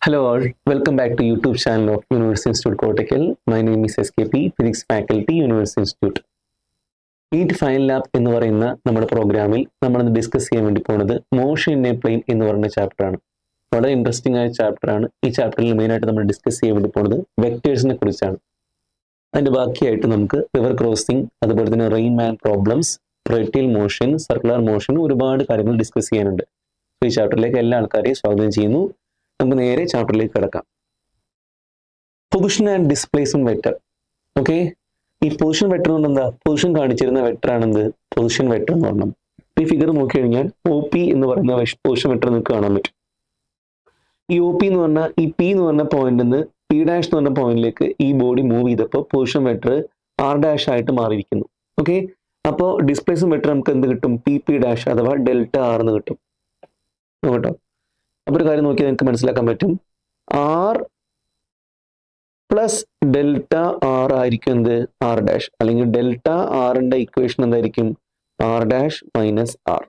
Hello all, welcome back to YouTube channel of University Institute Kottakkal. My name is SKP, Physics Faculty, University Institute. NEET final lab എന്ന് പറയുന്ന നമ്മുടെ പ്രോഗ്രാമിൽ നമ്മളിന്ന് discuss ചെയ്യാൻ വേണ്ടി പോകുന്നത് മോഷൻ ഇൻ എ പ്ലെയിൻ എന്ന് പറയുന്ന ചാപ്റ്ററാണ്. വളരെ ഇൻട്രസ്റ്റിംഗ് ആയ ചാപ്റ്ററാണ്. ഈ ചാപ്റ്ററിൽ മെയിനായിട്ട് നമ്മൾ ഡിസ്കസ് ചെയ്യാൻ വേണ്ടി പോകുന്നത് വെക്ടേഴ്സിനെ കുറിച്ചാണ്. അതിൻ്റെ ബാക്കിയായിട്ട് നമുക്ക് റിവർ ക്രോസിംഗ്, അതുപോലെ തന്നെ rain man problems, projectile motion, circular motion, ഒരുപാട് കാര്യങ്ങൾ ഡിസ്കസ് ചെയ്യാനുണ്ട്. ഈ ചാപ്റ്ററിലേക്ക് എല്ലാ ആൾക്കാരെയും സ്വാഗതം ചെയ്യുന്നു. നമുക്ക് നേരെ ചാപ്റ്ററിലേക്ക് കിടക്കാം. Position and displacement vector. Okay, ഈ പൊസിഷൻ വെക്ടർ കൊണ്ട് എന്താ? പൊസിഷൻ കാണിച്ചിരുന്ന വെക്ടർ ആണെന്ത്? പൊസിഷൻ വെക്ടർ എന്ന് പറഞ്ഞാൽ ഈ ഫിഗർ നോക്കി കഴിഞ്ഞാൽ OP എന്ന് പറയുന്ന പൊസിഷൻ വെക്ടർ നിങ്ങൾക്ക് കാണാൻ പറ്റും. ഈ OP എന്ന് പറഞ്ഞാൽ ഈ P എന്ന് പറഞ്ഞ പോയിന്റിൽ നിന്ന് P' എന്ന് പറഞ്ഞ പോയിന്റിലേക്ക് ഈ ബോഡി മൂവ് ചെയ്തപ്പോൾ പൊസിഷൻ വെക്ടർ R' ആയിട്ട് മാറിയിരിക്കുന്നു. ഓക്കെ, അപ്പോൾ ഡിസ്പ്ലേസ്മെന്റ് വെക്ടർ നമുക്ക് എന്ത് കിട്ടും? PP' അഥവാ ഡെൽറ്റ R എന്ന് കിട്ടും. നോക്കട്ടോ, അപ്പോൾ ഒരു കാര്യം നോക്കിയാൽ നിങ്ങൾക്ക് മനസ്സിലാക്കാൻ പറ്റും. R പ്ലസ് ഡെൽറ്റ R ആയിരിക്കും എന്ത്? R', അല്ലെങ്കിൽ ഡെൽറ്റ Rന്റെ ഇക്വേഷൻ എന്തായിരിക്കും? R' minus R.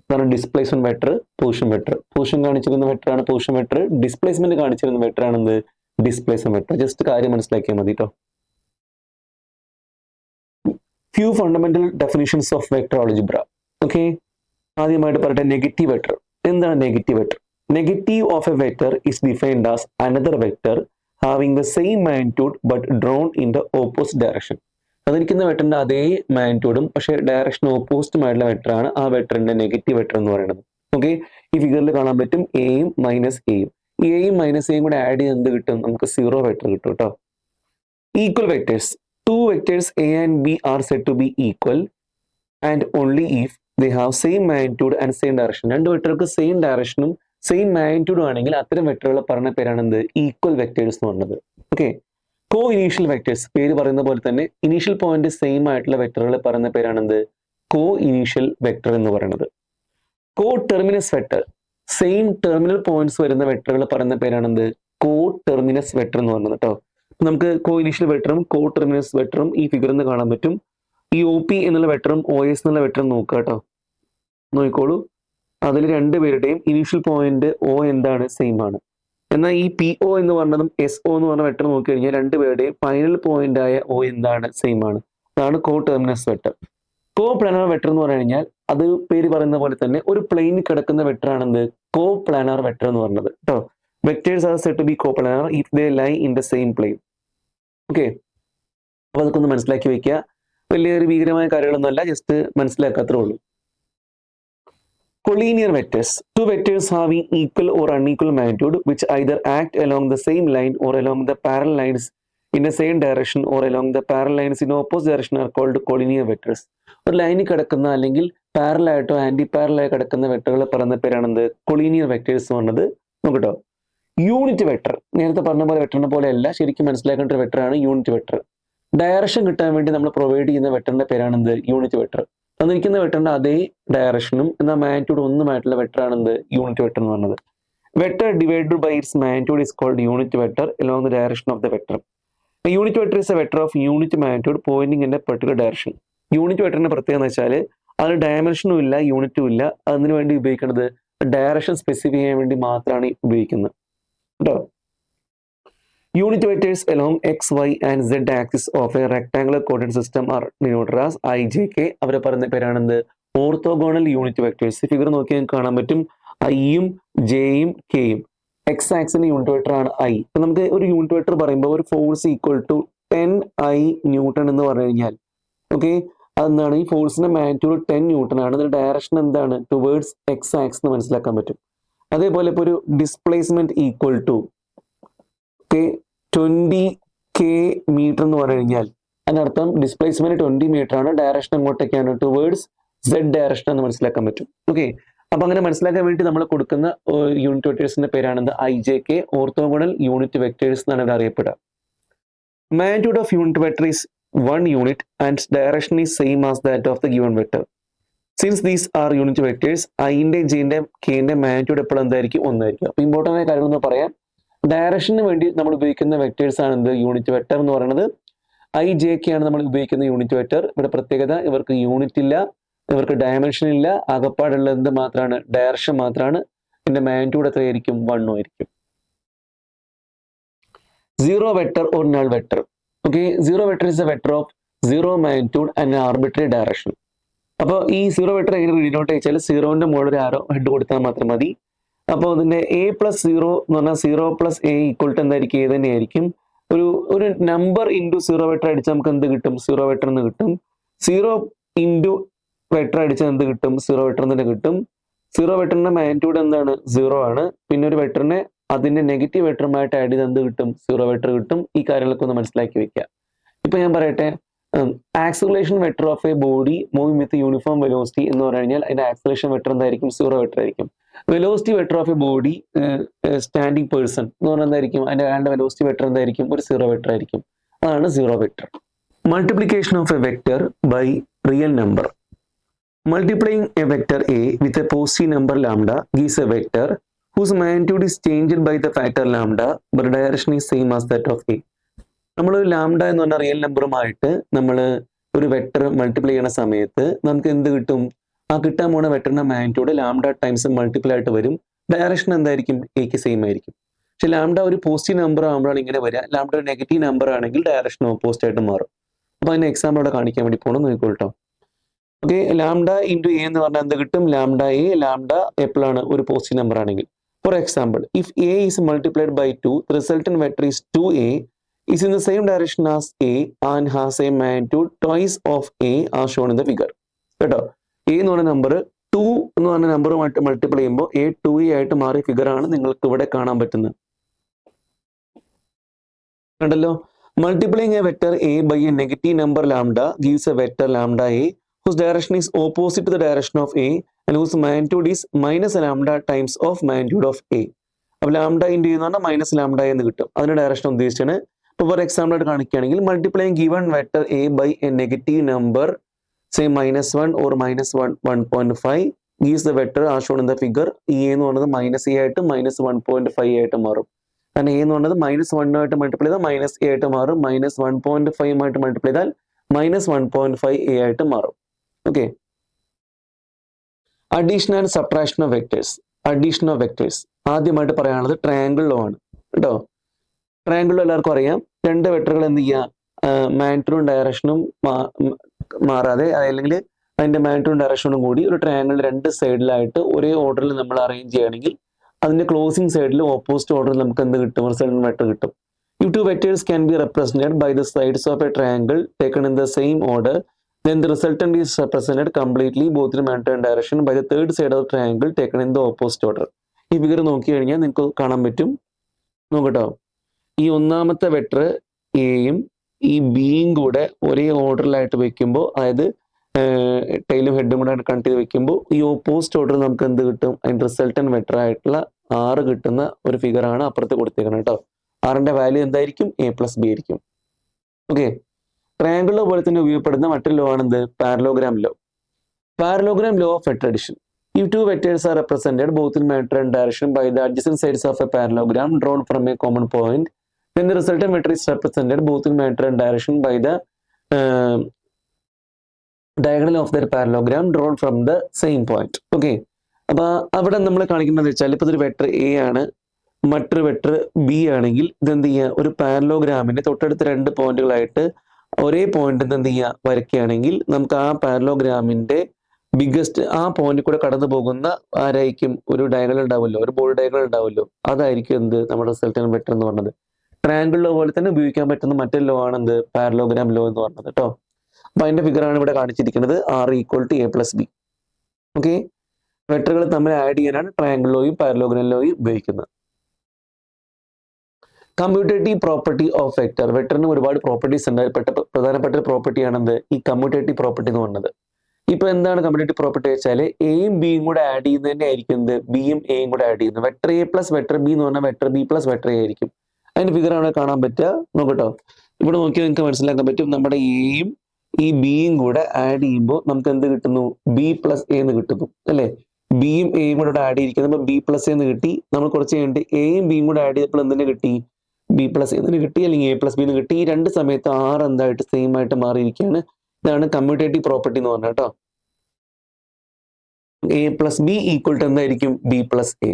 അതാണ് displacement vector, position vector. Position കാണിച്ചിരുന്ന വെക്ടർ ആണ് പൊസിഷൻ വെക്ടർ, ഡിസ്പ്ലേസ്മെന്റ് കാണിച്ചിരുന്ന വെക്ടർ ആണ് എന്ത്? Displacement vector. ജസ്റ്റ് കാര്യം മനസ്സിലാക്കിയാൽ മതി കേട്ടോ. Few fundamental definitions of vector algebra. Okay, ആദ്യമായിട്ട് പറയട്ടെ, നെഗറ്റീവ് വെക്ടർ. എന്താണ് negative vector? Negative of a vector is defined as another vector having the same magnitude but drawn in the opposite direction. അതിരിക്കുന്ന വെക്ടറിന്റെ അതേ മാഗ്നിറ്റ്യൂഡും പക്ഷേ ഡയറക്ഷൻ ഓപ്പോസിറ്റുമായിട്ടുള്ള വെക്ടറാണ് ആ വെക്ടറിന്റെ negative vector എന്ന് പറയുന്നത്. ഓക്കെ, ഈ ഫിഗറിൽ കാണാൻ പറ്റും എയും മൈനസ് എയും. ഈ എയും മൈനസ് എയും കൂടെ ആഡ് ചെയ്ത് എന്ത് കിട്ടും? നമുക്ക് സീറോ വെക്ടർ കിട്ടും കേട്ടോ. Equal vectors. Two vectors A and B are said to be equal and only if they have same magnitude and same direction. രണ്ട് വെക്ടർക്ക് സെയിം ഡയറക്ഷനും സെയിം മാഗ്നിറ്റ്യൂഡ് ആണെങ്കിൽ അത്തരം വെക്ടറുകളെ പറഞ്ഞ പേരാണ് എന്ത്? ഈക്വൽ വെക്ടേഴ്സ് എന്ന് പറയുന്നത്. ഓക്കെ, കോ ഇനീഷ്യൽ വെക്ടേഴ്സ്. പേര് പറയുന്ന പോലെ തന്നെ ഇനീഷ്യൽ പോയിന്റ് സെയിം ആയിട്ടുള്ള വെക്ടറുകളെ പറയുന്ന പേരാണ് എന്ത്? കോ ഇനീഷ്യൽ വെക്ടർ എന്ന് പറയുന്നത്. Co terminus vector. Same terminal points വരുന്ന വെക്ടറുകളെ പറയുന്ന പേരാണ് എന്ത്? കോ ടെർമിനസ് വെക്ടർ എന്ന് പറയുന്നത് കേട്ടോ. നമുക്ക് കോ ഇനീഷ്യൽ വെക്ടറും കോ ടെർമിനസ് വെക്ടറും ഈ ഫിഗറിൽ നിന്ന് കാണാൻ പറ്റും. ഈ OP എന്നുള്ള വെക്ടറും OS എന്നുള്ള വെക്ടറും നോക്കുക കേട്ടോ, നോക്കിക്കോളൂ. അതിൽ രണ്ടുപേരുടെയും ഇനീഷ്യൽ പോയിന്റ് O എന്താണ്? സെയിം ആണ്. എന്നാൽ ഈ PO എന്ന് പറഞ്ഞതും SO എന്ന് പറഞ്ഞ വെക്ടർ നോക്കി കഴിഞ്ഞാൽ രണ്ടുപേരുടെയും ഫൈനൽ പോയിന്റ് ആയ O എന്താണ്? സെയിം ആണ്. അതാണ് കോ ടെർമിനസ് വെക്ടർ. കോ പ്ലാനർ വെക്ടർ എന്ന് പറഞ്ഞു കഴിഞ്ഞാൽ അത് പേര് പറയുന്ന പോലെ തന്നെ ഒരു പ്ലെയിനിൽ കിടക്കുന്ന വെക്ടർ ആണെന്ത്? കോ പ്ലാനർ വെക്ടർ എന്ന് പറയുന്നത് കേട്ടോ. Vectors are said to be coplanar if they lie in the same plane. Okay, അപ്പൊ അതൊക്കെ ഒന്ന് മനസ്സിലാക്കി വെക്കുക. വലിയൊരു ഭീകരമായ കാര്യങ്ങളൊന്നുമല്ല, ജസ്റ്റ് മനസ്സിലാക്കാത്രേ ഉള്ളൂ. Collinear vectors. Two vectors having equal or unequal magnitude which either act along the same line or along the parallel lines in the same direction or along the parallel lines in opposite direction are called collinear vectors. ഒരു ലൈനിൽ കിടക്കുന്ന അല്ലെങ്കിൽ parallel ആയിട്ടോ anti parallel ആയി കിടക്കുന്ന വെക്ടറുകളെ പറയുന്ന പേരാണെന്ത്? Collinear vectors എന്ന് പറഞ്ഞത്. നോക്കട്ടോ, യൂണിറ്റ് വെക്ടർ. നേരത്തെ പറഞ്ഞ പോലെ വെക്ടറിനെ പോലെ അല്ല, ശരിക്കും മനസ്സിലാക്കേണ്ട ഒരു വെക്ടറാണ് യൂണിറ്റ് വെക്ടർ. ഡയറക്ഷൻ കിട്ടാൻ വേണ്ടി നമ്മൾ പ്രൊവൈഡ് ചെയ്യുന്ന വെക്ടറിന്റെ പേരാണെന്ത്? Unit vector. തന്നിരിക്കുന്ന വെക്ടറിന്റെ അതേ ഡയറക്ഷനും എന്നാൽ മാഗ്നിറ്റ്യൂഡ് ഒന്നുമായിട്ടുള്ള വെക്ടർ ആണെന്ത്? യൂണിറ്റ് വെക്ടർ എന്ന് പറഞ്ഞത്. Vector divided by its magnitude is called unit vector along the direction of the vector. Unit vector is a vector of unit magnitude pointing in a particular direction. Unit വെക്ടറിന്റെ പ്രത്യേകത എന്ന് വെച്ചാൽ അതിന് ഡയമെൻഷനും ഇല്ല, യൂണിറ്റും ഇല്ല. അതിന് വേണ്ടി ഉപയോഗിക്കുന്നത് ഡയറക്ഷൻ സ്പെസിഫൈ ചെയ്യാൻ വേണ്ടി മാത്രമാണ് ഉപയോഗിക്കുന്നത് കേട്ടോ. Unit vectors along x, y and z axis of a rectangular coordinate system are denoted as I, J, K. അവരെ പറയുന്ന പേരാണെന്ത്? Orthogonal unit vectors. ഫിഗർ നോക്കിയാൽ കാണാൻ പറ്റും ഐയും ജെയും കെയും. എക്സ് ആക്സിന്റെ യൂണിറ്റ് വെക്ടർ ആണ് I. അപ്പൊ നമുക്ക് ഒരു യൂണിറ്റ് വെക്ടർ പറയുമ്പോൾ ഒരു force equal to 10I newton എന്ന് പറഞ്ഞു കഴിഞ്ഞാൽ ഓക്കെ, അതെന്താണ്? ഈ ഫോഴ്സിന്റെ മാഗ്നിറ്റ്യൂഡ് 10 ന്യൂട്ടൺ ആണ്. അതിന്റെ ഡയറക്ഷൻ എന്താണ്? ടുവേർഡ്സ് എക്സ് ആക്സ് എന്ന് മനസ്സിലാക്കാൻ പറ്റും. അതേപോലെ ഇപ്പോൾ ഒരു displacement equal to 20k metre എന്ന് പറഞ്ഞു കഴിഞ്ഞാൽ അതിനർത്ഥം ഡിസ്പ്ലേസ്മെന്റ് 20 മീറ്റർ ആണ്, ഡയറക്ഷൻ എങ്ങോട്ടേക്കാണ്? ടുവേർഡ്സ് Z ഡയറക്ഷൻ എന്ന് മനസ്സിലാക്കാൻ പറ്റും. ഓക്കെ, അപ്പൊ അങ്ങനെ മനസ്സിലാക്കാൻ വേണ്ടി നമ്മൾ കൊടുക്കുന്ന യൂണിറ്റ് വെക്ടേഴ്സിന്റെ പേരാണെന്ത്? IJK, ഓർത്തോഗോണൽ യൂണിറ്റ് വെക്ടേഴ്സ് എന്നാണ് അവർ അറിയപ്പെടുക. Magnitude of unit vector is 1 unit and direction is same as that of the given vector. Since these are unit vectors, ഐന്റെ ജെന്റെ കെന്റെ മാഗ്നിറ്റ്യൂഡ് എപ്പോഴും എന്തായിരിക്കും? ഒന്നായിരിക്കും. അപ്പൊ ഇമ്പോർട്ടൻ്റ് ആയ കാര്യങ്ങൾ എന്ന് പറയാം. ഡയറക്ഷന് വേണ്ടി നമ്മൾ ഉപയോഗിക്കുന്ന വെക്ടേഴ്സ് ആണ് എന്ത്? യൂണിറ്റ് വെക്ടർ എന്ന് പറയുന്നത്. IJK ആണ് നമ്മൾ ഉപയോഗിക്കുന്ന യൂണിറ്റ് വെക്ടർ. ഇവിടെ പ്രത്യേകത, ഇവർക്ക് യൂണിറ്റ് ഇല്ല, ഇവർക്ക് ഡയമെൻഷൻ ഇല്ല, ആകപ്പാടുള്ള എന്ത് മാത്രമാണ്? ഡയറക്ഷൻ മാത്രമാണ്. ഇതിന്റെ മാഗ്നിറ്റ്യൂഡ് എത്രയായിരിക്കും? 1 ആയിരിക്കും. zero vector or null vector. Okay, zero vector is a vector of zero magnitude and an arbitrary direction. അപ്പോൾ ഈ സീറോ വെക്ടർ എങ്ങനെ റീനോട്ട് വെച്ചാൽ സീറോന്റെ മുകളിൽ ഒരു ആരോ ഹെഡ് കൊടുത്താൽ മാത്രം മതി. അപ്പോൾ അതിന്റെ a പ്ലസ് സീറോ എന്ന് പറഞ്ഞാൽ zero plus a equal to എന്തായിരിക്കും എ തന്നെയായിരിക്കും. ഒരു നമ്പർ ഇൻറ്റു സീറോ വെക്ടർ അടിച്ചാൽ നമുക്ക് എന്ത് കിട്ടും? സീറോ വെക്ടർ എന്ന് കിട്ടും. സീറോ ഇൻറ്റു വെക്ടർ അടിച്ചാൽ എന്ത് കിട്ടും? സീറോ വെക്ടർ തന്നെ കിട്ടും. സീറോ വെക്ടറിന്റെ മാഗ്നിറ്റ്യൂഡ് എന്താണ്? സീറോ ആണ്. പിന്നെ ഒരു വെക്ടറിനെ അതിന്റെ നെഗറ്റീവ് വെക്ടറുമായിട്ട് ആഡ് ചെയ്ത് എന്ത് കിട്ടും? സീറോ വെക്ടർ കിട്ടും. ഈ കാര്യങ്ങളൊക്കെ ഒന്ന് മനസ്സിലാക്കി വെക്കുക. ഇപ്പൊ ഞാൻ പറയട്ടെ, acceleration vector of a body moving with uniform velocity എന്ന് പറഞ്ഞു കഴിഞ്ഞാൽ അതിന്റെ ആക്സിലറേഷൻ വെക്ടർ എന്തായിരിക്കും? സീറോ വെക്ടർ ആയിരിക്കും. Velocity vector of a body standing person എന്ന് പറഞ്ഞാൽ എന്തായിരിക്കും? അതിന്റെ വെലോസിറ്റി വെക്ടർ എന്തായിരിക്കും? ഒരു സീറോ വെക്ടർ ആയിരിക്കും. അതാണ് zero vector. Multiplication of a vector by real number. Multiplying a vector A with a positive number lambda gives a vector whose magnitude is changed by the factor lambda but direction is same as that of A. നമ്മൾ ഒരു lambda എന്ന് പറഞ്ഞ real നമ്പറുമായിട്ട് നമ്മൾ ഒരു vector multiply ചെയ്യുന്ന സമയത്ത് നമുക്ക് എന്ത് കിട്ടും? ആ കിട്ടാൻ പോണ വെക്ടറിന്റെ മാഗ്നിറ്റ്യൂഡ് ലാംഡ ടൈംസ് മൾട്ടിപ്ലൈ ആയിട്ട് വരും. ഡയറക്ഷൻ എന്തായിരിക്കും? എക്ക് സെയിം ആയിരിക്കും. പക്ഷെ ലാംഡ ഒരു പോസിറ്റീവ് നമ്പർ ആകുമ്പോഴാണ് ഇങ്ങനെ വരിക. ലാംഡ ഒരു നെഗറ്റീവ് നമ്പർ ആണെങ്കിൽ ഡയറക്ഷൻ ഓപ്പോസിറ്റ് ആയിട്ട് മാറും. അപ്പൊ അതിന്റെ എക്സാമ്പിൾ അവിടെ കാണിക്കാൻ വേണ്ടി പോകണം, നോക്കിക്കോട്ടോ. ഓക്കെ, ലാംഡ ഇൻറ്റു എ എന്ന് പറഞ്ഞാൽ എന്ത് കിട്ടും? Lambda a. ലാംഡ എപ്പോഴാണ്? ഒരു പോസിറ്റീവ് നമ്പർ ആണെങ്കിൽ. For example, if a is multiplied by 2, the resultant vector is 2a is in the same direction as a and has a magnitude twice of a as shown in the figure. കേട്ടോ, A എന്ന് പറഞ്ഞ number 2 എന്ന് പറഞ്ഞ നമ്പറുമായിട്ട് multiply ചെയ്യുമ്പോൾ a 2a ആയിട്ട് മാറിയ figure ആണ് നിങ്ങൾക്ക് ഇവിടെ കാണാൻ പറ്റുന്നത്. കണ്ടല്ലോ, multiplying a vector A by a negative number lambda gives a vector lambda a whose direction is opposite to the direction of A and whose magnitude is minus lambda times of magnitude of A. അപ്പോൾ lambda into എന്ന് പറഞ്ഞാൽ minus lambda എന്ന് കിട്ടും. അതിന്റെ direction ഉദ്ദേശിച്ചാണ്. ഇപ്പോൾ for example ആയിട്ട് കാണിക്കുകയാണെങ്കിൽ multiplying given vector A by a negative number say -1 or -1.5 gives the vector as shown in the figure. ഈ എന്ന് പറയുന്നത് മൈനസ് എ ആയിട്ട് -1.5 ആയിട്ട് മാറും. കാരണം എ എന്ന് പറയുന്നത് -1 ആയിട്ട് മൾട്ടിപ്ലൈ ചെയ്താൽ -a ആയിട്ട് മാറും. -1.5 ആയിട്ട് മൾട്ടിപ്ലൈ ചെയ്താൽ -1.5 a ആയിട്ട് മാറും. Okay, addition and subtraction of vectors. Addition of vectors ആദ്യമായിട്ട് പറയാനുള്ളത് ട്രയാങ്കിൾ ലോ ആണ് കേട്ടോ. ട്രയാങ്കിൾ ലോ എല്ലാവർക്കും അറിയാം. രണ്ട് വെക്ടറുകൾ എന്ത് ചെയ്യുക? മാഗ്നിറ്റ്യൂഡും ഡയറക്ഷനും മാറാതെ, അല്ലെങ്കിൽ അതിന്റെ മാഗ്നിറ്റ്യൂഡും ഡയറക്ഷനും കൂടി ഒരു ട്രയാങ്കിൾ രണ്ട് സൈഡിലായിട്ട് ഒരേ ഓർഡറിൽ നമ്മൾ അറേഞ്ച് ചെയ്യുകയാണെങ്കിൽ അതിന്റെ ക്ലോസിംഗ് സൈഡിൽ ഓപ്പോസിറ്റ് ഓർഡറിൽ നമുക്ക് എന്ത് കിട്ടും? റിസൾട്ടന്റ് വെക്ടർ കിട്ടും. If two vectors can be represented by the sides of a triangle taken in the same order, then the resultant is represented completely both in magnitude and direction by the third side of the triangle taken in the opposite order. ഈ figure നോക്കി കഴിഞ്ഞാൽ നിങ്ങൾക്ക് കാണാൻ പറ്റും. നോക്കട്ടോ, ഈ ഒന്നാമത്തെ vector എയും ഈ ബിയും കൂടെ ഒരേ ഓർഡറിലായിട്ട് വെക്കുമ്പോൾ, അതായത് ടൈലും ഹെഡും കൂടെ കണക്ട് ചെയ്ത് വെക്കുമ്പോൾ ഈ ഓപ്പോസിറ്റ് ഓർഡർ നമുക്ക് എന്ത് കിട്ടും? അതിന്റെ റിസൾട്ടന്റ് വെക്ടർ ആയിട്ടുള്ള 6 കിട്ടുന്ന ഒരു ഫിഗർ ആണ് അപ്പുറത്ത് കൊടുത്തേക്കുന്നത് കേട്ടോ. ആറിന്റെ വാല്യൂ എന്തായിരിക്കും? a പ്ലസ് ബി ആയിരിക്കും. ഓക്കെ, ട്രയാങ്കിൾ ലോ പോലെ തന്നെ ഉപയോഗപ്പെടുന്ന മറ്റൊരു ലോ ആണ് എന്ത്? Parallelogram law. Parallelogram law of vector addition. If two vectors are represented both in magnitude and direction by the adjacent sides of a parallelogram drawn from a common point, then the resultant vector is represented both in magnitude and direction by the diagonal of their parallelogram drawn from the same point. Okay, അപ്പോൾ അവിടെ നമ്മൾ കാണിക്കുന്നത് വെച്ചാൽ ഇപ്പോൾ ഇതൊരു vector A ആണ്, മറ്റൊരു vector B ആണെങ്കിൽ ഇതെന്ത് ചെയ്യുക? ഒരു പാരലോഗ്രാമിന്റെ തൊട്ടടുത്ത രണ്ട് പോയിന്റുകളായിട്ട് ഒരേ പോയിന്റ് എന്ത് ചെയ്യുക? വരയ്ക്കുകയാണെങ്കിൽ നമുക്ക് ആ പാരലോഗ്രാമിന്റെ ബിഗ്ഗസ്റ്റ് ആ പോയിന്റിൽ കൂടെ കടന്നു പോകുന്ന ആരായിരിക്കും? ഒരു ഡയഗണൽ ഉണ്ടാവുമല്ലോ, ഒരു ബോൾ ഡയഗണൽ ഉണ്ടാവുമല്ലോ, അതായിരിക്കും എന്ത്? നമ്മുടെ റിസൾട്ടന്റ് വെക്ടർ എന്ന് പറഞ്ഞത്. ട്രയാങ്കിൾ ലോ പോലെ തന്നെ ഉപയോഗിക്കാൻ പറ്റുന്ന മറ്റൊരു ലോ ആണ് എന്ത്? പാരലോഗ്രാം ലോ എന്ന് പറഞ്ഞത് കേട്ടോ. അപ്പൊ അതിന്റെ ഫിഗർ ആണ് ഇവിടെ കാണിച്ചിരിക്കുന്നത്. R = a + b. ഓക്കെ, വെക്ടറുകൾ തമ്മിൽ ആഡ് ചെയ്യാനാണ് ട്രയാങ്കിൾ ലോയും പാരലോഗ്രാം ലോയും ഉപയോഗിക്കുന്നത്. Commutative property of vector. വെക്ടറിന് ഒരുപാട് പ്രോപ്പർട്ടീസ് ഉണ്ട്. പ്രധാനപ്പെട്ട ഒരു പ്രോപ്പർട്ടിയാണ് എന്ത്? ഈ കമ്മ്യൂട്ടേറ്റീവ് പ്രോപ്പർട്ടി എന്ന് പറഞ്ഞത്. ഇപ്പൊ എന്താണ് കമ്മ്യൂട്ടേറ്റീവ് പ്രോപ്പർട്ടി വെച്ചാൽ എയും ബിയും കൂടെ ആഡ് ചെയ്യുന്നതിന്റെ ആയിരിക്കും എന്ത്? ബിയും എയും കൂടെ ആഡ് ചെയ്യുന്നത്. Vector a plus vector B എന്ന് പറഞ്ഞാൽ vector B plus vector A ആയിരിക്കും. അതിന്റെ ഫിഗർ ആണ് കാണാൻ പറ്റുക. നോക്കട്ടോ, ഇവിടെ നോക്കിയാൽ നിങ്ങൾക്ക് മനസ്സിലാക്കാൻ പറ്റും. നമ്മുടെ എയും ഈ ബിയും കൂടെ ആഡ് ചെയ്യുമ്പോൾ നമുക്ക് എന്ത് കിട്ടുന്നു? ബി പ്ലസ് എ എന്ന് കിട്ടുന്നു അല്ലെ? ബിയും എയും കൂടെ ആഡ് ചെയ്തിരിക്കുന്നത് ബി പ്ലസ് എന്ന് കിട്ടി. നമ്മൾ കുറച്ച് കഴിഞ്ഞിട്ട് എയും ബിയും കൂടെ ആഡ് ചെയ്തപ്പോൾ എന്തിനെ കിട്ടി? ബി പ്ലസ് എന്ന് കിട്ടി, അല്ലെങ്കിൽ a പ്ലസ് ബി എന്ന് കിട്ടി. ഈ രണ്ട് സമയത്ത് R എന്തായിട്ട് സെയിം ആയിട്ട് മാറിയിരിക്കുകയാണ്. ഇതാണ് കമ്മ്യൂട്ടേറ്റീവ് പ്രോപ്പർട്ടി എന്ന് പറഞ്ഞത് കേട്ടോ. a plus B equal to എന്തായിരിക്കും? B plus A.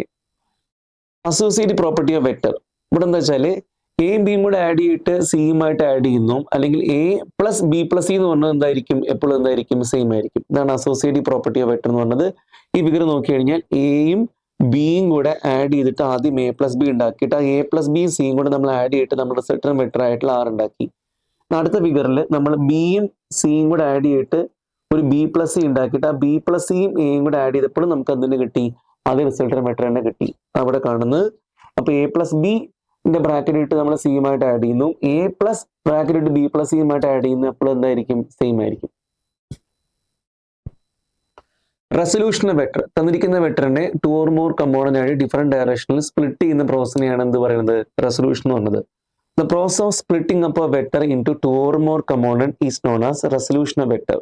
Associative property of vector. ഇവിടെ എന്താ വെച്ചാല് എയും ബിയും കൂടെ ആഡ് ചെയ്തിട്ട് സിയുമായിട്ട് ആഡ് ചെയ്യുന്നു, അല്ലെങ്കിൽ A plus B plus C എന്ന് പറഞ്ഞാൽ എന്തായിരിക്കും, എപ്പോഴും എന്തായിരിക്കും, സെയിം ആയിരിക്കും. ഇതാണ് അസോസിയേറ്റീവ് പ്രോപ്പർട്ടി ഓഫ് വെക്ടർ എന്ന് പറഞ്ഞത്. ഈ ഫിഗർ നോക്കി കഴിഞ്ഞാൽ എയും ബിയും കൂടെ ആഡ് ചെയ്തിട്ട് ആദ്യം എ പ്ലസ് ബി ഉണ്ടാക്കിയിട്ട് ആ എ പ്ലസ് ബിയും സിയും കൂടെ നമ്മൾ ആഡ് ചെയ്തിട്ട് നമ്മൾ റിസൾട്ടൻ വെക്ടർ ആയിട്ടുള്ള ആർ ഉണ്ടാക്കി. അടുത്ത ഫിഗറിൽ നമ്മൾ ബിയും സിയും കൂടെ ആഡ് ചെയ്തിട്ട് ഒരു ബി പ്ലസ് സി ഉണ്ടാക്കിയിട്ട് ആ ബി പ്ലസ് സിയും എയും കൂടെ ആഡ് ചെയ്തപ്പോഴും നമുക്ക് എന്തിന് കിട്ടി, അതേ റിസൾട്ടൻ വെക്ടർ തന്നെ കിട്ടി, അവിടെ കാണുന്നത്. അപ്പൊ എ പ്ലസ് ബി ബ്രാക്കറ്റ് ഇട്ട് നമ്മൾ സിയുമായിട്ട് ആഡ് ചെയ്യുന്നു, എ പ്ലസ് ബ്രാക്കറ്റ് ഇട്ട് ബി പ്ലസ് സിയുമായിട്ട് ആഡ് ചെയ്യുന്നു, അപ്പോൾ എന്തായിരിക്കും, സെയിം ആയിരിക്കും. റെസൊല്യൂഷൻ വെക്ടർ തന്നിരിക്കുന്ന വെക്ടറിനെ 2 or more കമ്പോണന്റ് ആയി ഡിഫറെന്റ് ഡയറക്ഷനിൽ സ്പ്ലിറ്റ് ചെയ്യുന്ന പ്രോസസ്സിനെയാണ് എന്ത് പറയുന്നത്, റെസൊല്യൂഷൻ എന്ന് പറയുന്നത്. The process of splitting up a vector into 2 or more component is known as resolution of vector.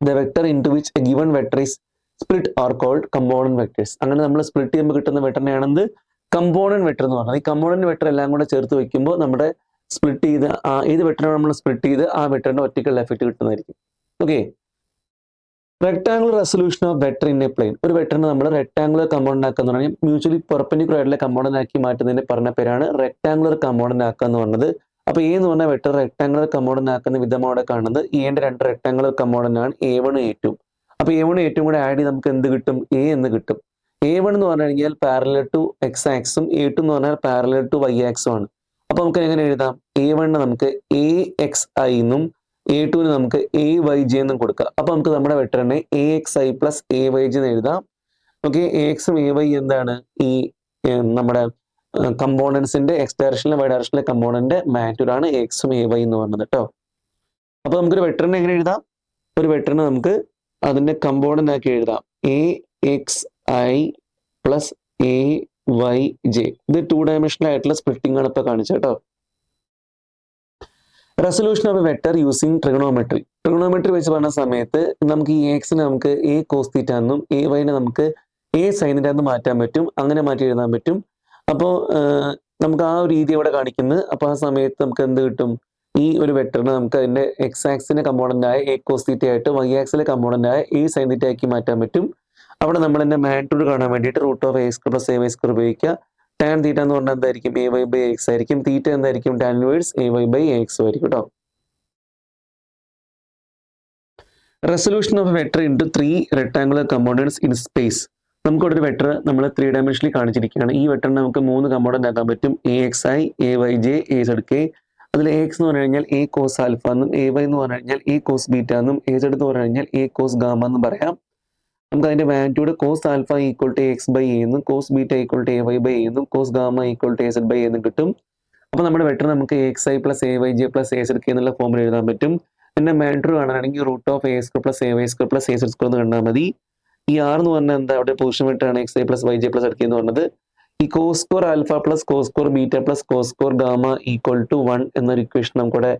The vector into which a given vector is split are called component vectors. അങ്ങനെ നമ്മൾ split ചെയ്യുമ്പോൾ കിട്ടുന്ന വെക്ടറിനെയാണ് എന്ത്, component vector എന്ന് പറയുന്നത്. ഈ component vector എല്ലാം കൂടെ ചേർത്ത് വെക്കുമ്പോൾ നമ്മുടെ സ്പ്ലിറ്റ് ചെയ്ത് ഏത് വെക്ടറാണ് നമ്മൾ സ്പ്ലിറ്റ് ചെയ്ത് ആ വെക്ടറിന്റെ ഒറ്റയ്ക്കുള്ള എഫക്റ്റ് കിട്ടുന്നതായിരിക്കും. Okay, rectangular resolution of vector in a plane. ഒരു വെക്ടറിനെ നമ്മൾ റെക്ടാംഗുലർ കമ്പോണന്റ് ആക്കുക എന്ന് പറഞ്ഞാൽ മ്യൂച്വലി പെർപെൻഡിക്കുലർ ആയിട്ടുള്ള കമ്പോണന്റ് ആക്കി മാറ്റുന്നതിന് പറഞ്ഞ പേരാണ് റെക്ടാംഗുലർ കമ്പോണന്റ് ആക്കുക എന്ന് പറഞ്ഞത്. അപ്പൊ എ എന്ന് പറഞ്ഞ വെക്ടർ റെക്ടാംഗുലർ കമ്പോണന്റ് ആക്കുന്ന വിധമാണ് കാണുന്നത്. എന്റെ രണ്ട് റെക്ടാംഗുലർ കമ്പോണന്റ് ആണ് A1 A2. അപ്പൊ A1 A2 കൂടെ ആഡ് ചെയ്ത് നമുക്ക് എന്ത് കിട്ടും, എ എന്ന് കിട്ടും. A1 എന്ന് പറഞ്ഞു കഴിഞ്ഞാൽ പാരലൽ ടു എക്സ് ആക്സും A2 എന്ന് പറഞ്ഞാൽ പാരലൽ ടു വൈ ആക്സും ആണ്. അപ്പൊ നമുക്ക് എങ്ങനെ എഴുതാം, A1 നമുക്ക് AXI എന്നും A2 നമുക്ക് AYJ എന്നും കൊടുക്കുക. അപ്പൊ നമുക്ക് നമ്മുടെ വെക്ടറിനെ AXI പ്ലസ് AYJ എന്ന് എഴുതാം. ഓക്കെ, AXും AY എന്താണ്, ഈ നമ്മുടെ കമ്പോണൻസിന്റെ എക്സ് ഡയറക്ഷനിലെ വൈ ഡയറക്ഷനിലെ കമ്പോണന്റ് മാഗ്നിറ്റ്യൂഡ് ആണ് AXും AY എന്ന് പറയുന്നത് കേട്ടോ. അപ്പൊ നമുക്കൊരു വെക്ടറിനെ എങ്ങനെ എഴുതാം, ഒരു വെക്ടറിനെ നമുക്ക് അതിന്റെ കമ്പോണന്റ് ആക്കി എഴുതാം, AXI പ്ലസ് AYJ. ഇത് 2 ഡയമെൻഷണൽ ആയിട്ടുള്ള സ്പ്ലിറ്റിംഗ് ആണ് ഇപ്പൊ കാണിച്ചത് കേട്ടോ. Resolution of a vector using trigonometry. Trigonometry വെച്ച് പറഞ്ഞ സമയത്ത് നമുക്ക് ഈ എക്സിനെ നമുക്ക് എ കോസ് തീറ്റ എന്നും AYനെ നമുക്ക് എ സൈൻ തീറ്റ എന്നും മാറ്റാൻ പറ്റും, അങ്ങനെ മാറ്റി എഴുതാൻ പറ്റും. അപ്പോൾ നമുക്ക് ആ ഒരു രീതി ഇവിടെ കാണിക്കുന്നത്. അപ്പോൾ ആ സമയത്ത് നമുക്ക് എന്ത് കിട്ടും, ഈ ഒരു വെക്ടറിനെ നമുക്ക് അതിന്റെ എക്സ് ആക്സിന്റെ കമ്പോണന്റ് ആയ എ കോസ് തീറ്റ ആയിട്ട് വൈ ആക്സിലെ കമ്പോണന്റ് ആയ എ സൈൻ തീറ്റ ആക്കി മാറ്റാൻ പറ്റും. അവിടെ നമ്മൾ എന്റെ മാഗ്നിറ്റ്യൂഡ് കാണാൻ വേണ്ടിയിട്ട് root of a² plus AY² ഉപയോഗിക്കുക. ടാൻ തീറ്റ എന്ന് പറഞ്ഞാൽ എന്തായിരിക്കും, AY ബൈ AX ആയിരിക്കും. തീറ്റ എന്തായിരിക്കും, tan inverse AY by AX ആയിരിക്കും കേട്ടോ. Resolution of vector into 3 rectangular components in space. നമുക്കിവിടെ ഒരു വെക്ടർ നമ്മൾ 3 ഡയമെൻഷനിൽ കാണിച്ചിരിക്കുകയാണ്. ഈ വെക്ടറിനെ നമുക്ക് 3 കമ്പോണന്റ് ആക്കാൻ പറ്റും, AXI AYJ AZK. അതിൽ AX എന്ന് പറഞ്ഞു കഴിഞ്ഞാൽ A കോസ് ആൽഫ എന്നും, AY എന്ന് പറഞ്ഞു കഴിഞ്ഞാൽ A കോസ് ബീറ്റ എന്നും, AZ എന്ന് പറഞ്ഞു കഴിഞ്ഞാൽ A കോസ് ഗാമ എന്നും പറയാം. നമുക്ക് അതിന്റെ magnitude cos alpha equal to AX by A എന്നും, cos beta equal to AY by A എന്നും, cos gamma equal to AZ by A എന്നും കിട്ടും. അപ്പൊ നമ്മുടെ വെക്ടർ നമുക്ക് AXI plus AYJ plus AZK എന്നുള്ള ഫോമിൽ എഴുതാൻ പറ്റും. എന്റെ മാഗ്നിറ്റ്യൂഡ് കാണാനാണെങ്കിൽ root of A² plus AY² plus AZ² എന്ന് കണ്ടാൽ മതി. ഈ ആർ എന്ന് പറഞ്ഞാൽ എന്താ, അവിടെ പൊസിഷൻ വെക്ടറാണ് XI plus YJ plus ZK എന്ന് പറഞ്ഞത്. ഈ cos square alpha plus cos square beta plus cos square gamma equal to 1 എന്നൊരു ഇക്വേഷൻ നമുക്കിവിടെ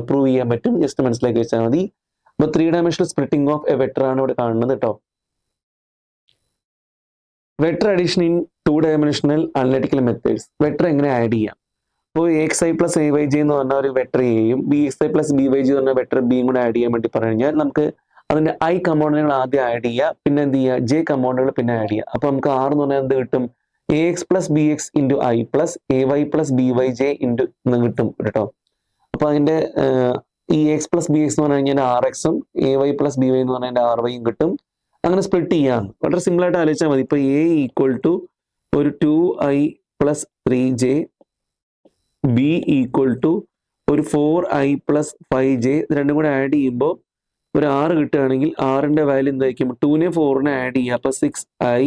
പ്രൂവ് ചെയ്യാൻ പറ്റും. ജസ്റ്റ് മനസ്സിലാക്കി വെച്ചാൽ മതി. അപ്പൊ 3 dimensional splitting of a vector ആണ് ഇവിടെ കാണുന്നത് കേട്ടോ. Vector addition in 2 dimensional analytical methods. Vector എങ്ങനെ ആഡ് ചെയ്യാം. അപ്പോൾ AXI പ്ലസ് AYJ എന്ന് പറഞ്ഞ ഒരു വെക്ടർ എയും BXI പ്ലസ് BYJ എന്ന് പറഞ്ഞ വെക്ടർ ബിയും കൂടെ ആഡ് ചെയ്യാൻ വേണ്ടി പറഞ്ഞു കഴിഞ്ഞാൽ നമുക്ക് അതിന്റെ I കമ്പോണന്റുകൾ ആദ്യം ആഡ് ചെയ്യുക, പിന്നെ എന്ത് ചെയ്യുക, J കമ്പോണന്റുകൾ പിന്നെ ആഡ് ചെയ്യുക. അപ്പൊ നമുക്ക് R എന്ന് പറഞ്ഞാൽ എന്ത് കിട്ടും, AX plus BX into I plus AY plus BYJ into എന്ന് കിട്ടും കേട്ടോ. അപ്പൊ അതിന്റെ ഈ AX പ്ലസ് BX എന്ന് പറഞ്ഞു കഴിഞ്ഞാൽ RXും AY പ്ലസ് BY എന്ന് പറഞ്ഞാൽ RYയും കിട്ടും. അങ്ങനെ സ്പ്ലിറ്റ് ചെയ്യാം. വളരെ സിമ്പിൾ ആയിട്ട് ആലോചിച്ചാൽ മതി. ഇപ്പൊ A ഈക്വൽ ടു ഒരു 2I plus 3J, B equal to ഒരു 4I പ്ലസ് 5J. രണ്ടും കൂടെ ആഡ് ചെയ്യുമ്പോൾ ഒരു 6 കിട്ടുകയാണെങ്കിൽ ആറിന്റെ വാല്യൂ എന്തായിരിക്കും, 2നെ 4നെ ആഡ് ചെയ്യുക അപ്പൊ 6I,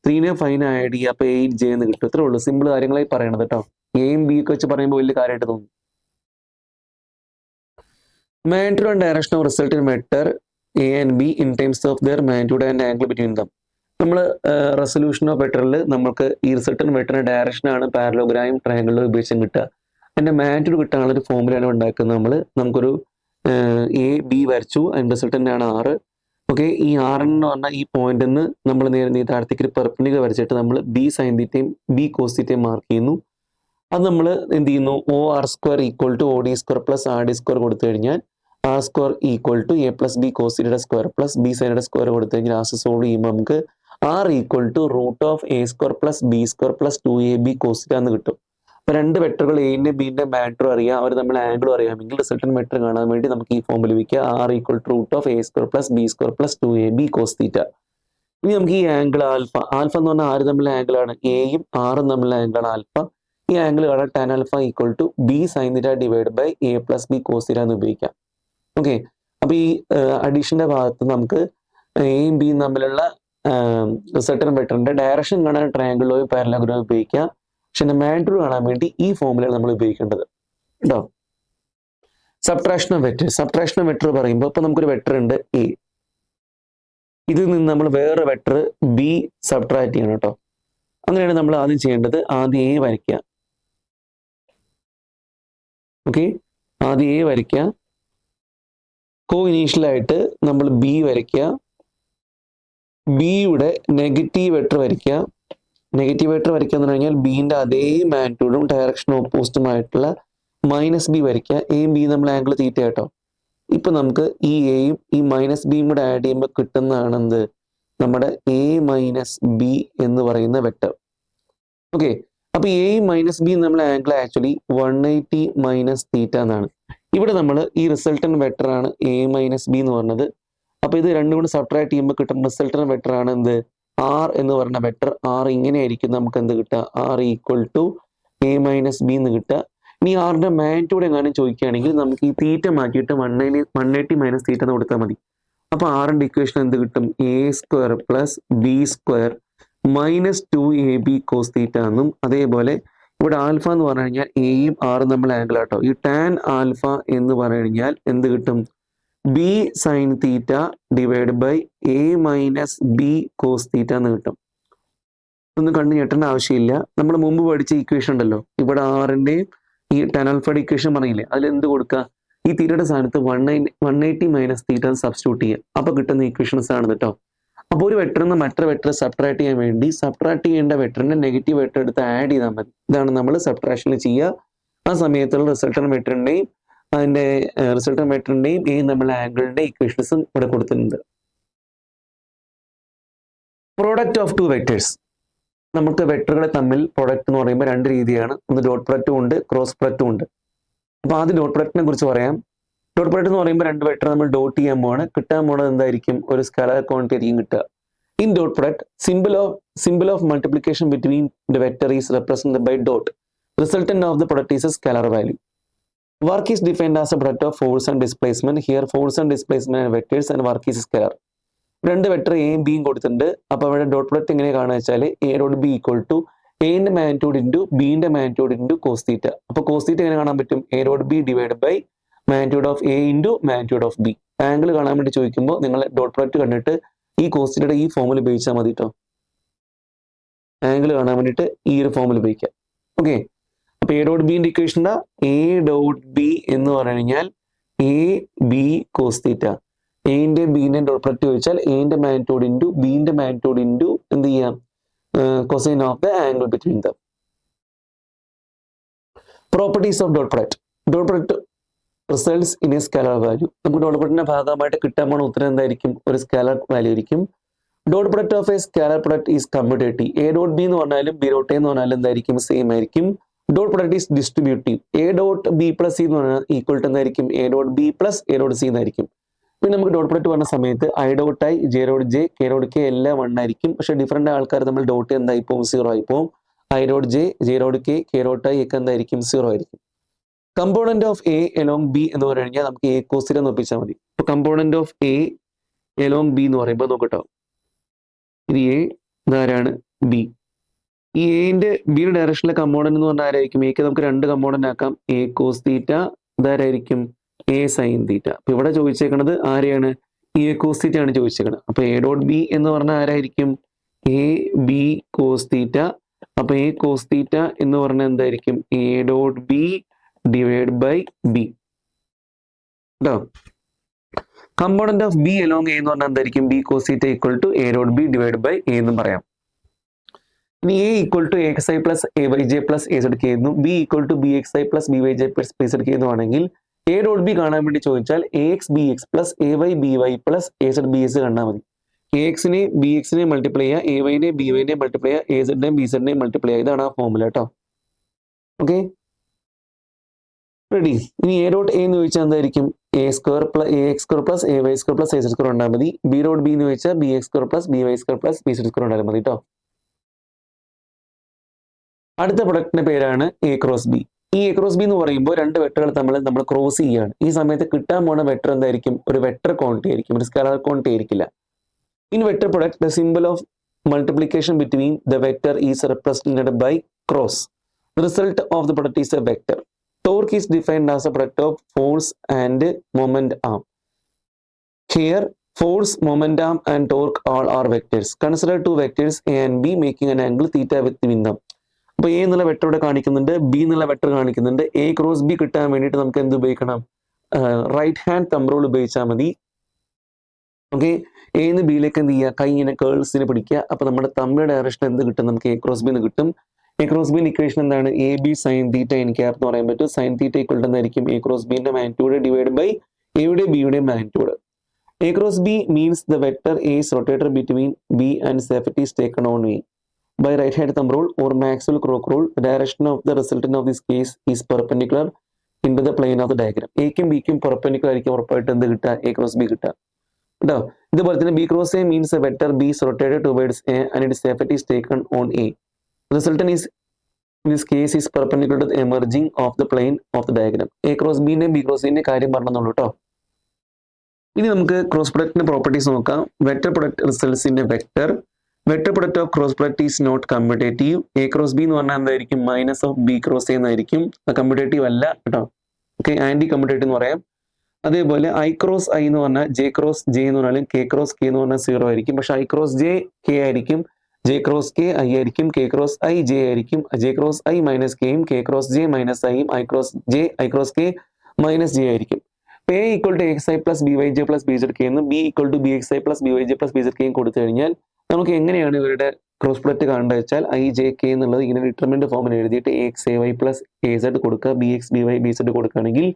3നെ 5നെ ആഡ് ചെയ്യുക അപ്പൊ 8J എന്ന് കിട്ടും. ഇത്രേ ഉള്ളൂ, സിമ്പിൾ കാര്യങ്ങളായി പറയണത് കേട്ടോ. എയും ബി ഒക്കെ വെച്ച് പറയുമ്പോൾ വലിയ കാര്യമായിട്ട് തോന്നും. Magnitude and direction of result in vector A and B in terms of their magnitude and angle between them. നമ്മൾ റെസൊല്യൂഷൻ ഓഫ് വെക്ടറിൽ നമുക്ക് ഈ റിസൾട്ടിന് വെക്ടറിന്റെ ഡയറക്ഷൻ ആണ് പാരലോഗ്രാം ട്രയാങ്കിളിൽ ഉപയോഗിച്ചും കിട്ടുക. അതിന്റെ മാഗ്നിറ്റ്യൂഡ് കിട്ടാനുള്ള ഒരു ഫോമുലയാണ് ഉണ്ടാക്കുന്നത്. നമുക്കൊരു AB വരച്ചു, അതിന്റെ റിസൾട്ടന്റ് ആണ് 6. ഓക്കെ, ഈ 6 എന്ന് പറഞ്ഞാൽ ഈ പോയിന്റിൽ നിന്ന് നമ്മൾ നേരെ താഴത്തേക്ക് ഒരു പെർപെൻഡിക്കുലർ വരച്ചിട്ട് നമ്മൾ B സൈൻ തീറ്റയും B കോസ് തീറ്റയും മാർക്ക് ചെയ്യുന്നു. അത് നമ്മൾ എന്ത് ചെയ്യുന്നു, OR² equal to OD² plus RD² കൊടുത്തു കഴിഞ്ഞാൽ R² equal to A plus B cos തീറ്റയുടെ സ്ക്വയർ പ്ലസ് B സൈനയുടെ സ്ക്വയർ കൊടുത്തു കഴിഞ്ഞാൽ ലാസ്റ്റ് സോൾവ് ചെയ്യുമ്പോൾ നമുക്ക് R equal to root of A² plus B² plus 2AB cos theta എന്ന് കിട്ടും. അപ്പോൾ രണ്ട് വെക്ടറുകൾ എന്റെ ബിന്റെ മാറ്ററും അറിയാം, അവർ നമ്മൾ ആംഗിളും അറിയാമെങ്കിൽ റിസൾട്ടന്റ് വെക്ടർ കാണാൻ വേണ്ടി നമുക്ക് ഈ ഫോം ലഭിക്കുക R equal to root of A square plus B square plus 2ab cos theta. ഇനി നമുക്ക് ഈ ആംഗിൾ ആൽഫ എന്ന് പറഞ്ഞാൽ ആര് തമ്മിലുള്ള ആംഗിളാണ്, എയും ആറും തമ്മിലുള്ള ആംഗിളാണ് ആൽഫ. ഈ ആംഗിൾ കാണാൻ tan alpha equal to B sine theta divide by A plus B cos theta എന്ന് ഉപയോഗിക്കാം. ഓക്കെ, അപ്പൊ ഈ അഡീഷന്റെ ഭാഗത്ത് നമുക്ക് എയും ബിയും തമ്മിലുള്ള റിസൾട്ടന്റ് വെക്ടറിന്റെ ഡയറക്ഷൻ കാണാൻ ട്രയാംഗിളോ പാരലഗ്രോ ഉപയോഗിക്കാം. പക്ഷെ മാറ്റർ കാണാൻ വേണ്ടി ഈ ഫോമുലയാണ് നമ്മൾ ഉപയോഗിക്കേണ്ടത് കേട്ടോ. Subtraction of vector. Subtraction of vector പറയുമ്പോൾ ഇപ്പൊ നമുക്കൊരു വെക്ടർ ഉണ്ട് എ, ഇതിൽ നിന്ന് നമ്മൾ വേറെ വെക്ടർ ബി സബ്ട്രാക്ട് ചെയ്യണം കേട്ടോ. അങ്ങനെയാണ് നമ്മൾ ആദ്യം ചെയ്യേണ്ടത്. ആദ്യം എ വരയ്ക്കുക. ഓക്കെ, ആദ്യം എ വരയ്ക്കുക. കോ ഇനീഷ്യലായിട്ട് നമ്മൾ ബി വരയ്ക്കുക. ബിയുടെ നെഗറ്റീവ് വെക്ടർ വരയ്ക്കുക. നെഗറ്റീവ് വെക്ടർ വരയ്ക്കുക എന്ന് പറഞ്ഞാൽ ബിന്റെ അതേ മാഗ്നിറ്റ്യൂഡും ഡയറക്ഷൻ ഓപ്പോസിറ്റുമായിട്ടുള്ള മൈനസ് ബി വരയ്ക്കുക. എയും ബി നമ്മൾ ആംഗിൾ തീറ്റ കേട്ടോ. ഇപ്പൊ നമുക്ക് ഈ എയും ഈ മൈനസ് ബിയും കൂടെ ആഡ് ചെയ്യുമ്പോൾ കിട്ടുന്നതാണ് എന്ത്, നമ്മുടെ എ മൈനസ് ബി എന്ന് പറയുന്ന വെക്ടർ. ഓക്കെ, അപ്പൊ എയും മൈനസ് ബി നമ്മൾ ആംഗിൾ ആക്ച്വലി 180 മൈനസ് തീറ്റ എന്നാണ്. ഇവിടെ നമ്മൾ ഈ റിസൾട്ടന്റ് വെക്ടർ ആണ് എ മൈനസ് ബി എന്ന് പറഞ്ഞത്. അപ്പൊ ഇത് രണ്ടും കൂടെ സബ്ട്രാക്ട് ചെയ്യുമ്പോൾ കിട്ടുന്ന റിസൾട്ടന്റ് വെക്ടർ ആണ് എന്ത്, ആർ എന്ന് പറയുന്ന വെക്ടർ. ആർ ഇങ്ങനെ ആയിരിക്കും നമുക്ക് എന്ത് കിട്ടുക, R equal to A minus B എന്ന് കിട്ടുക. ഇനി ആറിന്റെ മാഗ്നിറ്റ്യൂഡ് എങ്ങാനും ചോദിക്കുകയാണെങ്കിൽ നമുക്ക് ഈ തീറ്റ മാറ്റിയിട്ട് 180 മൈനസ് തീറ്റ എന്ന് കൊടുത്താൽ മതി. അപ്പൊ ആറിന്റെ ഇക്വേഷൻ എന്ത് കിട്ടും, A square plus B square minus 2ab cos theta എന്നും. അതേപോലെ ഇവിടെ ആൽഫ എന്ന് പറഞ്ഞു കഴിഞ്ഞാൽ എയും ആറും നമ്മൾ ആംഗിൾ ആട്ടോ. ഈ ടാൻ ആൽഫ എന്ന് പറഞ്ഞു കഴിഞ്ഞാൽ എന്ത് കിട്ടും, B sine theta divide by A minus B cos theta എന്ന് കിട്ടും. ഒന്നും കണ്ടു ഞെട്ടേണ്ട ആവശ്യമില്ല. നമ്മൾ മുമ്പ് പഠിച്ച ഇക്വേഷൻ ഉണ്ടല്ലോ, ഇവിടെ ആറിന്റെയും ഈ ടാൻ ആൽഫയുടെ ഇക്വേഷൻ പറഞ്ഞില്ലേ, അതിൽ എന്ത് കൊടുക്കുക, ഈ തീറ്റയുടെ സ്ഥാനത്ത് 180 മൈനസ് തീറ്റ സബ്സ്റ്റിറ്റ്യൂട്ട് ചെയ്യുക. അപ്പൊ കിട്ടുന്ന ഇക്വേഷൻസ് ആണ് കേട്ടോ. അപ്പോൾ ഒരു വെക്ടറിൽ നിന്ന് മറ്റൊരു വെക്ടർ സബ്ട്രാക്ട് ചെയ്യാൻ വേണ്ടി സബ്ട്രാക്ട് ചെയ്യേണ്ട വെക്ടറിന്റെ നെഗറ്റീവ് വെക്ടർ എടുത്ത് ആഡ് ചെയ്താൽ മതി. ഇതാണ് നമ്മൾ സബ്ട്രാക്ഷനിൽ ചെയ്യുക. ആ സമയത്തുള്ള റിസൾട്ടന്റ് വെക്ടറിന്റെയും അതിന്റെ റിസൾട്ടന്റ് വെക്ടറിന്റെയും ഈ നമ്മളെ ആംഗിളിന്റെ ഇക്വേഷൻസും ഇവിടെ കൊടുത്തിട്ടുണ്ട്. Product of two vectors. നമുക്ക് വെക്ടറുകളെ തമ്മിൽ പ്രോഡക്റ്റ് എന്ന് പറയുമ്പോൾ രണ്ട് രീതിയാണ്. ഒന്ന് ഡോട്ട് പ്രൊഡക്റ്റും ഉണ്ട്, ക്രോസ് പ്രൊഡക്റ്റും ഉണ്ട്. അപ്പൊ ആദ്യം ഡോട്ട് പ്രൊഡക്റ്റിനെ കുറിച്ച് പറയാം. ഡോട്ട് പ്രൊഡക്റ്റ് എന്ന് പറയുമ്പോൾ രണ്ട് വെക്ടർ നമ്മൾ ഡോട്ട് ചെയ്യാൻ പോവാണ്. കിട്ടാൻ പോണത് എന്തായിരിക്കും, ഒരു സ്കെലാർ ക്വാണ്ടിറ്റി ആയിരിക്കും കിട്ടുക. In dot product symbol of multiplication between the vector is represented by dot. Resultant of the product is a scalar value. Work is defined as a product of force and displacement. Here force and displacement are vectors and work is scalar. രണ്ട് vector എയും ബിയും കൊടുത്തിട്ടുണ്ട്. അപ്പൊ അവിടെ dot product എങ്ങനെ കാണുക വെച്ചാൽ A dot B equal to എന്റെ മാഗ്നിറ്റ്യൂഡ് ഇൻറ്റു ബിന്റെ മാഗ്നിറ്റ്യൂഡ് ഇൻറ്റു കോസ് തീറ്റ. അപ്പൊ കോസ് തീറ്റ എങ്ങനെ കാണാൻ പറ്റും, A dot B divide by magnitude of A into magnitude of B. Angle കാണാൻ വേണ്ടി ചോദിക്കുമ്പോൾ നിങ്ങൾ ഡോട്ട് പ്രൊഡക്റ്റ് കണ്ടിട്ട് ഈ കോസ് തീറ്റയുടെ ഈ ഫോമിൽ ഉപയോഗിച്ചാൽ മതി കേട്ടോ. ആംഗിൾ കാണാൻ വേണ്ടിയിട്ട് ഈ ഒരു ഫോമിൽ ഉപയോഗിക്കാം. ഓക്കെ, അപ്പൊ എ ഡോട്ട് ബിന്റെ ഇക്വേഷൻ എന്താ, എ ഡോട്ട് ബി എന്ന് പറഞ്ഞു കഴിഞ്ഞാൽ എ ബി കോസ് തീറ്റ. എന്റെ ബിന്റെ ഡോട്ട് പ്രൊഡക്റ്റ് ചോദിച്ചാൽ എന്റെ മാഗ്നിറ്റ്യൂഡ് ഇൻറ്റു ബിന്റെ മാഗ്നിറ്റ്യൂഡ് ഇൻറ്റു എന്ത് ചെയ്യാം, cosine of the angle between them. Properties of dot product. Dot product results in A scalar value. നമുക്ക് ഡോട്ട് പ്രൊഡക്റ്റിന്റെ ഭാഗമായിട്ട് കിട്ടാൻ പോണ ഉത്തരം എന്തായിരിക്കും, ഒരു സ്കാലർ വാല്യൂ ആയിരിക്കും. Dot product of A scalar product is commutative. A dot B എന്ന് പറഞ്ഞാലും ബി ഡോട്ട് എ എന്ന് പറഞ്ഞാലും എന്തായിരിക്കും, സെയിം ആയിരിക്കും. Dot product is distributive. A dot B plus C എന്ന് പറഞ്ഞാൽ ഈക്വൽ ടു എന്തായിരിക്കും, A dot B plus A dot C എന്നായിരിക്കും. പിന്നെ നമുക്ക് ഡോട്ട് പ്രൊഡക്റ്റ് പറഞ്ഞ സമയത്ത് I dot I, J dot J, K dot K എല്ലാം 1 ആയിരിക്കും. പക്ഷെ ഡിഫറെന്റ് ആൾക്കാർ നമ്മൾ ഡോട്ട് എന്തായി പോകും, 0 ആയി പോകും. I dot J, J dot K, K dot I ഒക്കെ എന്തായിരിക്കും, 0 ആയിരിക്കും. Component of A along B എന്ന് പറഞ്ഞു കഴിഞ്ഞാൽ നമുക്ക് എ കോസ് തീറ്റ എന്ന് ഒപ്പിച്ചാൽ മതി. അപ്പൊ component of A along B എന്ന് പറയുമ്പോൾ നോക്കട്ടോ, ഇത് എ, ഇതാരാണ് ബി. ഈ എന്റെ ബിയുടെ ഡയറക്ഷനിലെ കമ്പോണന്റ് എന്ന് പറഞ്ഞാൽ ആരായിരിക്കും, എക്ക് നമുക്ക് 2 കമ്പോണന്റ് ആക്കാം. എ കോസ് തീറ്റ, ഇതാരായിരിക്കും, എ സൈൻ തീറ്റ. അപ്പൊ ഇവിടെ ചോദിച്ചേക്കണത് ആരെയാണ്, എ കോസ് തീറ്റ ആണ് ചോദിച്ചേക്കണത്. അപ്പൊ എ ഡോട്ട് ബി എന്ന് പറഞ്ഞാൽ ആരായിരിക്കും, എ ബി കോസ് തീറ്റ. അപ്പൊ എ കോസ് തീറ്റ എന്ന് പറഞ്ഞാൽ എന്തായിരിക്കും, A dot B divide by B കേട്ടോ. Component of B along A എന്ന് പറഞ്ഞാൽ എന്തായിരിക്കും, B cos theta equal to A dot B divide by A എന്നും പറയാം. ഇനി A equal to X I plus A Y J plus A Z K എന്നും B equal to B X I plus B Y J plus B Z K എന്നും ആണെങ്കിൽ A dot B കാണാൻ വേണ്ടി ചോദിച്ചാൽ A X B X plus A Y B Y plus A Z B S കണ്ടാൽ മതി. A എക്സിനെ B എക്സിനെ multiply ചെയ്യുക, എ വൈനെ ബി വൈനെ മൾട്ടിപ്ലൈ ചെയ്യുക, എ സെഡിനെയും ബി സെഡിനെയും മൾട്ടിപ്ലൈ ചെയ്യുക. ഇതാണ് ആ ഫോർമുല കേട്ടോ. Okay ready. ഇനി എ ഡോട്ട് എ എന്ന് ചോദിച്ചാൽ എന്തായിരിക്കും? A square plus A X square plus A Y square plus A Z square ഉണ്ടാൽ മതി. ബി ഡോട്ട് ബി എന്ന് ചോദിച്ചാൽ B X square plus B Y square plus B Z square ഉണ്ടായാൽ മതി കേട്ടോ. അടുത്ത പ്രൊഡക്റ്റിന്റെ പേരാണ് എ ക്രോസ് ബി. ഈ എ ക്രോസ് ബി എന്ന് പറയുമ്പോൾ രണ്ട് വെക്ടറുകൾ തമ്മിൽ നമ്മൾ ക്രോസ് ചെയ്യുകയാണ്. ഈ സമയത്ത് കിട്ടാൻ പോണ വെക്ടർ എന്തായിരിക്കും? ഒരു വെക്ടർ ക്വാണ്ടിറ്റി ആയിരിക്കും, ഒരു സ്കെലാർ ക്വാണ്ടിറ്റി ആയിരിക്കില്ല. In vector product the symbol of multiplication between the vector is represented by cross. The result of the product is a vector. Torque is defined as a product of force and moment arm. Here, force, momentum, and torque all are vectors. Consider two vectors A and B making an angle theta between them. അപ്പോൾ A എന്നുള്ള vector ഇവിടെ കാണിക്കുന്നുണ്ട്, B എന്നുള്ള vector കാണിക്കുന്നുണ്ട്. A cross B കിട്ടാൻ വേണ്ടിയിട്ട് നമുക്ക് എന്ത് ഉപയോഗിക്കണം? റൈറ്റ് ഹാൻഡ് തമ്പ് റൂൾ ഉപയോഗിച്ചാൽ മതി. ഓക്കെ, എന്ന് ബിയിലേക്ക് എന്ത് ചെയ്യുക? കൈ ഇങ്ങനെ കേൾസിനെ പിടിക്കുക. അപ്പൊ നമ്മുടെ തമ്മിയുടെ ഡയറക്ഷൻ എന്ത് കിട്ടും? നമുക്ക് എ ക്രോസ് ബി എന്ന് കിട്ടും. എ ക്രോസ് ബിന്റെ ഇക്വേഷൻ എന്താണ്? A B sine theta n cap എന്ന് പറയാൻ പറ്റും. സൈൻ തീറ്റ ഈക്വൽ ടു എന്തായിരിക്കും? എ ക്രോസ് ബിന്റെ മാഗ്നിറ്റ്യൂഡ് ഡിവൈഡ് ബൈ എയുടെ ബിയുടെ magnitude. A cross B means the vector A is rotated between B and surface is taken on A. By right hand thumb rule or Maxwell-Crook rule, the direction of the resultant of this case is perpendicular into the plane of the diagram. എക്കും ബിക്കും perpendicular ആയിരിക്കും ഉറപ്പായിട്ട് എന്ത് കിട്ടുക? A cross B കിട്ടുക കേട്ടോ. ഇതുപോലെ തന്നെ B cross A means A vector B is rotated towards A and its surface is taken on A. The resultant is in this case is perpendicular to the emerging of the plane of the diagram. A cross ബിന്റെ B cross സിന്റെ കാര്യം പറഞ്ഞെന്നുള്ളൂ കേട്ടോ. ഇനി നമുക്ക് cross പ്രൊഡക്റ്റിന്റെ properties നോക്കാം. Vector product results in a vector. Vector product of cross product is not commutative. A cross B എന്ന് പറഞ്ഞാൽ എന്തായിരിക്കും? Minus of B cross A എന്നായിരിക്കും. കമ്മ്യൂട്ടേറ്റീവ് അല്ല കേട്ടോ. ഓക്കെ, ആന്റി കമ്മ്യൂട്ടേറ്റീവ് എന്ന് പറയാം. അതേപോലെ ഐ ക്രോസ് ഐ എന്ന് പറഞ്ഞാൽ ജെ ക്രോസ് ജെ എന്ന് പറഞ്ഞാലും കെ ക്രോസ് കെ എന്ന് പറഞ്ഞാൽ 0 ആയിരിക്കും. പക്ഷെ ഐ ക്രോസ് ജെ കെ ആയിരിക്കും, ജെ ക്രോസ് കെ ഐ ആയിരിക്കും, കെ ക്രോസ് ഐ ജെ ആയിരിക്കും, ജെ ക്രോസ് ഐ മൈനസ് കെയും കെ ക്രോസ് ജെ മൈനസ് ഐയും I cross K minus J ആയിരിക്കും. A equal to X I plus B Y J plus B Z K എന്നും B equal to B X I plus B Y J plus B Z കെയും കൊടുത്തു കഴിഞ്ഞാൽ നമുക്ക് എങ്ങനെയാണ് ഇവരുടെ cross product കാണേണ്ടത് വെച്ചാൽ ഐ ജെ കെ എന്നുള്ളത് ഇങ്ങനെ ഡിറ്റർമിനന്റ് ഫോമിൽ എഴുതിയിട്ട് A X A Y plus A Z കൊടുക്കുക, B X B Y B Z കൊടുക്കുകയാണെങ്കിൽ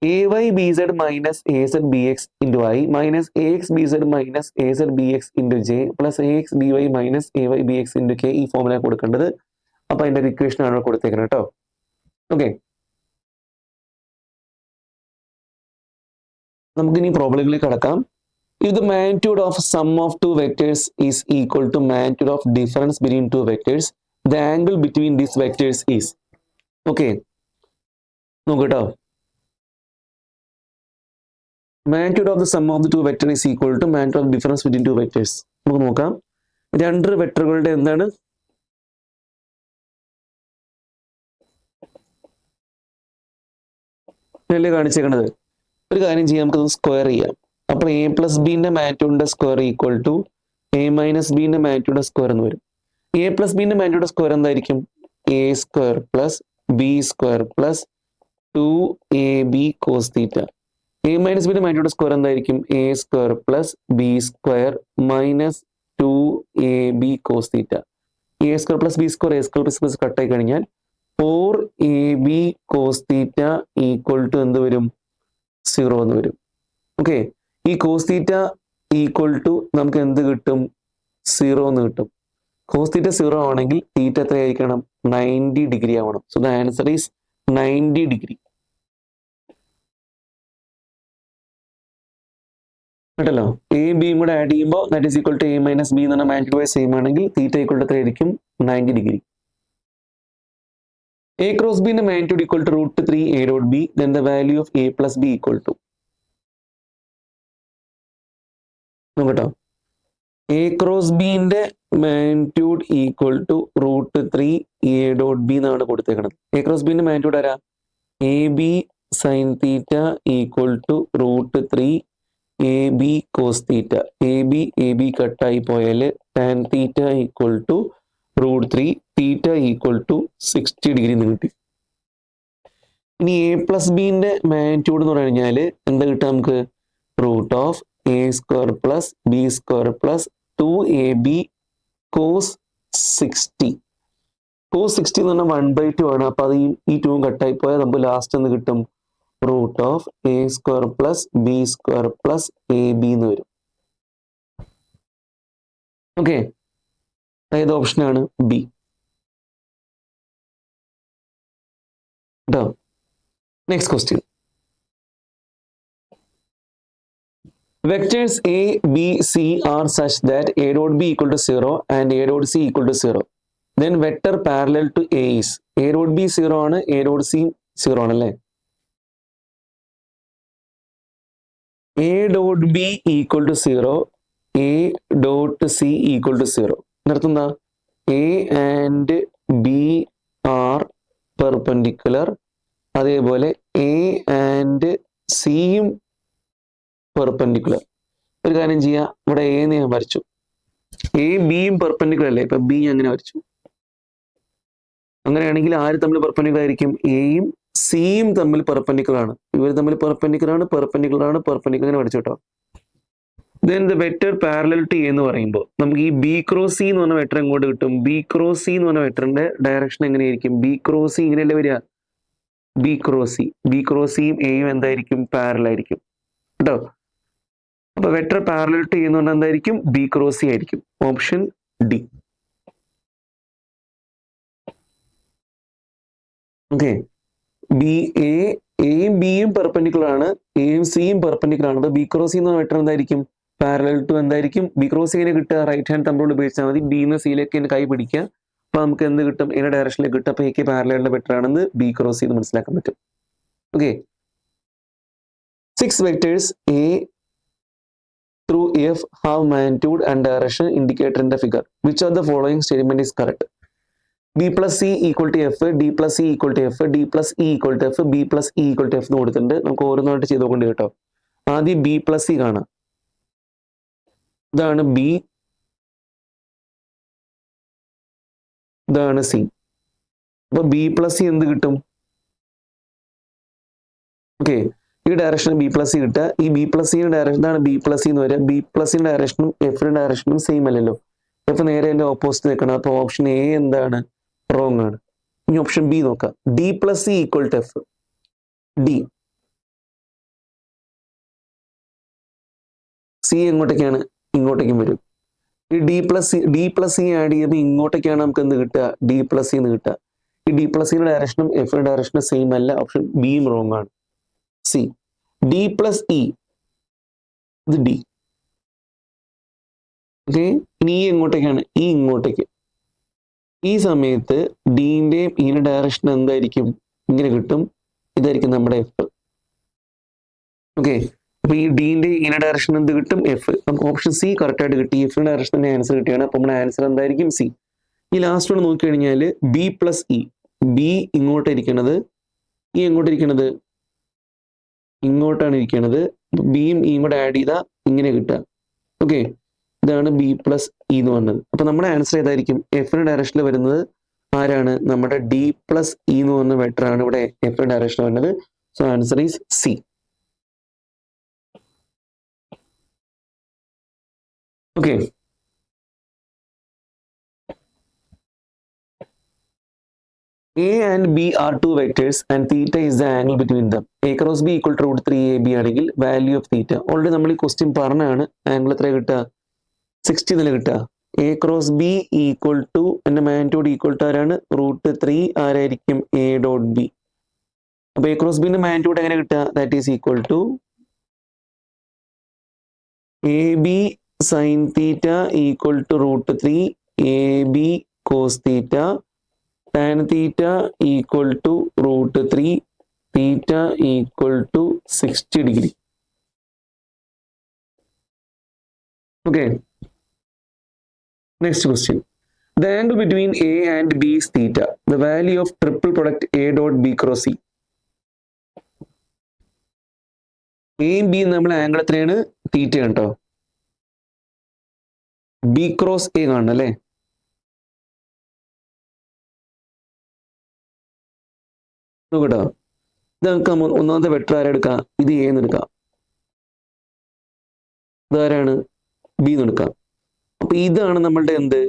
A Y B Z minus A Z B X into I minus A X B Z minus A Z B X into J plus A X B Y minus A Y B X into K ഈ ഫോമിലാണ് കൊടുക്കേണ്ടത്. അപ്പൊ അതിന്റെ ഒരു equation ആണ് കൊടുത്തേക്കുന്നത് കേട്ടോ. Okay, നമുക്കിനി പ്രോബ്ലങ്ങളിലേക്ക് കടക്കാം. If the magnitude of sum of two vectors is equal to magnitude of difference between two vectors, the angle between these vectors is. Okay, നോക്കട്ടോ. Magnitude of the sum of the two vectors is equal to magnitude of difference between two vectors. നമുക്ക് നോക്കാം. രണ്ട് വെക്ടറുകളുടെ എന്താണ് അല്ലേ കാണിച്ചേക്കണത്? ഒരു കാര്യം ചെയ്യാം, നമുക്കത് സ്ക്വയർ ചെയ്യാം. അപ്പോൾ എ പ്ലസ് ബിന്റെ മാഗ്നിറ്റ്യൂഡിന്റെ square equal to A minus ബിന്റെ മാഗ്നിറ്റ്യൂഡിന്റെ സ്ക്വയർ എന്ന് വരും. എ പ്ലസ് ബിന്റെ മാഗ്നിറ്റ്യൂഡ് സ്ക്വയർ എന്തായിരിക്കും? A square plus B square plus 2ab cos theta. A minus ബിന്റെ മാഗ്നിറ്റ്യൂഡ് സ്ക്വയർ എന്തായിരിക്കും? A square plus B square minus 2ab cos theta. A square plus B square A square plus plus കട്ടായി കഴിഞ്ഞാൽ 4ab cos theta equal to എന്ത് വരും? 0 എന്ന് വരും. Okay, ഈ cos theta equal to നമുക്ക് എന്ത് കിട്ടും? 0 എന്ന് കിട്ടും. കോസ് തീറ്റ 0 ആണെങ്കിൽ തീറ്റ എത്രയായിരിക്കണം? 90 ഡിഗ്രി ആവണം. So the answer is 90 degree കേട്ടല്ലോ. എ ബിയും കൂടെ ആഡ് ചെയ്യുമ്പോൾ that is equal to A minus B എന്ന് പറഞ്ഞാൽ മാഗ്നിറ്റ്യൂഡ് വൈസ് സെയിം ആണെങ്കിൽ തീറ്റ ഈക്വൽ ടു എത്രയായിരിക്കും? 90 ഡിഗ്രി. എ ക്രോസ് ബിന്റെ magnitude equal to √3 A dot B, then the value of A plus B equal to. നോക്കട്ടോ, A cross ബിന്റെ magnitude equal to √3 A dot B എന്നാണ് കൊടുത്തേക്കുന്നത്. A cross ബിന്റെ magnitude ആരാ? A B sine theta equal to √3 A B cos theta. A B കട്ടായി പോയാൽ tan theta equal to √3 theta equal to 60 degree എന്ന് കിട്ടി. ഇനി എ പ്ലസ് ബിന്റെ മാഗ്നിറ്റ്യൂഡ് എന്ന് പറഞ്ഞു കഴിഞ്ഞാൽ എന്താ കിട്ടുക നമുക്ക്? Root of A square plus B square plus 2ab cos 60. Cos 60 എന്ന് പറഞ്ഞാൽ 1/2 ആണ്. അപ്പൊ അത് ഈ 2 കട്ടായി പോയാൽ നമുക്ക് ലാസ്റ്റ് എന്ന് കിട്ടും? Root of A square plus B square plus A B എന്ന് വരും. ഓക്കെ, ഏത് ഓപ്ഷനാണ്? ബി. കേട്ടോ. Next question. Vectors A, B, C are such that A dot B equal to 0 and A dot C equal to 0. Then vector parallel to A is A dot B 0 ആണ്, A dot C 0 ആണല്ലേ. A dot B equal to 0, A dot C equal to 0. നിർത്തുന്ന A and B are perpendicular. അതേപോലെ A and C യും perpendicular. ഒരു കാര്യം ചെയ്യാം, ഇവിടെ A ഞാൻ വരച്ചു, എ ബിയും പെർപെൻഡിക്കുലർ അല്ലേ, ഇപ്പൊ ബി അങ്ങനെ വരച്ചു. അങ്ങനെയാണെങ്കിൽ ആര് തമ്മിൽ പെർപെൻഡിക്കുലർ ആയിരിക്കും? എയും സിയും തമ്മിൽ പെർപെൻഡിക്കുലർ ആണ്. ഇവർ തമ്മിൽ പെർപെൻഡിക്കുലർ ആണ്, പെർപെൻഡിക്കുലർ ആണ്, പെർപെൻഡിക്കുലർ അങ്ങനെ വരച്ചു കേട്ടോ. Then the vector parallel to എന്ന് പറയുമ്പോൾ നമുക്ക് ഈ ബി ക്രോസ് സി എന്ന് പറഞ്ഞ വെക്ടർ എങ്ങോട്ട് കിട്ടും? ബി ക്രോസ് സി എന്ന് പറഞ്ഞ വെക്ടറിന്റെ ഡയറക്ഷൻ എങ്ങനെയായിരിക്കും? ബി ക്രോസ് സി ഇങ്ങനെയല്ലേ വരിക? B cross C, B cross സിയും എയും എന്തായിരിക്കും? പാരലൽ ആയിരിക്കും കേട്ടോ. അപ്പൊ വെക്ടർ പാരലൽ ടു എന്ന് പറഞ്ഞാൽ എന്തായിരിക്കും? ബി ക്രോസ് സി ആയിരിക്കും. Option D. ഓക്കെ, ബി എയും ബിയും പെർപെൻഡിക്കുലർ ആണ്, എയും സിയും പെർപെൻഡിക്കുലർ ആണ്. ബി ക്രോസ് സി എന്ന് പറഞ്ഞ വെക്ടർ എന്തായിരിക്കും? പാരലൽ ടു എന്തായിരിക്കും? ബി ക്രോസ് സിനെ കിട്ടുക റൈറ്റ് ഹാൻഡ് തമ്മിൽ ഉപയോഗിച്ചാൽ മതി. ബിന്ന് സിയിലേക്ക് എന്നെ കൈ പിടിക്കുക, അപ്പൊ നമുക്ക് എന്ത് കിട്ടും? എന്റെ ഡയറക്ഷനിലേക്ക് കിട്ടും. അപ്പൊ എക്ക് പാരലലിന്റെ വെക്ടർ ആണെന്ന് ബി ക്രോസ് സി എന്ന് മനസ്സിലാക്കാൻ പറ്റും. Okay, 6 vectors A through F have magnitude and direction indicated in the figure. Which of the following statement is correct? B plus C equal to F, D plus C equal to F, D plus E equal to F, B plus E equal to F എന്ന് കൊടുത്തിട്ടുണ്ട്. നമുക്ക് ഓരോന്നായിട്ട് ചെയ്തുകൊണ്ട് കേട്ടോ. ആദ്യം B plus C കാണാം. ഇതാണ് B, ഇതാണ് C. അപ്പൊ B plus C എന്ത് കിട്ടും? ഓക്കെ, ഈ ഡയറക്ഷൻ ബി പ്ലസ് സി കിട്ടുക. ഈ ബി പ്ലസ് സിയുടെ ഡയറക്ഷൻ ആണ് ബി പ്ലസ് സി എന്ന് വരിക. ബി പ്ലസ് സിയുടെ ഡയറക്ഷനും എഫിന്റെ ഡയറക്ഷനും സെയിം അല്ലല്ലോ. എഫ് നേരെ അതിന്റെ ഓപ്പോസിറ്റ് നിൽക്കണം. അപ്പൊ ഓപ്ഷൻ എ എന്താണ്? റോങ് ആണ്. ഇനി ഓപ്ഷൻ ബി നോക്കാം. D plus C equal to F. D, C എങ്ങോട്ടേക്കാണ്? ഇങ്ങോട്ടേക്കും വരും. ഈ ഡി പ്ലസ് സി ആഡ് ചെയ്യുമ്പോൾ ഇങ്ങോട്ടേക്കാണ് നമുക്ക് എന്ത് കിട്ടുക? ഡി പ്ലസ് സി എന്ന് കിട്ടുക. ഈ ഡി പ്ലസ് സിയുടെ ഡയറക്ഷനും എഫിന്റെ ഡയറക്ഷനും സെയിം അല്ല. ഓപ്ഷൻ ബിയും റോങ് ആണ്. സി, ഡി പ്ലസ് ഇ, ഇത് ഡി. ഓക്കെ, ഇനി ഇ എങ്ങോട്ടേക്കാണ്? ഇ ഇങ്ങോട്ടേക്ക്. ഈ സമയത്ത് ഡിന്റെയും ഇയുടെ ഡയറക്ഷൻ എന്തായിരിക്കും? ഇങ്ങനെ കിട്ടും. ഇതായിരിക്കും നമ്മുടെ എഫ്. ഓക്കെ, അപ്പൊ ഈ ഡിന്റെ ഇയുടെ ഡയറക്ഷൻ എന്ത് കിട്ടും? എഫ്. നമുക്ക് ഓപ്ഷൻ സി കറക്റ്റ് ആയിട്ട് കിട്ടി. എഫിന്റെ ഡയറക്ഷന്റെ ആൻസർ കിട്ടിയാണ്. അപ്പൊ നമ്മുടെ ആൻസർ എന്തായിരിക്കും? സി. ഈ ലാസ്റ്റ് ഒന്ന് നോക്കി കഴിഞ്ഞാൽ ബി പ്ലസ് ഇ, ബി ഇങ്ങോട്ടിരിക്കണത്, ഇ എങ്ങോട്ടിരിക്കണത്? ഇങ്ങോട്ടാണ് ഇരിക്കുന്നത്. ബിയും ഇയും കൂടെ ആഡ് ചെയ്താൽ ഇങ്ങനെ കിട്ടുക. ഓക്കെ, ഇതാണ് ബി പ്ലസ് ഇ എന്ന് പറഞ്ഞത്. അപ്പൊ നമ്മുടെ ആൻസർ ഏതായിരിക്കും? എഫിന്റെ ഡയറക്ഷനിൽ വരുന്നത് ആരാണ്? നമ്മുടെ ഡി പ്ലസ് ഇ എന്ന് പറഞ്ഞ വെക്ടർ ആണ് ഇവിടെ എഫിന്റെ ഡയറക്ഷനിൽ വരുന്നത്. So answer is C. Okay, A and B are two vectors and theta is the angle between them. A cross B equal to root 3AB ആണെങ്കിൽ വാല്യൂ ഓഫ് തീറ്റ. ഓൾറെഡി നമ്മൾ ഈ ക്വസ്റ്റ്യൻ പറഞ്ഞാണ്. Angle എത്ര കിട്ടുക? 60 തന്നെ കിട്ടുക. A cross B equal to എന്റെ magnitude equal to ആരാണ്? റൂട്ട് 3 ആരായിരിക്കും? A dot B. അപ്പൊ എ ക്രോസ് ബിന്റെ മാഗ്നിറ്റ്യൂഡ് എങ്ങനെ കിട്ടുക? That is equal to A B sine theta equal to root 3 A B cos theta tan theta equal to root 3 theta equal to 60 degree. Okay, next question. The angle between A and B is theta. The value of triple product A dot B cross C. A and B നമ്മൾ angle എത്രയാണ്? തീറ്റ കേട്ടോ. B cross A കാണണം അല്ലേ? നോക്കട്ടോ, ഇത് നമുക്ക് ഒന്നാമത്തെ vector ആരെടുക്കാം? ഇത് എ എന്ന് എടുക്കാം. ഇതാരാണ്? ബി എന്ന് എടുക്കാം. അപ്പൊ ഇതാണ് നമ്മളുടെ എന്ത്?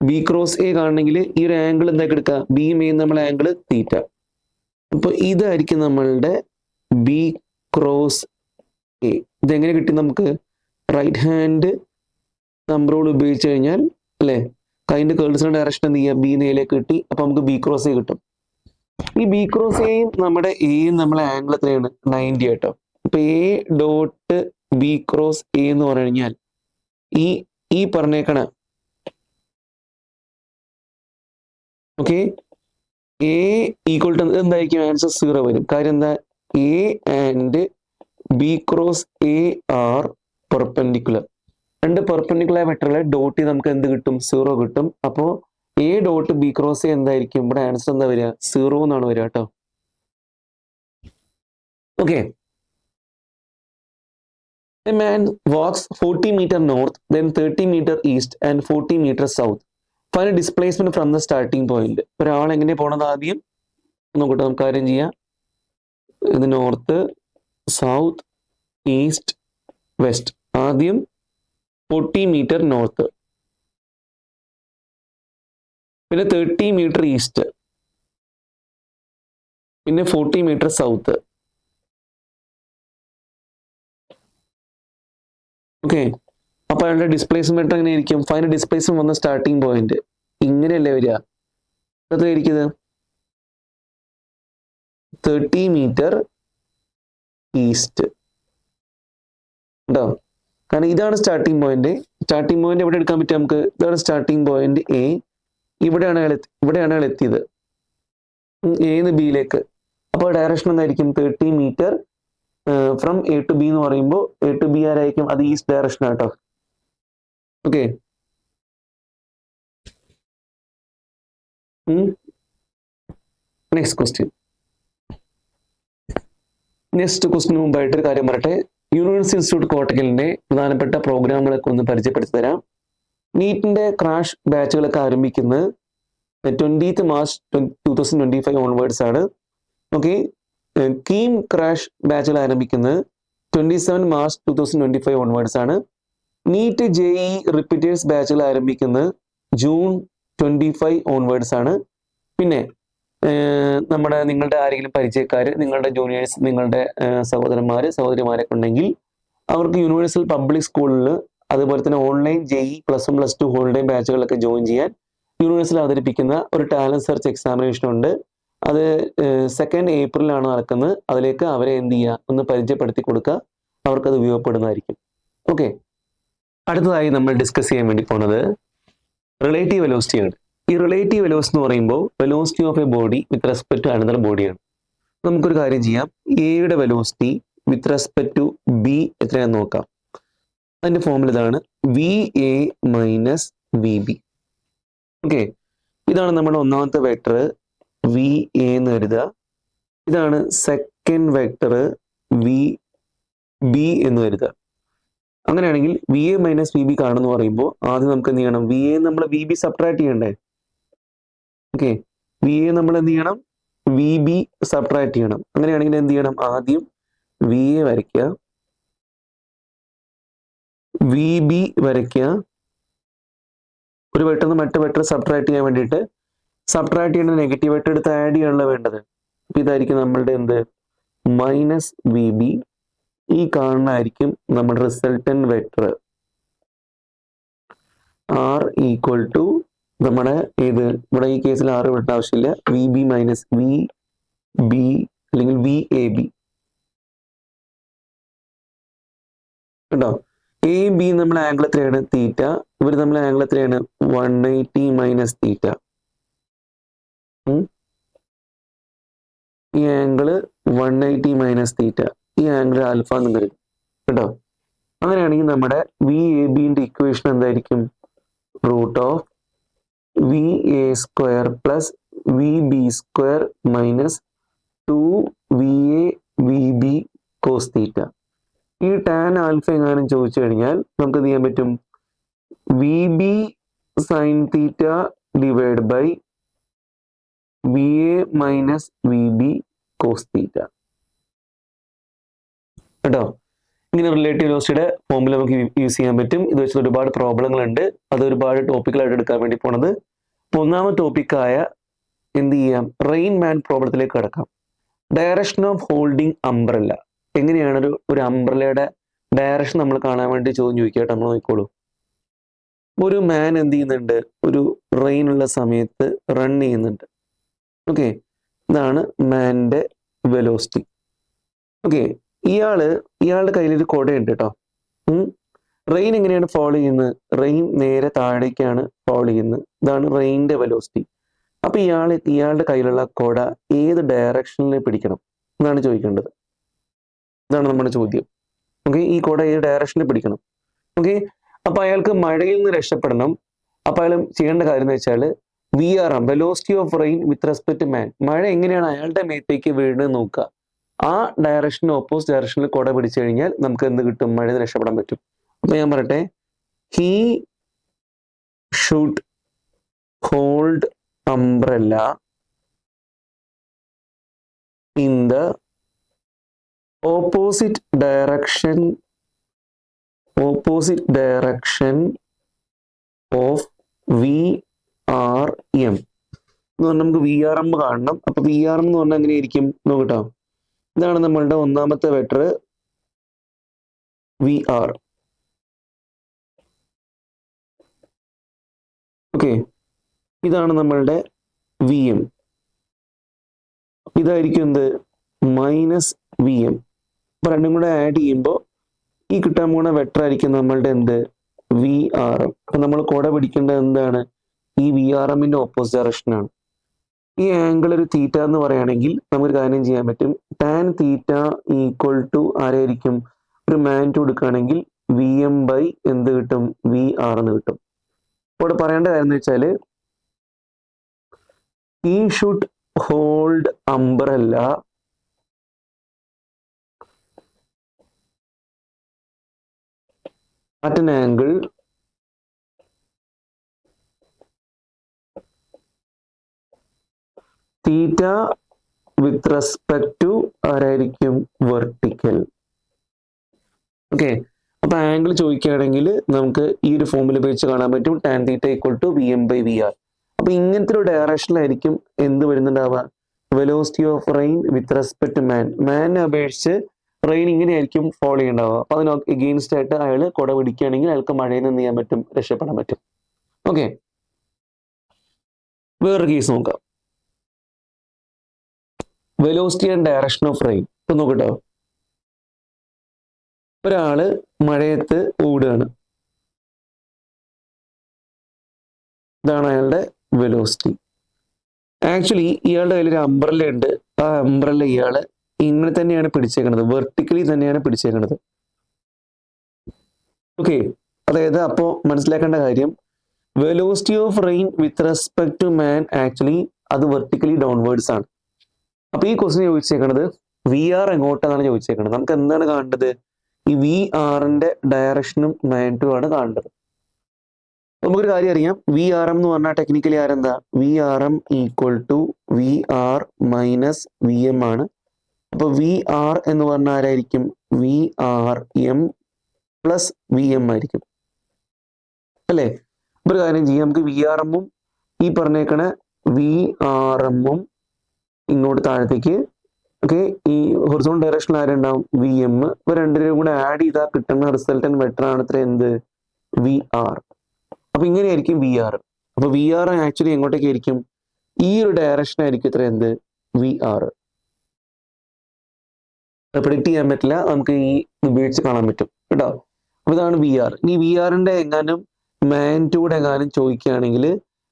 ബി ക്രോസ് എ കാണണമെങ്കിൽ ഈ ഒരു ആംഗിൾ എന്താക്കി എടുക്കുക? ബിയും എയും നമ്മൾ ആംഗിൾ തീറ്റ. അപ്പൊ ഇതായിരിക്കും നമ്മളുടെ ബി ക്രോസ് എ. ഇതെങ്ങനെ കിട്ടി നമുക്ക്? റൈറ്റ് ഹാൻഡ് തമ്പ് റൂൾ ഉപയോഗിച്ച് കഴിഞ്ഞാൽ അല്ലേ അതിന്റെ കേൾസിന്റെ ഡയറക്ഷൻ എന്ത് ചെയ്യാം, ബി എയിലേക്ക് കിട്ടി. അപ്പൊ നമുക്ക് ബി ക്രോസ് എ കിട്ടും. ഈ ബി ക്രോസ് എയും നമ്മുടെ എയും നമ്മളെ ആംഗിൾ എത്രയാണ്, 90 കേട്ടോ. അപ്പൊ A dot B cross A എന്ന് പറഞ്ഞു കഴിഞ്ഞാൽ ഈ പറഞ്ഞേക്കണ ഓക്കെ എ ഈക്വൽ ടു എന്തായിരിക്കും, ആൻസർ 0 വരും. കാര്യം എന്താ, A and B cross A are perpendicular. രണ്ട് പെർപെൻഡിക്കുലർ വെക്ടറുകളെ ഡോട്ട് ചെയ്ത് നമുക്ക് എന്ത് കിട്ടും, 0 കിട്ടും. അപ്പോൾ A dot B cross A എന്തായിരിക്കും, ഇവിടെ ആൻസർ എന്താ വരിക, 0 എന്നാണ് വരിക കേട്ടോ. Okay, a man walks 40 meter north, then 30 meter east and 40 meter south. Find a displacement from the starting point. ഒരാൾ എങ്ങനെ പോണത് ആദ്യം നോക്കട്ടെ, നമുക്ക് കാര്യം ചെയ്യാം. ഇത് നോർത്ത്, സൗത്ത്, ഈസ്റ്റ്, വെസ്റ്റ്. ആദ്യം 40 മീറ്റർ നോർത്ത്, പിന്നെ 30 മീറ്റർ ഈസ്റ്റ്, പിന്നെ 40 മീറ്റർ സൗത്ത്. ഓക്കെ, അപ്പൊ അതിന്റെ ഡിസ്പ്ലേസ്മെന്റ് എങ്ങനെ ആയിരിക്കും, ഫൈനൽ ഡിസ്പ്ലേസ്മെന്റ് വന്ന സ്റ്റാർട്ടിംഗ് പോയിന്റ് ഇങ്ങനെയല്ലേ വരിക, എത്രയായിരിക്കും, 30 മീറ്റർ ഈസ്റ്റ് ഉണ്ടോ. കാരണം ഇതാണ് സ്റ്റാർട്ടിംഗ് പോയിന്റ്. സ്റ്റാർട്ടിംഗ് പോയിന്റ് എവിടെ എടുക്കാൻ പറ്റും നമുക്ക്, ഇതാണ് സ്റ്റാർട്ടിംഗ് പോയിന്റ് എ. ഇവിടെയാണ് അയാൾ എത്തിയത്, എന്ന് ബിയിലേക്ക്. അപ്പോൾ ഡയറക്ഷൻ എന്തായിരിക്കും, 30 metre from A to B എന്ന് പറയുമ്പോൾ എ ടു ബി ആരായിരിക്കും, അത് ഈസ്റ്റ് ഡയറക്ഷൻ ആട്ടോ. Okay, next question. നെക്സ്റ്റ് ക്വസ്റ്റ്യന് മുമ്പായിട്ട് ഒരു കാര്യം പറയട്ടെ. യൂണിവേഴ്സിറ്റി ഇൻസ്റ്റിറ്റ്യൂട്ട് കോട്ടക്കലിന്റെ പ്രധാനപ്പെട്ട പ്രോഗ്രാമുകളൊക്കെ ഒന്ന് പരിചയപ്പെടുത്തി തരാം. നീറ്റിന്റെ ക്രാഷ് ബാച്ചുകളൊക്കെ ആരംഭിക്കുന്നത് 20th March 2025 ഓൺവേർഡ്സ് ആണ്. ഓക്കെ, കീം ക്രാഷ് ബാച്ചുകൾ ആരംഭിക്കുന്നത് 27 March 2025 ഓൺവേർഡ്സ് ആണ്. നീറ്റ് JEE റിപ്പീറ്റേഴ്സ് ബാച്ചുകൾ ആരംഭിക്കുന്നത് June 25 ഓൺവേർഡ്സ് ആണ്. പിന്നെ നിങ്ങളുടെ ആരെങ്കിലും പരിചയക്കാർ, നിങ്ങളുടെ ജൂനിയേഴ്സ്, നിങ്ങളുടെ സഹോദരിമാരൊക്കെ ഉണ്ടെങ്കിൽ അവർക്ക് യൂണിവേഴ്സൽ പബ്ലിക് സ്കൂളിൽ അതുപോലെ തന്നെ ഓൺലൈൻ JEE +1 +2 ഹോളിഡേ ബാച്ചുകളൊക്കെ ജോയിൻ ചെയ്യാൻ യൂണിവേഴ്സിൽ അവതരിപ്പിക്കുന്ന ഒരു ടാലന്റ് സെർച്ച് എക്സാമിനേഷൻ ഉണ്ട്. അത് 2nd April നടക്കുന്നത്. അതിലേക്ക് അവരെ എന്ത് ചെയ്യുക, ഒന്ന് പരിചയപ്പെടുത്തി കൊടുക്കുക, അവർക്കത് ഉപയോഗപ്പെടുന്നതായിരിക്കും. ഓക്കെ, അടുത്തതായി നമ്മൾ ഡിസ്കസ് ചെയ്യാൻ വേണ്ടി പോണത് റിലേറ്റീവ് വെലോസിറ്റി ആണ്. ഈ റിലേറ്റീവ് വെലോസിറ്റി എന്ന് പറയുമ്പോൾ velocity of a body with respect to another ബോഡിയാണ്. നമുക്കൊരു കാര്യം ചെയ്യാം, എയുടെ velocity with respect to B എത്രയാണെന്ന് നോക്കാം. അതിന്റെ ഫോർമുല ഇതാണ്, VA മൈനസ് VB. ഓക്കെ, ഇതാണ് നമ്മുടെ ഒന്നാമത്തെ വെക്ടർ VA എന്ന് കരുതുക. ഇതാണ് സെക്കൻഡ് വെക്ടർ VB എന്ന് കരുതുക. അങ്ങനെയാണെങ്കിൽ VA മൈനസ് VB കാണുമെന്ന് പറയുമ്പോൾ ആദ്യം നമുക്ക് എന്ത് ചെയ്യണം, VA നമ്മൾ VB സബ്ട്രാക്ട് ചെയ്യണ്ടേ. ഓക്കെ, VA നമ്മൾ എന്ത് ചെയ്യണം, VB സബ്ട്രാക്ട് ചെയ്യണം. അങ്ങനെയാണെങ്കിൽ എന്ത് ചെയ്യണം, ആദ്യം VA വരയ്ക്കുക, VB വരയ്ക്കുക. ഒരു വെക്ടറിൽ നിന്ന് മറ്റു വെക്ടർ സബ്ട്രാക്ട് ചെയ്യാൻ വേണ്ടിയിട്ട് സബ്ട്രാക്ട് ചെയ്യേണ്ട നെഗറ്റീവ് വെക്ടർ എടുത്ത് ആഡ് ചെയ്യാനുള്ള വേണ്ടത്. അപ്പൊ ഇതായിരിക്കും നമ്മളുടെ എന്ത്, മൈനസ് VB. ഈ കാണുന്നതായിരിക്കും നമ്മുടെ resultant vector R equal to നമ്മുടെ ഇത്, ഇവിടെ ഈ കേസിൽ R വിടേണ്ട ആവശ്യമില്ല, VB മൈനസ് VB അല്ലെങ്കിൽ VAB കേട്ടോ. എ ബി നമ്മളെ ആംഗിൾ എത്രയാണ്, തീറ്റ. ഇവർ നമ്മളെ ആംഗിൾ എത്രയാണ്, 180 മൈനസ് തീറ്റ. ഈ ആംഗിള് 180 മൈനസ് തീറ്റ, ഈ ആംഗിൾ ആൽഫ എന്ന് കരുതും കേട്ടോ. അങ്ങനെയാണെങ്കിൽ നമ്മുടെ VABന്റെ ഇക്വേഷൻ എന്തായിരിക്കും, √VA² plus VB² minus 2VAVB cos theta. ഈ ടാൻ ആൽഫ എങ്ങാനും ചോദിച്ചു കഴിഞ്ഞാൽ നമുക്ക് എന്ത് ചെയ്യാൻ പറ്റും, VB sine theta divide by VA minus VB cos theta കേട്ടോ. ഇങ്ങനെ റിലേറ്റീവ് വെലോസിറ്റിയുടെ ഫോർമുല നമുക്ക് യൂസ് ചെയ്യാൻ പറ്റും. ഇത് വെച്ചിട്ട് ഒരുപാട് പ്രോബ്ലങ്ങളുണ്ട്, അത് ഒരുപാട് ടോപ്പിക്കുകളായിട്ട് എടുക്കാൻ വേണ്ടി പോണത്. ഒന്നാമത്തെ ടോപ്പിക്കായ എന്ത് ചെയ്യാം, റെയിൻ മാൻ പ്രോബ്ലത്തിലേക്ക് കിടക്കാം. Direction of holding umbrella. എങ്ങനെയാണ് ഒരു അംബ്രല്ലയുടെ ഡയറക്ഷൻ നമ്മൾ കാണാൻ വേണ്ടി ചോദ്യം ചോദിക്കട്ടെ, നമ്മൾ നോക്കിക്കോളൂ. ഒരു മാൻ എന്ത് ചെയ്യുന്നുണ്ട്, ഒരു റെയിൻ ഉള്ള സമയത്ത് റൺ ചെയ്യുന്നുണ്ട്. ഓക്കെ, ഇതാണ് മാൻ്റെ വെലോസിറ്റി. ഓക്കെ, ഇയാളുടെ കയ്യിലൊരു കുടയുണ്ട് കേട്ടോ. റെയിൻ എങ്ങനെയാണ് ഫോളോ ചെയ്യുന്നത്? റെയിൻ നേരെ താഴേക്കാണ് ഫോളോ ചെയ്യുന്നത്. ഇതാണ് റെയിൻ്റെ വെലോസിറ്റി. അപ്പൊ ഇയാളുടെ കയ്യിലുള്ള കുട ഏത് ഡയറക്ഷനിൽ പിടിക്കണം എന്നാണ് ചോദിക്കേണ്ടത്. ഇതാണ് നമ്മുടെ ചോദ്യം. ഓക്കെ, ഈ കുട ഏത് ഡയറക്ഷനിൽ പിടിക്കണം? ഓക്കെ, അപ്പൊ അയാൾക്ക് മഴയിൽ നിന്ന് രക്ഷപ്പെടണം. അപ്പൊ അയാൾ ചെയ്യേണ്ട കാര്യം എന്ന് വെച്ചാൽ VRM, velocity of rain with respect to man. മഴ എങ്ങനെയാണ് അയാളുടെ മേത്തേക്ക് വീഴുന്നത് നോക്കുക. ആ ഡയറക്ഷന് ഓപ്പോസിറ്റ് ഡയറക്ഷനിൽ കുട പിടിച്ചു കഴിഞ്ഞാൽ നമുക്ക് എന്ത് കിട്ടും? മഴയിൽ നിന്ന് രക്ഷപ്പെടാൻ പറ്റും. അപ്പൊ ഞാൻ പറയട്ടെ, he should hold umbrella in the opposite direction of VRM. നമുക്ക് VRM കാണണം. അപ്പൊ VRM എന്ന് പറഞ്ഞാൽ എങ്ങനെയായിരിക്കും നോക്കട്ടോ. ഇതാണ് നമ്മളുടെ ഒന്നാമത്തെ വെക്ടർ VR. ഓക്കെ, ഇതാണ് നമ്മളുടെ VM. ഇതായിരിക്കും എന്ത്? -VM. അപ്പൊ രണ്ടും കൂടെ ആഡ് ചെയ്യുമ്പോൾ ഈ കിട്ടാൻ പോകുന്ന വെക്ടർ ആയിരിക്കും നമ്മളുടെ എന്ത്? VRM. അപ്പൊ നമ്മൾ കുട പിടിക്കേണ്ടത് എന്താണ്? ഈ VRMന്റെ ഓപ്പോസിറ്റ് ഡയറക്ഷനാണ്. ഈ ആംഗിൾ ഒരു തീറ്റ എന്ന് പറയുകയാണെങ്കിൽ നമുക്കൊരു കാര്യം ചെയ്യാൻ പറ്റും. ടാൻ തീറ്റ ഈക്വൽ ടു ആരായിരിക്കും? ഒരു മാഗ്നിറ്റ്യൂഡ് കൊടുക്കുകയാണെങ്കിൽ VM ബൈ എന്ത് കിട്ടും? VR എന്ന് കിട്ടും. ഇവിടെ പറയേണ്ട കാര്യം എന്ന് വെച്ചാൽ he should hold umbrella at an angle theta with respect to ആരായിരിക്കും? വെർട്ടിക്കൽ. ഓക്കെ, അപ്പൊ ആംഗിൾ ചോദിക്കുകയാണെങ്കിൽ നമുക്ക് ഈ ഒരു ഫോമിൽ ഉപയോഗിച്ച് കാണാൻ പറ്റും. Tan theta equal to VM by VR. അപ്പൊ ഇങ്ങനത്തെ ഒരു ഡയറക്ഷനിലായിരിക്കും എന്ത് വരുന്നുണ്ടാവുക? Velocity of rain with respect to man. മാനിനെ അപേക്ഷിച്ച് റെയിൻ ഇങ്ങനെയായിരിക്കും ഫോളോ ചെയ്യേണ്ടാവുക. അപ്പൊ അതിന് എഗെയിൻസ്റ്റ് ആയിട്ട് അയാൾ കുട പിടിക്കുകയാണെങ്കിൽ അയാൾക്ക് മഴയിൽ നിന്ന് ചെയ്യാൻ പറ്റും, രക്ഷപ്പെടാൻ പറ്റും. ഓക്കെ, വേറൊരു കേസ് നോക്കാം. Velocity and direction of rain. ഇപ്പൊ നോക്കട്ടോ, ഒരാള് മഴയത്ത് ഓടുകയാണ്. ഇതാണ് അയാളുടെ വെലോസിറ്റി. ആക്ച്വലി ഇയാളുടെ കയ്യിൽ ഒരു അംബ്രല്ല ഉണ്ട്. ആ അംബ്രല്ല ഇയാള് ഇങ്ങനെ തന്നെയാണ് പിടിച്ചേക്കുന്നത്, വെർട്ടിക്കലി തന്നെയാണ് പിടിച്ചേക്കുന്നത്. ഓക്കെ, അതായത് അപ്പോ മനസ്സിലാക്കേണ്ട കാര്യം, velocity of rain with respect to man actually അത് വെർട്ടിക്കലി ഡൗൺവേർഡ്സ് ആണ്. അപ്പൊ ഈ ക്വസ്റ്റ്യൻ ചോദിച്ചേക്കുന്നത് VR എങ്ങോട്ടാണ് ചോദിച്ചേക്കുന്നത്. നമുക്ക് എന്താണ് കാണേണ്ടത്? ഈ VRന്റെ ഡയറക്ഷനും മാഗ്നിറ്റ്യൂഡും ആണ് കാണേണ്ടത്. നമുക്കൊരു കാര്യം അറിയാം, VRM എന്ന് പറഞ്ഞാൽ ടെക്നിക്കലി ആരെന്താ? VRM equal to VR minus VM ആണ്. അപ്പൊ VR എന്ന് പറഞ്ഞാൽ ആരായിരിക്കും? VRM പ്ലസ് VM ആയിരിക്കും അല്ലേ? ഒരു കാര്യം ചെയ്യാം, നമുക്ക് VRM-ഉം ഈ പറഞ്ഞേക്കണ VRM-ഉം ഇങ്ങോട്ട് താഴത്തേക്ക്, ഓക്കെ, ഈ ഹൊറിസോണ്ടൽ ഡയറക്ഷനിൽ ആരുണ്ടാവും? VM. ഇപ്പൊ രണ്ടുപേരും കൂടെ ആഡ് ചെയ്താൽ കിട്ടുന്ന റിസൾട്ടന്റ് വെക്ടർ ആണ് ഇത്ര എന്ത്? VR. അപ്പൊ ഇങ്ങനെയായിരിക്കും VR. അപ്പൊ VR ആക്ച്വലി എങ്ങോട്ടേക്ക് ആയിരിക്കും? ഈ ഒരു ഡയറക്ഷൻ ആയിരിക്കും ഇത്ര എന്ത്? VR. പ്രെഡിക്റ്റ് ചെയ്യാൻ പറ്റില്ല, നമുക്ക് ഈ ഉപയോഗിച്ച് കാണാൻ പറ്റും കേട്ടോ. അപ്പൊ ഇതാണ് VR. ഇനി VRന്റെ എങ്ങാനും മാഗ്നിറ്റ്യൂഡ് എങ്ങാനും ചോദിക്കുകയാണെങ്കിൽ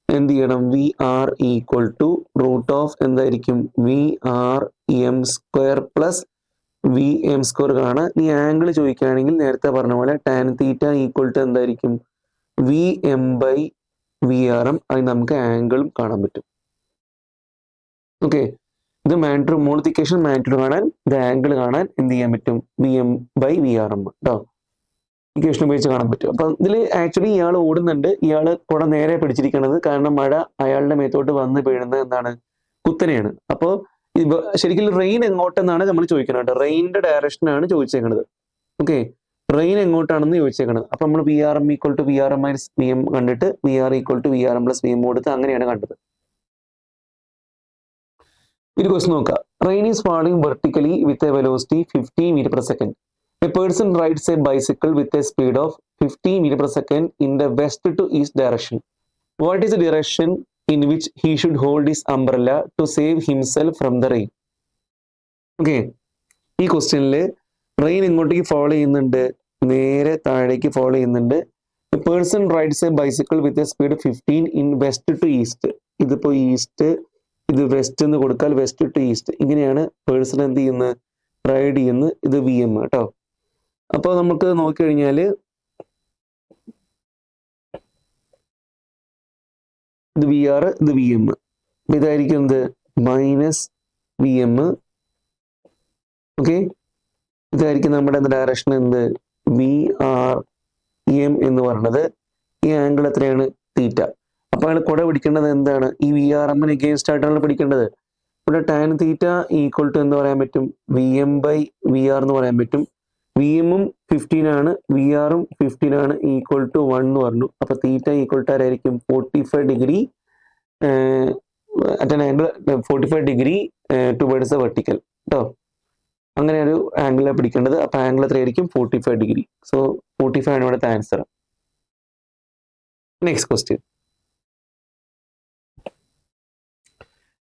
എന്ത് ചെയ്യണം? VR equal to root of എന്തായിരിക്കും? VRM square plus VM square കാണാം. ഈ ആംഗിൾ ചോദിക്കുകയാണെങ്കിൽ നേരത്തെ പറഞ്ഞ പോലെ ടാൻ തീറ്റ ഈക്വൽ ടു എന്തായിരിക്കും? VM by VRM. അത് നമുക്ക് ആംഗിളും കാണാൻ പറ്റും. ഓക്കെ, ഇത് മാഗ്നിറ്റ്യൂഡ് മോളിഫിക്കേഷൻ, മാഗ്നിറ്റ്യൂഡ് കാണാൻ, ഇത് ആംഗിൾ കാണാൻ എന്ത് ചെയ്യാൻ പറ്റും? VM ബൈ VRM കേട്ടോ. ഇക്വേഷൻ ഉപയോഗിച്ച് കാണാൻ പറ്റും. അപ്പൊ ഇതിൽ ആക്ച്വലി ഇയാൾ ഓടുന്നുണ്ട്, ഇയാൾ കുട നേരെ പിടിച്ചിരിക്കുന്നത്, കാരണം മഴ അയാളുടെ മേത്തോട്ട് വന്ന് വീഴുന്നത് എന്താണ്? കുത്തനെയാണ്. അപ്പോൾ ശരിക്കും റെയിൻ എങ്ങോട്ടെന്നാണ് നമ്മൾ ചോദിക്കുന്നത് കേട്ടോ. റെയിനിന്റെ ഡയറക്ഷനാണ് ചോദിച്ചേക്കുന്നത്. ഓക്കെ, റെയിൻ എങ്ങോട്ടാണെന്ന് ചോദിച്ചേക്കുന്നത്. അപ്പൊ നമ്മൾ VRM equal to VRM minus VM കണ്ടിട്ട് VR equal to VRM plus VM കൊടുത്ത് അങ്ങനെയാണ് കണ്ടത്. ഒരു ക്വസ്റ്റ്യൻ നോക്കാം. Rain is falling vertically with a velocity 50 metre per second. A person rides a bicycle with a speed of 50 meter per second in the west to east direction. What is the direction in which he should hold his umbrella to save himself from the rain? Okay, ഈ ക്വസ്റ്റ്യനിൽ rain ഇങ്ങോട്ടേക്ക് follow ചെയ്യുന്നുണ്ട്, നേരെ താഴേക്ക് follow ചെയ്യുന്നുണ്ട്. A person rides a bicycle with a speed 15 in west to east. ഇതിപ്പോൾ east, ഇത് west എന്ന് കൊടുത്താൽ വെസ്റ്റ് ടു ഈസ്റ്റ്, ഇങ്ങനെയാണ് പേഴ്സൺ എന്ത് ചെയ്യുന്നത്, റൈഡ് ചെയ്യുന്നത്. ഇത് വി എം കേട്ടോ. അപ്പോൾ നമുക്ക് നോക്കിക്കഴിഞ്ഞാൽ ഇത് വി ആർ, ഇത് വി എം. ഇതായിരിക്കും എന്ത്, മൈനസ് വി എം. ഓക്കെ, ഇതായിരിക്കും നമ്മുടെ ഡയറക്ഷൻ എന്ത്, വി ആർ എം എന്ന് പറയുന്നത്. ഈ ആംഗിൾ എത്രയാണ്, തീറ്റ. അപ്പോൾ അയാൾ കുട പിടിക്കേണ്ടത് എന്താണ്, ഈ വി ആർ എമ്മിന് എഗെയിൻസ്റ്റ് ആയിട്ടാണ് പിടിക്കേണ്ടത്. ഇവിടെ ടാൻ തീറ്റ ഈക്വൽ ടു എന്ന് പറയാൻ പറ്റും V M by V R എന്ന് പറയാൻ പറ്റും. വി എമ്മും 15 ആണ്, വി ആറും 15 ആണ്, ഈക്വൽ ടു 1 എന്ന് പറഞ്ഞു. അപ്പോൾ തീറ്റ ഈക്വൽ ടു ആരായിരിക്കും, 45 degree at an angle 45 degree towards the vertical കേട്ടോ. അങ്ങനെ ഒരു ആംഗിളാണ് പിടിക്കേണ്ടത്. അപ്പോൾ ആംഗിൾ എത്രയായിരിക്കും, 45 ഡിഗ്രി. സോ 45 ആണ് ഇവിടുത്തെ answer. Next question.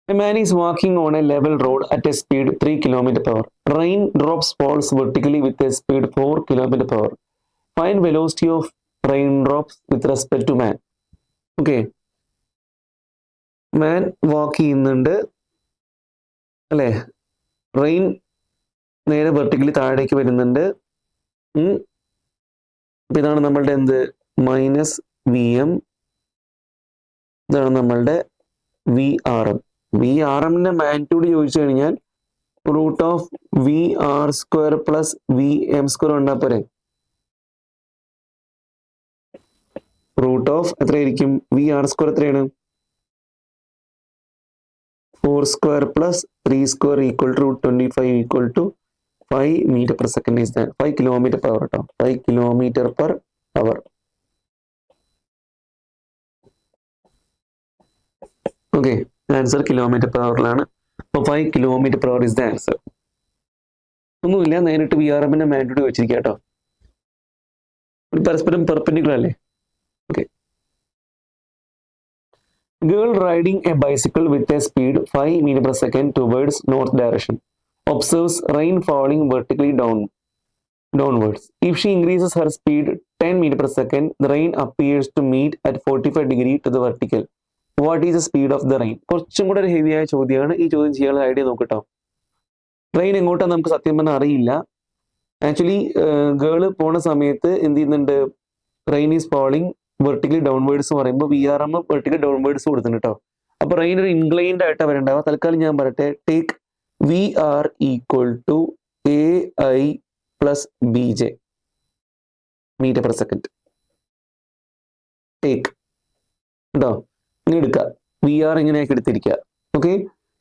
A man is walking on a level road at a speed 3 km per hour. Rain drops falls vertically with a speed 4 km per hour. Find velocity of raindrops with respect to man. Okay. Man walk ചെയ്യുന്നുണ്ട് അല്ലേ, rain നേരെ vertically താഴേക്ക് വരുന്നുണ്ട്. അപ്പം ഇതാണ് നമ്മളുടെ എന്ത്, minus V M. ഇതാണ് നമ്മളുടെ V R M. V R എമ്മിന്റെ മാഗ്നിറ്റ്യൂഡ് ചോദിച്ചു കഴിഞ്ഞാൽ root of V R square plus V M square ഉണ്ടാ പോരെ. റൂട്ട് ഓഫ് എത്രയായിരിക്കും, വി ആർ സ്ക്വയർ എത്രയാണ്, 4 square plus 3 square equal to 25 equal to 5 metre per second is 5 kilometre per hour കേട്ടോ. 5 kilometre per hour. Okay, answer kilometre per അവറിലാണ്. അപ്പോൾ 5 kilometre per hour is the answer. ഒന്നുമില്ല, നേരിട്ട് V R എമ്മിന്റെ magnitude വെച്ചിരിക്കുക കേട്ടോ. പരസ്പരം പെർപെൻഡിക്കുലർ അല്ലേ. Okay. Girl riding a bicycle with a speed 5 meter per second towards north direction observes rain falling vertically downwards. If she increases her speed 10 meter per second, the rain appears to meet at 45 degree to the vertical. What is the speed of the rain? കുറച്ചും കൂടെ ഒരു heavy ആയ ചോദ്യമാണ്. ഈ ചോദ്യം ചെയ്യാനുള്ള idea നോക്കട്ടോ. Train എങ്ങോട്ടാണ് നമുക്ക് സത്യം പറഞ്ഞാൽ അറിയില്ല. ആക്ച്വലി ഗേള് പോണ സമയത്ത് എന്ത് ചെയ്യുന്നുണ്ട്, rain is falling vertically downwards പറയുമ്പോൾ V R M vertically downwards കൊടുത്തിട്ടുണ്ട് കേട്ടോ. അപ്പോൾ റെയിൻ ഒരു ഇൻക്ലൈൻഡ് ആയിട്ടാണ് വരേണ്ടാവുക. തൽക്കാലം ഞാൻ പറയട്ടെ, take V R equal to A I plus B J metre per second. Take കേട്ടോ, ഇങ്ങനെ എടുക്കുക. വി ആർ ഇങ്ങനെയൊക്കെ എടുത്തിരിക്കുക. ഓക്കെ,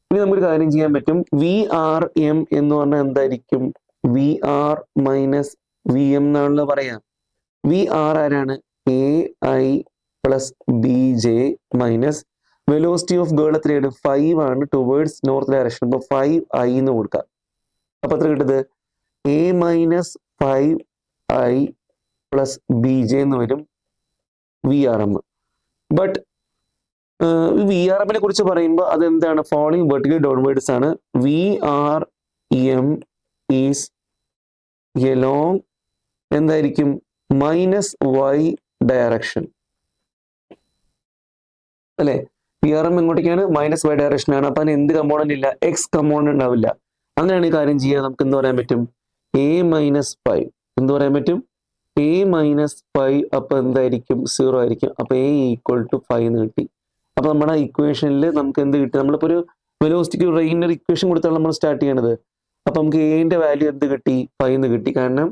ഇനി നമുക്കൊരു കാര്യം ചെയ്യാൻ പറ്റും. വി ആർ എം എന്ന് പറഞ്ഞാൽ എന്തായിരിക്കും, V R minus V M എന്നാണല്ലോ പറയാം. വി ആർ ആരാണ്, A I plus B J minus velocity of girl എത്രയാണ്, 5 ആണ്, ടുവേർഡ്സ് നോർത്ത് ഡയറക്ഷൻ. അപ്പോൾ 5 ഐ എന്ന് കൊടുക്കുക. അപ്പോൾ എത്ര കിട്ടുന്നത്, A minus 5 I plus B J എന്ന് വരും V R M. But V R എമ്മിനെ കുറിച്ച് പറയുമ്പോൾ അതെന്താണ്, ഫോളിങ് വെർട്ടിക്കലി ഡൗൺവേർഡ്സ് ആണ്. V R M is along എന്തായിരിക്കും, മൈനസ് വൈ ഡയറക്ഷൻ അല്ലെ. വി ആർ എം എങ്ങോട്ടേക്കാണ്, മൈനസ് വൈ ഡയറക്ഷൻ ആണ്. അപ്പൊ അതിന് എന്ത് കമ്പോണന്റ് ഇല്ല, എക്സ് കമ്പോണന്റ് ഉണ്ടാവില്ല. അങ്ങനെയാണ് ഈ കാര്യം ചെയ്യുക. നമുക്ക് എന്ത് പറയാൻ പറ്റും, എ മൈനസ് 5 എന്ത് പറയാൻ പറ്റും, എ മൈനസ് 5. അപ്പൊ എന്തായിരിക്കും, 0 ആയിരിക്കും. അപ്പൊ എ ഈക്വൽ ടു 5 എന്ന് കിട്ടി. അപ്പൊ നമ്മുടെ ഇക്വേഷനിൽ നമുക്ക് എന്ത് കിട്ടി, നമ്മളിപ്പോ ഒരു വെലോസിറ്റിക്ക് റെയിൻ്റെ ഇക്വേഷൻ കൊടുത്താണ് നമ്മൾ സ്റ്റാർട്ട് ചെയ്യണത്. അപ്പൊ നമുക്ക് എന്റെ വാല്യൂ എന്ത് കിട്ടി, 5 എന്ന് കിട്ടി. കാരണം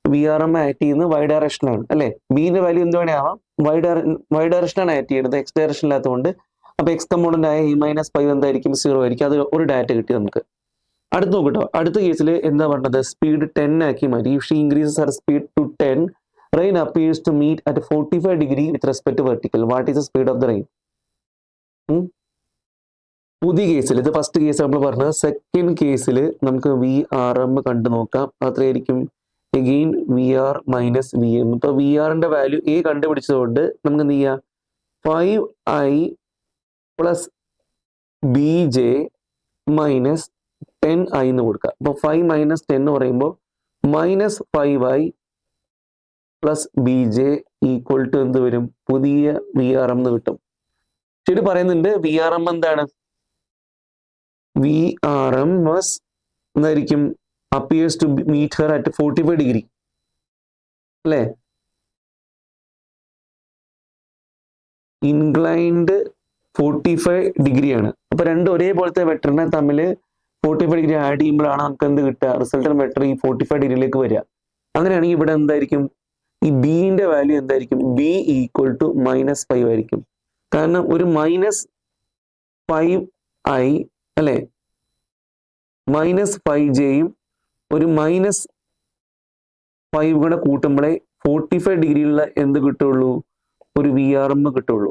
വി ആർ എം ആക്ട് ചെയ്യുന്നത് വൈ ഡയറക്ഷനിലാണ് അല്ലെ. ബിന്റെ വാല്യൂ എന്ത് വേണേ ആവാം, വൈ ഡയറക്ഷനാണ് ആക്ട് ചെയ്യുന്നത്, എക്സ് ഡയറക്ഷൻ ഇല്ലാത്തതുകൊണ്ട്. അപ്പൊ എക്സ് കമ്പോണന്റ് ആയ എ മൈനസ് 5 എന്തായിരിക്കും, 0 ആയിരിക്കും. അത് ഒരു ഡാറ്റ കിട്ടി നമുക്ക്. അടുത്ത് നോക്കട്ടോ, അടുത്ത കേസിൽ എന്താ പറഞ്ഞത്, സ്പീഡ് 10 ആക്കി മാറ്റി. If she increases her speed to 10, rain appears to meet at 45 degree with respect to vertical. What is the speed of the rain? പുതിയ കേസിൽ, ഇത് ഫസ്റ്റ് കേസ് നമ്മൾ പറഞ്ഞത്. സെക്കൻഡ് കേസിൽ നമുക്ക് വി ആർ എം കണ്ടു നോക്കാം. അത്രയായിരിക്കും, again V R minus V M. ഇപ്പൊ വി ആറിന്റെ വാല്യൂ എ കണ്ടുപിടിച്ചതുകൊണ്ട് നമുക്ക് എന്ത് ചെയ്യാം, 5i plus B J minus 10i എന്ന് കൊടുക്കുക. അപ്പൊ 5 മൈനസ് 10 എന്ന് പറയുമ്പോൾ minus 5i plus B J equal to എന്ത് വരും, പുതിയ വി ആർ എം എന്ന് കിട്ടും. ശരി പറയുന്നുണ്ട് വി ആർ എം എന്താണ്, വി ആർ എം വാസ് എന്തായിരിക്കും, appears to meet her at 45 degree അല്ലേ, ഇൻക്ലൈൻഡ് 45 ഡിഗ്രിയാണ്. അപ്പൊ രണ്ടും ഒരേപോലത്തെ വെക്ടറിനെ തമ്മിൽ 45 ഡിഗ്രി ആഡ് ചെയ്യുമ്പോഴാണ് നമുക്ക് എന്ത് കിട്ടുക, റിസൾട്ടൻ വെക്ടർ ഈ 45 ഡിഗ്രിയിലേക്ക് വരിക. അങ്ങനെയാണെങ്കിൽ ഇവിടെ എന്തായിരിക്കും, ഈ ബിന്റെ വാല്യൂ എന്തായിരിക്കും, ബി ഈക്വൽ ടു -5 ആയിരിക്കും. കാരണം ഒരു -5i അല്ലെ, -5jയും ഒരു -5 കൂടെ കൂട്ടുമ്പോഴേ 45 ഡിഗ്രിയുള്ള എന്ത് കിട്ടുള്ളൂ, ഒരു വി ആർ എം കിട്ടുള്ളൂ.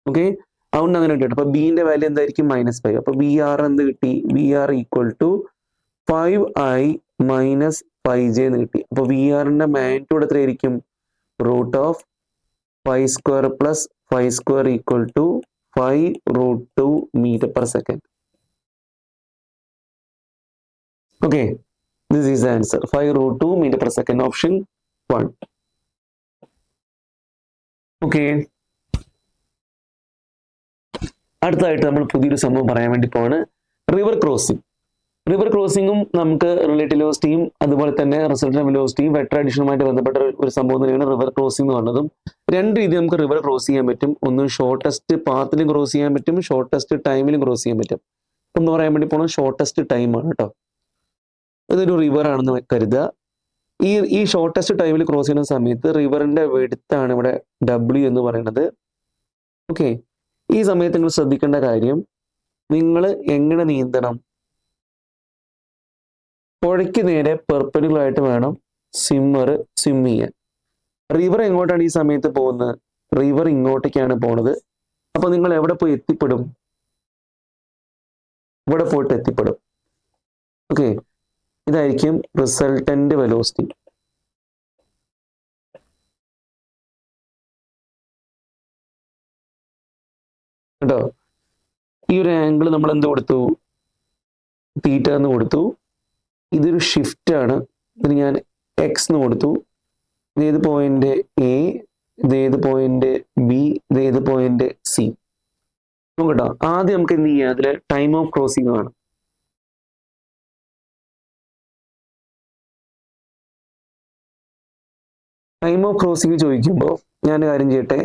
ഓക്കെ, അതുകൊണ്ട് അങ്ങനെ കിട്ടും. അപ്പൊ ബിന്റെ വാല്യൂ എന്തായിരിക്കും, -5. അപ്പൊ വി ആർ എന്ത് കിട്ടി, V R equal to 5i minus 5j എന്ന് കിട്ടി. അപ്പൊ വി ആറിന്റെ മാഗ്നിറ്റ്യൂഡ് എത്രയായിരിക്കും, √5² plus 5² equal to 5√2 metre per second. Okay, this is the answer, 5√2 meter per second, option 1. Okay, അടുത്തതായിട്ട് നമ്മൾ പുതിയൊരു സംഭവം പറയാൻ വേണ്ടി പോവാണ്, റിവർ ക്രോസിംഗ്. റിവർ ക്രോസിംഗും നമുക്ക് റിലേറ്റീവ് വെലോസിറ്റിയും അതുപോലെ തന്നെ റിസൾട്ടന്റ് വെലോസിറ്റിയും വെക്ടർ അഡീഷനുമായിട്ട് ബന്ധപ്പെട്ട ഒരു സംഭവം തന്നെയാണ് റിവർ ക്രോസിംഗ് എന്ന് പറഞ്ഞതും. രണ്ട് രീതി നമുക്ക് റിവർ ക്രോസ് ചെയ്യാൻ പറ്റും. ഒന്ന് ഷോർട്ടസ്റ്റ് പാത്തിലും ക്രോസ് ചെയ്യാൻ പറ്റും, ഷോർട്ടസ്റ്റ് ടൈമിലും ക്രോസ് ചെയ്യാൻ പറ്റും. ഒന്ന് പറയാൻ വേണ്ടി പോകണം ഷോർട്ടസ്റ്റ് ടൈമാണ് കേട്ടോ. ഇതൊരു റിവർ ആണെന്ന് കരുതുക. ഈ ഷോർട്ടസ്റ്റ് ടൈമിൽ ക്രോസ് ചെയ്യുന്ന സമയത്ത് റിവറിന്റെ വെടുത്താണ് ഇവിടെ W എന്ന് പറയുന്നത്. ഓക്കെ, ഈ സമയത്ത് നിങ്ങൾ ശ്രദ്ധിക്കേണ്ട കാര്യം, നിങ്ങൾ എങ്ങനെ നീന്തണം, പുഴയ്ക്ക് നേരെ പെർപെൻഡിക്കുലർ ആയിട്ട് വേണം സ്വിമ്മർ സ്വിം ചെയ്യാൻ. റിവർ എങ്ങോട്ടാണ് ഈ സമയത്ത് പോകുന്നത്, റിവർ ഇങ്ങോട്ടേക്കാണ് പോണത്. അപ്പൊ നിങ്ങൾ എവിടെ പോയി എത്തിപ്പെടും, ഇവിടെ പോയിട്ട് എത്തിപ്പെടും. ഓക്കെ, ഇതായിരിക്കും റിസൾട്ടന്റ് വെലോസിറ്റി. കേട്ടോ, ഈ ഒരു ആംഗിൾ നമ്മൾ എന്ത് കൊടുത്തു, തീറ്റ എന്ന് കൊടുത്തു. ഇതൊരു ഷിഫ്റ്റ് ആണ്, ഇതിന് ഞാൻ എക്സ് എന്ന് കൊടുത്തു. ഇതേത് പോയിന്റ് എ, ഇതേത് പോയിന്റ് ബി, ഇതേത് പോയിന്റ് സി. നോക്കട്ടോ, ആദ്യം നമുക്ക് എന്ത് ചെയ്യാം, അതിൽ ടൈം ഓഫ് ക്രോസിംഗ് ആണ്. ടൈം ഓഫ് ക്രോസിംഗ് ചോദിക്കുമ്പോൾ ഞാൻ കാര്യം ചെയ്യട്ടെ,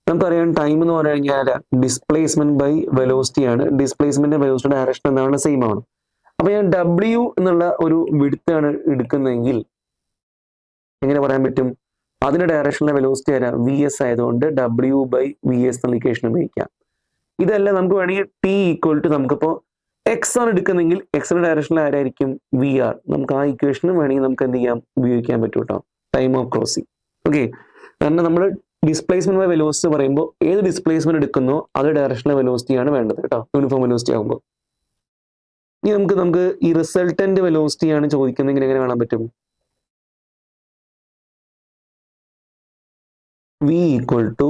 നമുക്കറിയാം ടൈം എന്ന് പറഞ്ഞു കഴിഞ്ഞാൽ ഡിസ്പ്ലേസ്മെന്റ് ബൈ വെലോസിറ്റി ആണ്. ഡിസ്പ്ലേസ്മെന്റ് വെലോസിറ്റി ഡയറക്ഷൻ എന്താണ്, സെയിം ആണ്. അപ്പൊ ഞാൻ W എന്നുള്ള ഒരു വിഡ്ത്താണ് എടുക്കുന്നതെങ്കിൽ എങ്ങനെ പറയാൻ പറ്റും, അതിന്റെ ഡയറക്ഷനിലെ വെലോസിറ്റി ആരാ, VS ആയതുകൊണ്ട് W/VS എന്നുള്ള ഇക്വേഷൻ ഉപയോഗിക്കാം. ഇതല്ല നമുക്ക് വേണമെങ്കിൽ T ഈക്വൽ ടു, നമുക്കിപ്പോ എക്സ് ആണ് എടുക്കുന്നെങ്കിൽ എക്സിന്റെ ഡയറക്ഷനിൽ ആരായിരിക്കും, VR. നമുക്ക് ആ ഇക്വേഷനും വേണമെങ്കിൽ നമുക്ക് എന്ത് ചെയ്യാം, ഉപയോഗിക്കാൻ പറ്റും കേട്ടോ, ടൈം ഓഫ് ക്രോസിംഗ്. ഓക്കെ, കാരണം നമ്മൾ ഡിസ്പ്ലേസ്മെന്റ് ബൈ വെലോസിറ്റി പറയുമ്പോൾ ഏത് ഡിസ്പ്ലേസ്മെന്റ് എടുക്കുന്നോ അത് ഡയറക്ഷനിലെ വെലോസിറ്റി ആണ് വേണ്ടത് കേട്ടോ, യൂണിഫോം വെലോസിറ്റി ആകുമ്പോൾ. ഇനി നമുക്ക് ഈ റിസൾട്ടന്റ് വെലോസിറ്റി ആണ് ചോദിക്കുന്നതെങ്കിൽ എങ്ങനെ കാണാൻ പറ്റും, V equal to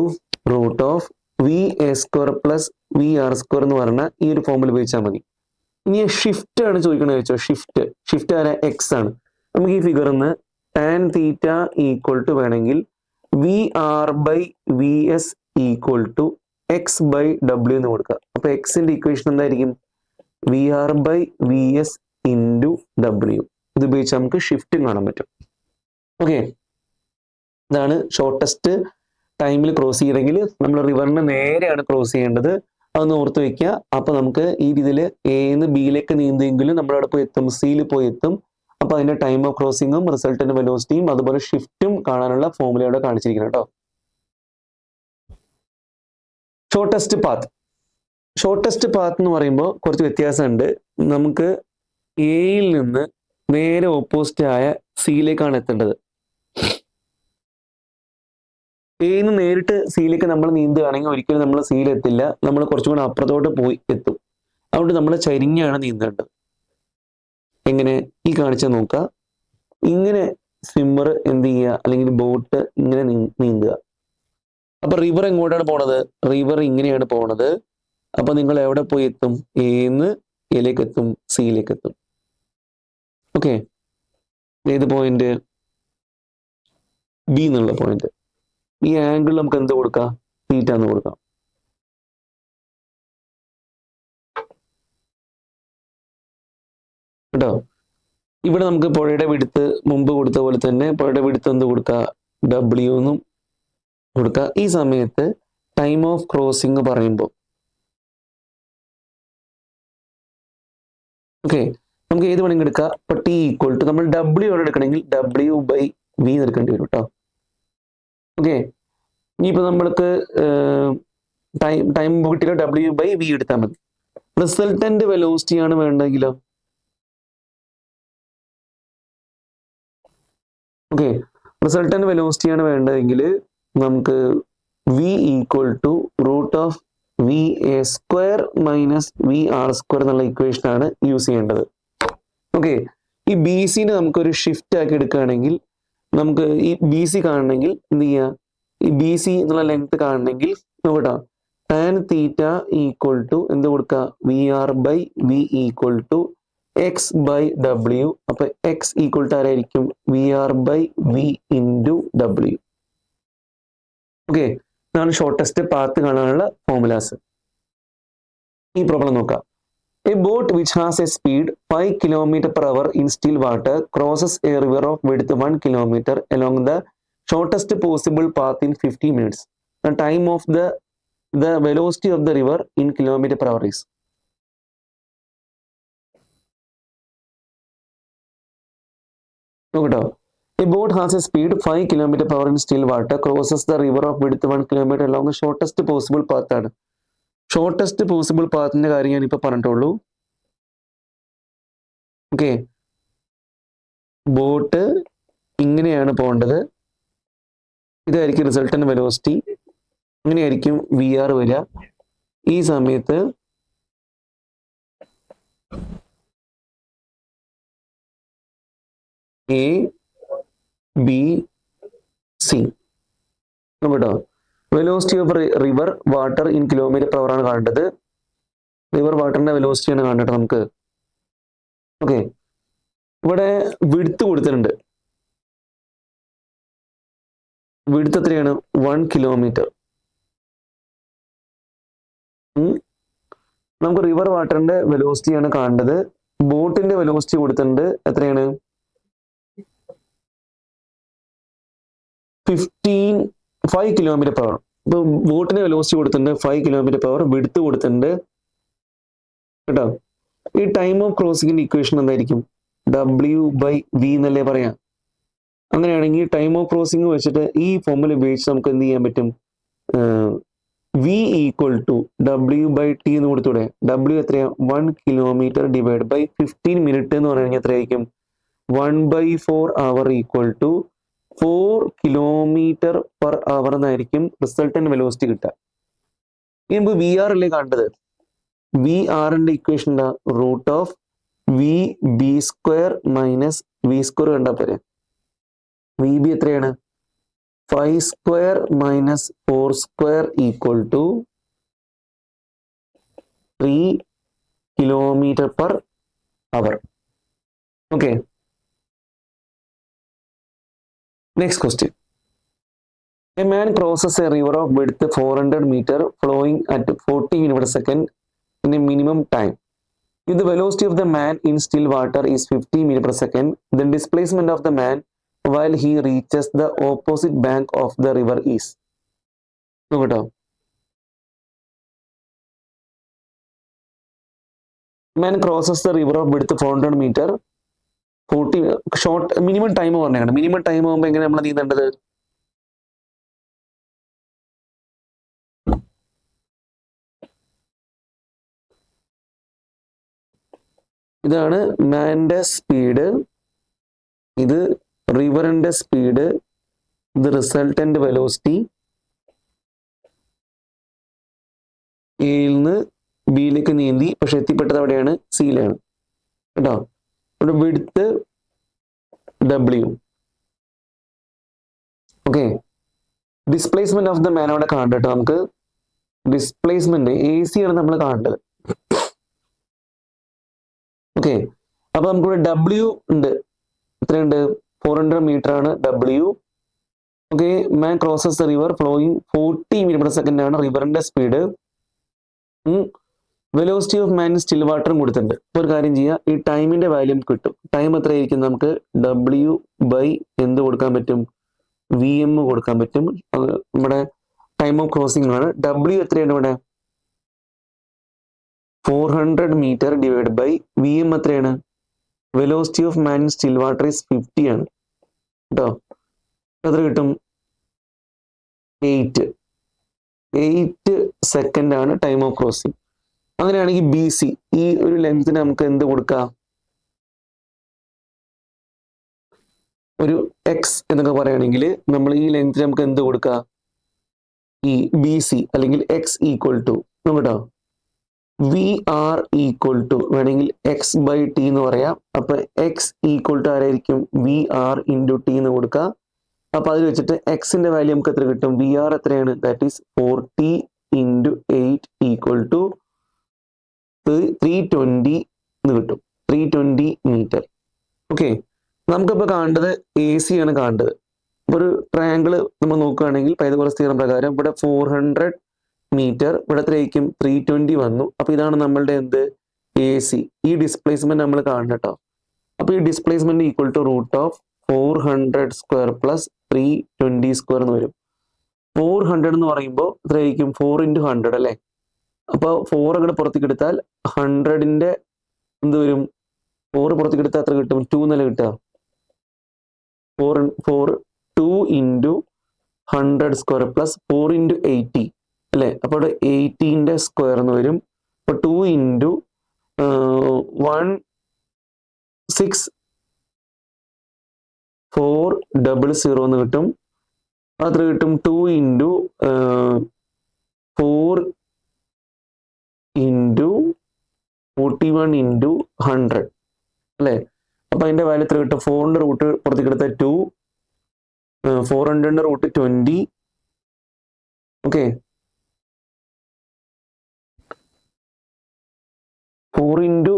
√VA² plus VR² എന്ന് പറഞ്ഞ ഈ ഒരു ഫോമിൽ ഉപയോഗിച്ചാൽ മതി. ഇനി ഷിഫ്റ്റ് ആണ് ചോദിക്കണമെന്ന് വെച്ചോ, ഷിഫ്റ്റ് ആരാ, എക്സ് ആണ്. നമുക്ക് ഈ ഫിഗറിന്ന് tan തീറ്റ ഈക്വൽ ടു വേണമെങ്കിൽ VR/VS ഈക്വൽ ടു X/W എന്ന് കൊടുക്കുക. അപ്പൊ എക്സിന്റെ ഇക്വേഷൻ എന്തായിരിക്കും, VR/VS ഇൻറ്റു W. ഇത് ഉപയോഗിച്ച് നമുക്ക് ഷിഫ്റ്റും കാണാൻ പറ്റും. ഓക്കെ, ഇതാണ് ഷോർട്ടസ്റ്റ് ടൈമിൽ ക്രോസ് ചെയ്തെങ്കിൽ നമ്മൾ റിവറിന് നേരെയാണ് ക്രോസ് ചെയ്യേണ്ടത്, അതൊന്ന് ഓർത്ത് വെക്കുക. അപ്പൊ നമുക്ക് ഈ രീതിയിൽ എന്ന് ബിയിലേക്ക് നീന്തെങ്കിലും നമ്മൾ അവിടെ പോയി എത്തും, സിയിൽ പോയി എത്തും. അപ്പൊ അതിന്റെ ടൈം ഓഫ് ക്രോസിംഗും റിസൾട്ടന്റ് വെലോസിറ്റിയും അതുപോലെ ഷിഫ്റ്റും കാണാനുള്ള ഫോർമുല ഇവിടെ കാണിച്ചിരിക്കണം കേട്ടോ. ഷോർട്ടസ്റ്റ് പാത്ത് എന്ന് പറയുമ്പോൾ കുറച്ച് വ്യത്യാസമുണ്ട്. നമുക്ക് എയിൽ നിന്ന് നേരെ ഓപ്പോസിറ്റ് ആയ സിയിലേക്കാണ് എത്തേണ്ടത്. എന്ന് നേരിട്ട് സിയിലേക്ക് നമ്മൾ നീന്തുകയാണെങ്കിൽ ഒരിക്കലും നമ്മൾ സിയിലെത്തില്ല, നമ്മൾ കുറച്ചും കൂടെ അപ്പുറത്തോട്ട് പോയി എത്തും. അതുകൊണ്ട് നമ്മൾ ചരിഞ്ഞാണ് നീന്തേണ്ടത്. എങ്ങനെ, ഈ കാണിച്ച നോക്കുക, ഇങ്ങനെ സ്വിമ്മർ എന്ത് ചെയ്യുക, അല്ലെങ്കിൽ ബോട്ട് ഇങ്ങനെ നീന്തുക. അപ്പൊ റിവർ എങ്ങോട്ടാണ് പോണത്? റിവർ ഇങ്ങനെയാണ് പോണത്. അപ്പൊ നിങ്ങൾ എവിടെ പോയി എത്തും? എന്ന് എയിലേക്ക് എത്തും, സിയിലേക്ക് എത്തും. ഓക്കെ, ഏത് പോയിന്റ്? ബി എന്നുള്ള പോയിന്റ്. ഈ ആംഗിൾ നമുക്ക് എന്ത് കൊടുക്കാം? തീറ്റ എന്ന് കൊടുക്കാം. കേട്ടോ, ഇവിടെ നമുക്ക് പുഴയുടെ വിടുത്ത് മുമ്പ് കൊടുത്ത പോലെ തന്നെ പുഴയുടെ വിടുത്ത് എന്ത് കൊടുക്കുക? ഡബ്ല്യു എന്നും കൊടുക്കുക. ഈ സമയത്ത് ടൈം ഓഫ് ക്രോസിംഗ് പറയുമ്പോൾ ഓക്കെ, നമുക്ക് ഏത് വേണമെങ്കിൽ എടുക്കാം. ഇപ്പൊ ടി ഈക്വൽ ടു നമ്മൾ ഡബ്ല്യു ആണ് എടുക്കണമെങ്കിൽ ഡബ്ല്യു ബൈ വി എടുക്കേണ്ടി വരും കേട്ടോ. ഓക്കെ, ഇനിയിപ്പോ നമ്മൾക്ക് ടൈം കിട്ടിയാൽ ഡബ്ല്യു ബൈ വി എടുത്താൽ മതി. റിസൾട്ടന്റ് വെലോസിറ്റി ആണ് വേണ്ടെങ്കിലോ? ഓക്കെ, റിസൾട്ടന്റ് വെലോസിറ്റി ആണ് വേണ്ടതെങ്കിൽ നമുക്ക് V equal to root of V A square minus V R square എന്നുള്ള ഇക്വേഷൻ ആണ് യൂസ് ചെയ്യേണ്ടത്. ഓക്കെ, ഈ ബി സിനെ നമുക്കൊരു ഷിഫ്റ്റ് ആക്കി എടുക്കുകയാണെങ്കിൽ, നമുക്ക് ഈ ബി സി കാണണമെങ്കിൽ എന്ത് ചെയ്യുക? ഈ ബി സി എന്നുള്ള ലെങ്ത് കാണണമെങ്കിൽ നോക്കട്ടോ, ടാൻ തീറ്റ ഈക്വൽ ടു എന്ത് കൊടുക്കുക? V R by V equal to X by W. അപ്പൊ എക്സ് ഈക്വൽ ടു ആരായിരിക്കും? V R by V into W. Okay, ഇതാണ് ഷോർട്ടസ്റ്റ് പാത്ത് കാണാനുള്ള ഫോർമുലാസ്. ഈ പ്രോബ്ലം നോക്കാം. A boat which has a speed 5 km/h in still water crosses a river of width 1 km along the shortest possible path in 50 minutes. The time of the velocity of the river in km/h is. നോക്കട്ടോ, a boat has a speed 5 km/h in still water crosses the river of width 1 km along the shortest possible path ആണ്. Shortest possible പാത്തിന്റെ കാര്യം ഞാൻ ഇപ്പൊ പറഞ്ഞിട്ടുള്ളൂ. Okay, boat ഇങ്ങനെയാണ് പോകേണ്ടത്. ഇതായിരിക്കും resultant velocity. ഇങ്ങനെയായിരിക്കും വി ആർ വരിക. ഈ സമയത്ത് എ ബി സി കേട്ടോ. Velocity of river water in km/h ആണ് കാണേണ്ടത്. റിവർ വാട്ടറിന്റെ വെലോസിറ്റിയാണ് കാണേണ്ടത് നമുക്ക്. ഓക്കെ, ഇവിടെ വിഡ്ത്ത് കൊടുത്തിട്ടുണ്ട്. വിഡ്ത്ത് എത്രയാണ്? 1 km. നമുക്ക് റിവർ വാട്ടറിന്റെ വെലോസിറ്റിയാണ് കാണേണ്ടത്. ബോട്ടിന്റെ വെലോസിറ്റി കൊടുത്തിട്ടുണ്ട്. എത്രയാണ്? 5 km/h. ഇപ്പൊ ബോട്ടിന്റെ വെലോസിറ്റി കൊടുത്തിട്ടുണ്ട് 5 km/h. വിഡ്ത്ത് കൊടുത്തിട്ടുണ്ട് കേട്ടോ. ഈ ടൈം ഓഫ് ക്രോസിംഗിന്റെ ഇക്വേഷൻ എന്തായിരിക്കും? ഡബ്ല്യു ബൈ വി എന്നല്ലേ പറയാം. അങ്ങനെയാണെങ്കിൽ ടൈം ഓഫ് ക്രോസിംഗ് വെച്ചിട്ട് ഈ ഫോർമുല ഉപയോഗിച്ച് നമുക്ക് എന്ത് ചെയ്യാൻ പറ്റും? V equal to W by T എന്ന് കൊടുത്തൂടെ? ഡബ്ല്യു എത്രയാ? 1 km ഡിവൈഡ് ബൈ 15 മിനിറ്റ് എന്ന് പറയുകയാണെങ്കിൽ എത്രയായിരിക്കും? 1/4 അവർ ഈക്വൽ ടു 4 km/h എന്നായിരിക്കും റിസൾട്ടന്റ് വെലോസിറ്റി കിട്ടുക. ഇനി നമുക്ക് വി ആർ അല്ലേ കണ്ടത്? വി ആറിന്റെ ഇക്വേഷൻ എന്താ? Root of V B square minus V square കണ്ടാൽ പോരെ. വി ബി എത്രയാണ്? 5 square minus 4 square equal to 3 km/h. Okay, next question. A man crosses a river of width 400 meter flowing at 40 m/s in a minimum time. If the velocity of the man in still water is 50 m/s, then displacement of the man while he reaches the opposite bank of the river is. നോക്കട്ടോ, man crosses the river of width 400 meter 40 short minimum time പറഞ്ഞേക്കണം. Minimum time ആകുമ്പോൾ എങ്ങനെ നമ്മൾ നീന്തേണ്ടത്? ഇതാണ് മാന്റെ speed, ഇത് റിവറിന്റെ സ്പീഡ്, ഇത് റിസൾട്ടന്റ് വെലോസിറ്റി. എയിൽ നിന്ന് ബിയിലേക്ക് നീന്തി, പക്ഷെ എത്തിപ്പെട്ടത് എവിടെയാണ്? സിയിലാണ് കേട്ടോ. ഇവിടെ width W, displacement of the man അവിടെ കാണട്ടോ നമുക്ക്. ഡിസ്പ്ലേസ്മെന്റ് AC ആണ് നമ്മൾ കാണേണ്ടത്. ഓക്കെ, അപ്പൊ നമുക്കിവിടെ W ഉണ്ട്. എത്രയുണ്ട്? 400 മീറ്റർ ആണ് W. Okay, man crosses the river flowing 40 metre per second ആണ് റിവറിന്റെ speed. Velocity of man still വാട്ടറും കൊടുത്തിട്ടുണ്ട്. അപ്പോൾ ഒരു കാര്യം ചെയ്യുക, ഈ ടൈമിന്റെ വാല്യൂ കിട്ടും. ടൈം എത്രയായിരിക്കും? നമുക്ക് W ബൈ എന്ത് കൊടുക്കാൻ പറ്റും? VM കൊടുക്കാൻ പറ്റും. അത് നമ്മുടെ ടൈം ഓഫ് ക്രോസിംഗ് ആണ്. W എത്രയാണ് ഇവിടെ? 400 മീറ്റർ ഡിവൈഡ് ബൈ VM എത്രയാണ്? Velocity of man still water is 50 ആണ് കേട്ടോ. എത്ര കിട്ടും? 8 സെക്കൻഡ് ആണ് ടൈം ഓഫ് ക്രോസിംഗ്. അങ്ങനെയാണെങ്കിൽ BC ഈ ഒരു ലെങ്ത്തിന് നമുക്ക് എന്ത് കൊടുക്കാം? ഒരു X എന്നൊക്കെ പറയുകയാണെങ്കിൽ നമ്മൾ ഈ ലെങ്ത്തിന് നമുക്ക് എന്ത് കൊടുക്കാം? ഈ BC അല്ലെങ്കിൽ X ഈക്വൽ ടു നോക്കട്ടോ, VR ഈക്വൽ ടു വേണമെങ്കിൽ X/T എന്ന് പറയാം. അപ്പൊ X ഈക്വൽ ടു ആരായിരിക്കും? VR ഇൻറ്റു T എന്ന് കൊടുക്കുക. അപ്പൊ അതിൽ വെച്ചിട്ട് Xന്റെ വാല്യൂ നമുക്ക് എത്ര കിട്ടും? VR എത്രയാണ്? That is 40 into 8 equal to 320 എന്ന് കിട്ടും. 320 മീറ്റർ. ഓക്കെ, നമുക്കിപ്പോൾ കാണേണ്ടത് AC ആണ് കാണേണ്ടത്. ഒരു ട്രയാങ്കിൾ നമ്മൾ നോക്കുകയാണെങ്കിൽ പൈതഗോറസ് തിയറം പ്രകാരം ഇവിടെ 400 മീറ്റർ, ഇവിടെ എത്രയായിരിക്കും? 320 വന്നു. അപ്പൊ ഇതാണ് നമ്മളുടെ എന്ത്? AC. ഈ ഡിസ്പ്ലേസ്മെന്റ് നമ്മൾ കാണണം കേട്ടോ. അപ്പൊ ഈ displacement equal to root of 400 square plus 320 square എന്ന് വരും. 400 എന്ന് പറയുമ്പോൾ എത്രയായിരിക്കും? 4 ഇൻറ്റു 100 അല്ലേ? അപ്പൊ 4 അങ്ങോട്ട് പുറത്തേക്ക് എടുത്താൽ 100ന്റെ എന്ത് വരും? 4 പുറത്തേക്ക് എടുത്താൽ എത്ര കിട്ടും? 2 എന്നല്ല കിട്ടുക. 2 ഇൻറ്റു 100 സ്ക്വയർ പ്ലസ് 4 ഇൻറ്റു 80 അല്ലേ? അപ്പോൾ ഇവിടെ 80ന്റെ സ്ക്വയർ എന്ന് വരും. അപ്പൊ 2 ഇൻറ്റു 16400 എന്ന് കിട്ടും. അത്ര കിട്ടും. 2 ഇൻറ്റു 4 ഇൻറ്റു 41 ഇൻറ്റു 100 അല്ലേ? അപ്പൊ അതിന്റെ വാല്യൂ എത്ര കിട്ടും? 4ന്റെ റൂട്ട് പുറത്തേക്ക് എടുത്ത 2, 400ന്റെ റൂട്ട് 20. ഓക്കെ, 4 ഇൻറ്റു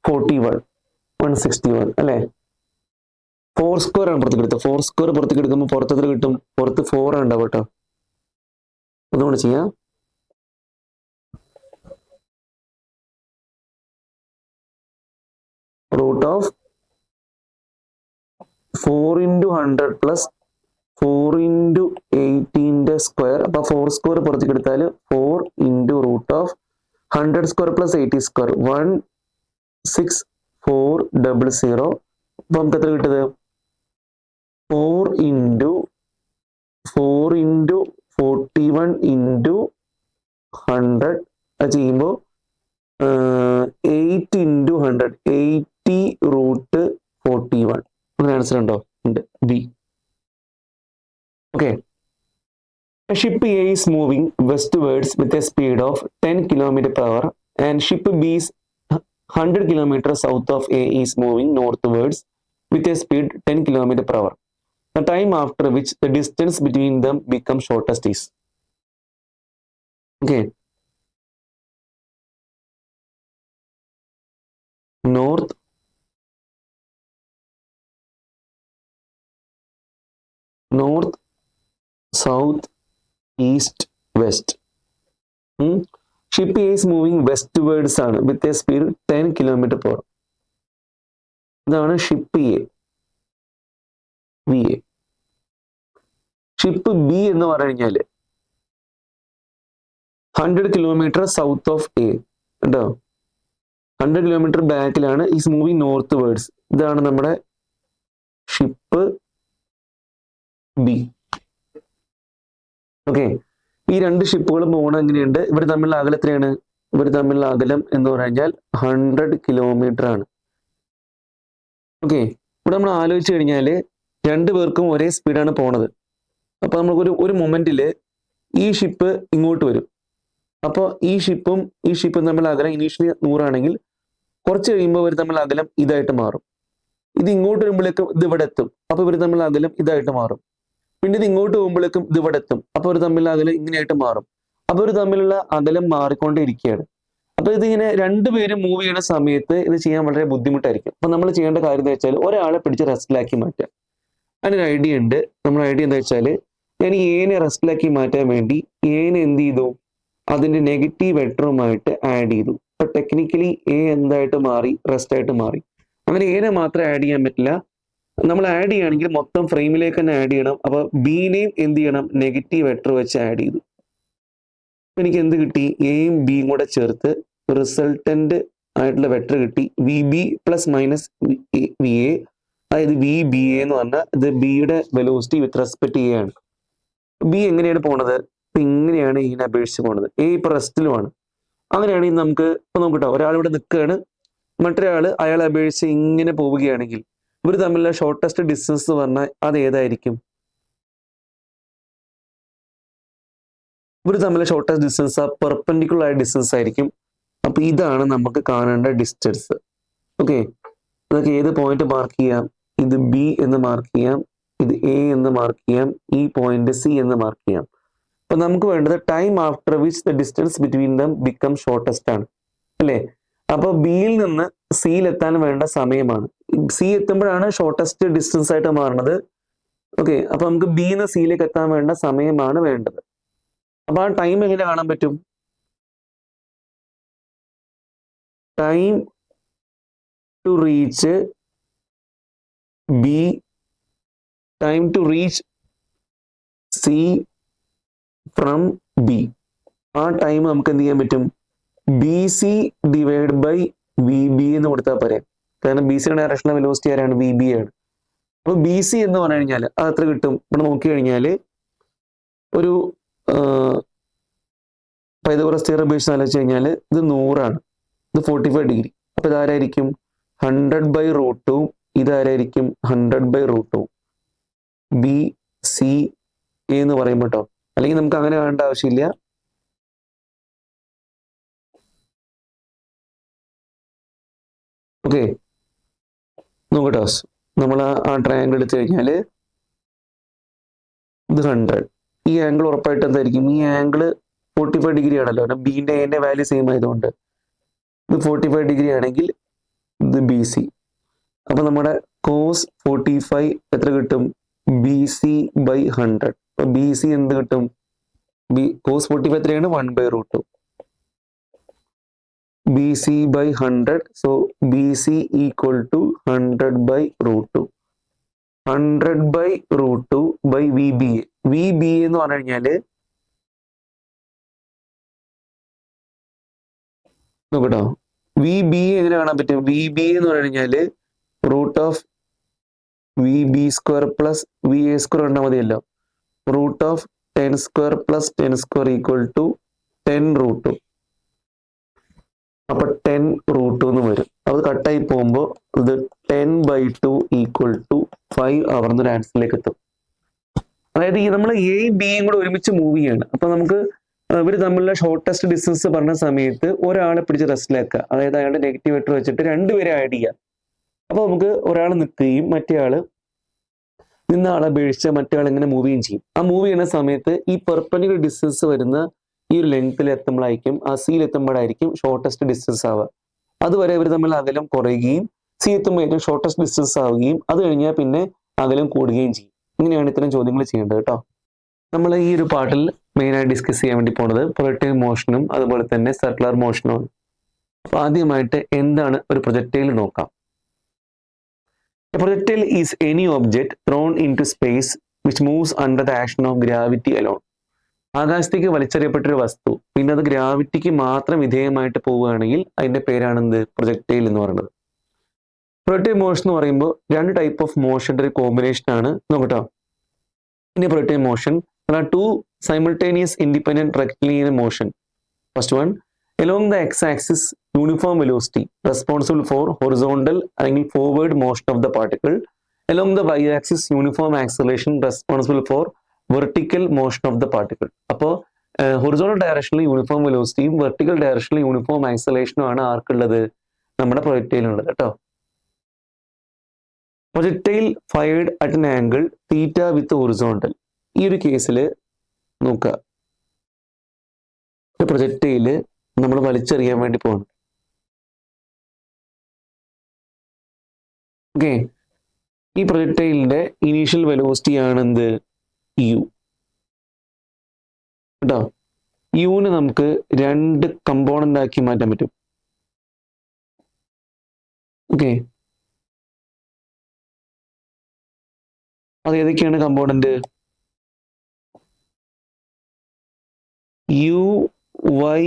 41 161 അല്ലേ? 4 സ്ക്വയർ ആണ് പുറത്തേക്ക് എടുത്തത്. 4 സ്ക്വയർ പുറത്തേക്ക് എടുക്കുമ്പോൾ പുറത്ത് എത്ര കിട്ടും? പുറത്ത് 4 ആണ് ഉണ്ടാവും കേട്ടോ. ഒന്നുകൂടെ ചെയ്യാം. Root of 4 into 100 plus 4 into 18ന്റെ സ്ക്വയർ. അപ്പൊ 4 സ്ക്വയർ പുറത്തേക്ക് എടുത്താൽ 4 into root of 100 square plus 80 square 16400. അപ്പൊ നമുക്ക് എത്ര കിട്ടുന്നത്? 4 ഇൻറ്റു 41 ഇൻറ്റു 100 അത് ചെയ്യുമ്പോൾ 8 ഇൻറ്റു 100 80 റൂട്ട് 41. അങ്ങനെ ആൻസർ ഉണ്ടോ? ഉണ്ട്. B. Okay. A ship A is moving westwards with a speed of 10 km per hour and ship B is 100 km south of A is moving northwards with a speed 10 km per hour. The time after which the distance between them becomes shortest is. Okay. North, south, east, west. Ship A is moving westwards ആണ് with a speed 10 km per hour. ഇതാണ് ship A, VA. Ship B എന്ന് പറഞ്ഞു കഴിഞ്ഞാല് 100 kilometre south of A കേട്ടോ. 100 kilometre ബാക്കിലാണ്. Is moving northwards. ഇതാണ് നമ്മുടെ ship B. Okay, ഈ രണ്ട് ഷിപ്പുകളും പോകണം എങ്ങനെയുണ്ട്? ഇവർ തമ്മിലുള്ള അകലം എത്രയാണ്? ഇവർ തമ്മിലുള്ള അകലം എന്ന് പറഞ്ഞാൽ 100 കിലോമീറ്റർ ആണ്. ഓക്കെ, ഇവിടെ നമ്മൾ ആലോചിച്ച് കഴിഞ്ഞാൽ രണ്ടു പേർക്കും ഒരേ സ്പീഡാണ് പോണത്. അപ്പൊ നമുക്കൊരു ഒരു മൊമെന്റിൽ ഈ ഷിപ്പ് ഇങ്ങോട്ട് വരും. അപ്പോൾ ഈ ഷിപ്പും തമ്മിലുള്ള അകലം ഇനീഷ്യലി 100 ആണെങ്കിൽ കുറച്ച് കഴിയുമ്പോൾ ഇവർ തമ്മിലുള്ള അകലം ഇതായിട്ട് മാറും. ഇത് ഇങ്ങോട്ട് വരുമ്പോഴേക്കും ഇത് ഇവിടെ എത്തും. അപ്പൊ ഇവർ തമ്മിലുള്ള അകലം ഇതായിട്ട് മാറും. പിന്നെ ഇത് ഇങ്ങോട്ട് പോകുമ്പോഴേക്കും ഇത് ഇവിടെ എത്തും. അപ്പോൾ ഒരു തമ്മിലുള്ള അകലം ഇങ്ങനെയായിട്ട് മാറും. അപ്പോൾ ഒരു തമ്മിലുള്ള അകലം മാറിക്കൊണ്ടേയിരിക്കുകയാണ്. അപ്പോൾ ഇതിങ്ങനെ രണ്ടുപേരും മൂവ് ചെയ്യുന്ന സമയത്ത് ഇത് ചെയ്യാൻ വളരെ ബുദ്ധിമുട്ടായിരിക്കും. അപ്പോൾ നമ്മൾ ചെയ്യേണ്ട കാര്യം എന്താ വെച്ചാൽ ഒരാളെ പിടിച്ച് റെസ്റ്റിലാക്കി മാറ്റുക. അതിനൊരു ഐഡിയ ഉണ്ട്. നമ്മുടെ ഐഡിയ എന്താ വെച്ചാൽ ഞാൻ ഈ എനെ റെസ്റ്റിലാക്കി മാറ്റാൻ വേണ്ടി എനെ എന്ത് ചെയ്തു, അതിന്റെ നെഗറ്റീവ് വെക്ടറുമായിട്ട് ആഡ് ചെയ്തു. അപ്പൊ ടെക്നിക്കലി എ എന്തായിട്ട് മാറി, റെസ്റ്റ് ആയിട്ട് മാറി. അങ്ങനെ എനെ മാത്രം ആഡ് ചെയ്യാൻ പറ്റില്ല. നമ്മൾ ആഡ് ചെയ്യുകയാണെങ്കിൽ മൊത്തം ഫ്രെയിമിലേക്ക് തന്നെ ആഡ് ചെയ്യണം. അപ്പൊ ബിനെയും എന്ത് ചെയ്യണം, നെഗറ്റീവ് വെക്ടർ വെച്ച് ആഡ് ചെയ്തു. എനിക്ക് എന്ത് കിട്ടി, എയും ബിയും കൂടെ ചേർത്ത് റിസൾട്ടന്റ് ആയിട്ടുള്ള വെക്ടർ കിട്ടി, V B plus minus V A. അതായത് വി ബി എ എന്ന് പറഞ്ഞാൽ ഇത് ബിയുടെ വെലോസിറ്റി വിത്ത് റെസ്പെക്ട് ചെയ്യാണ്. ബി എങ്ങനെയാണ് പോണത്, ഇപ്പൊ ഇങ്ങനെയാണ് ഇതിനെ അപേക്ഷിച്ച് പോണത്. എ ഇപ്പൊ റെസ്റ്റിലുമാണ്. അങ്ങനെയാണെങ്കിൽ നമുക്ക് ഇപ്പൊ നോക്കട്ടോ, ഒരാൾ ഇവിടെ നിൽക്കുകയാണ്, മറ്റൊരാള് അയാളെ അപേക്ഷിച്ച് ഇങ്ങനെ പോവുകയാണെങ്കിൽ ഇവർ തമ്മിലുള്ള ഷോർട്ടസ്റ്റ് ഡിസ്റ്റൻസ് എന്ന് പറഞ്ഞാൽ അത് ഏതായിരിക്കും? ഇവർ തമ്മിലുള്ള ഷോർട്ടസ്റ്റ് ഡിസ്റ്റൻസ് ആ പെർപെൻഡിക്കുലർ ആയ ഡിസ്റ്റൻസ് ആയിരിക്കും. അപ്പൊ ഇതാണ് നമുക്ക് കാണേണ്ട ഡിസ്റ്റൻസ്. ഓക്കെ, നമുക്ക് ഏത് പോയിന്റ് മാർക്ക് ചെയ്യാം? ഇത് ബി എന്ന് മാർക്ക് ചെയ്യാം, ഇത് എ എന്ന് മാർക്ക് ചെയ്യാം, ഈ പോയിന്റ് സി എന്ന് മാർക്ക് ചെയ്യാം. അപ്പൊ നമുക്ക് വേണ്ടത് time after which the distance between them become shortest ആണ്, അല്ലേ? അപ്പൊ ബിയിൽ നിന്ന് സിയിൽ എത്താൻ വേണ്ട സമയമാണ്. സി എത്തുമ്പോഴാണ് ഷോർട്ടസ്റ്റ് ഡിസ്റ്റൻസ് ആയിട്ട് മാറുന്നത്. ഓക്കെ, അപ്പൊ നമുക്ക് ബി നിന്ന് സിയിലേക്ക് എത്താൻ വേണ്ട സമയമാണ് വേണ്ടത്. അപ്പൊ ആ ടൈം എങ്ങനെ കാണാൻ പറ്റും? Time to reach B, time to reach C from B. ആ ടൈം നമുക്ക് എന്ത് ചെയ്യാൻ പറ്റും? B C divide by V B എന്ന് കൊടുത്താൽ പോരെ. കാരണം ബി സിയുടെ ഡയറക്ഷണൽ വെലോസിറ്റി ആരാണ്? വി ബി ആണ്. അപ്പൊ ബി സി എന്ന് പറഞ്ഞു കഴിഞ്ഞാൽ അത് എത്ര കിട്ടും? ഇവിടെ നോക്കി കഴിഞ്ഞാൽ ഒരു പൈതഗോറസ് തിയറം ഉപയോഗിച്ച് ആലോചിച്ച് കഴിഞ്ഞാൽ ഇത് 100 ആണ്, ഇത് 45 ഡിഗ്രി. അപ്പൊ ഇതാരായിരിക്കും? 100/√2. ഇതാരായിരിക്കും? 100/√2. ബി സി എ എന്ന് പറയുമ്പോൾ കേട്ടോ. അല്ലെങ്കിൽ നമുക്ക് അങ്ങനെ കാണേണ്ട ആവശ്യമില്ല. ഓക്കെ, നോക്കട്ടോ, നമ്മൾ ആ ട്രയാങ്കിൾ എടുത്തു കഴിഞ്ഞാൽ ഇത് 100. ഈ ആംഗിൾ ഉറപ്പായിട്ട് എന്തായിരിക്കും? ഈ ആംഗിൾ 45 ഡിഗ്രി ആണല്ലോ. ബിന്റെ എന്റെ വാല്യൂ സെയിം ആയതുകൊണ്ട് ഇത് 45 ഡിഗ്രി ആണെങ്കിൽ ഇത് ബി സി. അപ്പൊ നമ്മുടെ കോസ് 45 എത്ര കിട്ടും? B C by 100. അപ്പൊ ബി സി എന്ത് കിട്ടും? കോസ് 45 എത്രയാണ്? 1/√2. B C by 100. So B C equal to 100/√2. 100/√2 by V B A. V B എന്ന് പറഞ്ഞു കഴിഞ്ഞാല് നോക്കട്ടോ, വി ബി എങ്ങനെ കാണാൻ പറ്റും? വി ബി എന്ന് പറഞ്ഞു കഴിഞ്ഞാല് root of V B square plus V A square കണ്ടാൽ മതിയല്ലോ. Root of 10² plus 10² equal to 10√2. അപ്പൊ 10√2 എന്ന് വരും. അത് കട്ടായി പോകുമ്പോൾ ഇത് 10/2 ഈക്വൽ ടു 5 അവർ എന്നൊരു ആൻസറിലേക്ക് എത്തും. അതായത് ഈ നമ്മൾ എയും ബിയും കൂടെ ഒരുമിച്ച് മൂവ് ചെയ്യാണ്. അപ്പൊ നമുക്ക് ഇവർ തമ്മിലുള്ള ഷോർട്ടസ്റ്റ് ഡിസ്റ്റൻസ് പറഞ്ഞ സമയത്ത് ഒരാളെ പിടിച്ച് റെസ്റ്റിലാക്കുക. അതായത് അയാളുടെ നെഗറ്റീവ് വെക്ടർ വെച്ചിട്ട് രണ്ടുപേരെ ആഡ് ചെയ്യുക. അപ്പൊ നമുക്ക് ഒരാൾ നിൽക്കുകയും മറ്റേ ആള് നിന്ന ആളെ അപേക്ഷിച്ച് മറ്റേ ആൾ ഇങ്ങനെ മൂവ് ചെയ്യുകയും ചെയ്യും. ആ മൂവ് ചെയ്യുന്ന സമയത്ത് ഈ പെർപെൻഡിക്കുലർ ഡിസ്റ്റൻസ് വരുന്ന ഈ ഒരു ലെങ്ത്തിൽ എത്തുമ്പോഴായിരിക്കും, ആ സിയിൽ എത്തുമ്പോഴായിരിക്കും ഷോർട്ടസ്റ്റ് ഡിസ്റ്റൻസ് ആവുക. അതുവരെ ഇവർ തമ്മിൽ അകലം കുറയുകയും സി എത്തുമ്പോഴേക്കും ഷോർട്ടസ്റ്റ് ഡിസ്റ്റൻസ് ആവുകയും അത് കഴിഞ്ഞാൽ പിന്നെ അകലം കൂടുകയും ചെയ്യും. ഇങ്ങനെയാണ് ഇത്തരം ചോദ്യങ്ങൾ ചെയ്യേണ്ടത് കേട്ടോ. നമ്മൾ ഈ ഒരു പാർട്ടിൽ മെയിനായിട്ട് ഡിസ്കസ് ചെയ്യാൻ വേണ്ടി പോണത് പ്രൊജക്ടൈൽ മോഷനും അതുപോലെ തന്നെ സർക്കുലർ മോഷനുമാണ്. അപ്പൊ ആദ്യമായിട്ട് എന്താണ് ഒരു പ്രൊജക്ടൈൽ നോക്കാം. A projectile is any object thrown into space which moves under the action of gravity alone. ആകാശത്തേക്ക് വലിച്ചെറിയപ്പെട്ടൊരു വസ്തു പിന്നെ അത് ഗ്രാവിറ്റിക്ക് മാത്രം വിധേയമായിട്ട് പോവുകയാണെങ്കിൽ അതിന്റെ പേരാണ് എന്ത്? പ്രൊജക്ടൈൽ എന്ന് പറയുന്നത്. പ്രൊജക്ടൈൽ മോഷൻ എന്ന് പറയുമ്പോൾ 2 ടൈപ്പ് ഓഫ് മോഷന്റെ ഒരു കോമ്പിനേഷൻ ആണ്. നോക്കട്ടോ, ഇനി projectile motion there are 2 simultaneous independent rectilinear motion. First one, along the x-axis uniform velocity responsible for horizontal അല്ലെങ്കിൽ forward motion of the particle. Along the y-axis uniform acceleration responsible for vertical motion of the particle. അപ്പോൾ horizontal ഡയറക്ഷനിൽ uniform വെലോസിറ്റിയും vertical ഡയറക്ഷനിൽ uniform ആക്സലേഷനും ആണ് ആർക്കുള്ളത്? നമ്മുടെ പ്രൊജക്ടൈലിനുള്ളത് കേട്ടോ. Projectile fired at an angle theta with horizontal. ഈ ഒരു കേസിൽ നോക്കുക, ഒരു പ്രൊജക്ടൈൽ നമ്മൾ വലിച്ചെറിയാൻ വേണ്ടി പോകുന്നു. ഓക്കെ, ഈ പ്രൊജക്ടൈലിന്റെ ഇനീഷ്യൽ വെലോസിറ്റി ആണ് എന്ത്? യു. കേട്ടോ, യുവിന് നമുക്ക് 2 കമ്പോണന്റ് ആക്കി മാറ്റാൻ പറ്റും. ഓക്കെ, അത് ഏതൊക്കെയാണ് component? U Y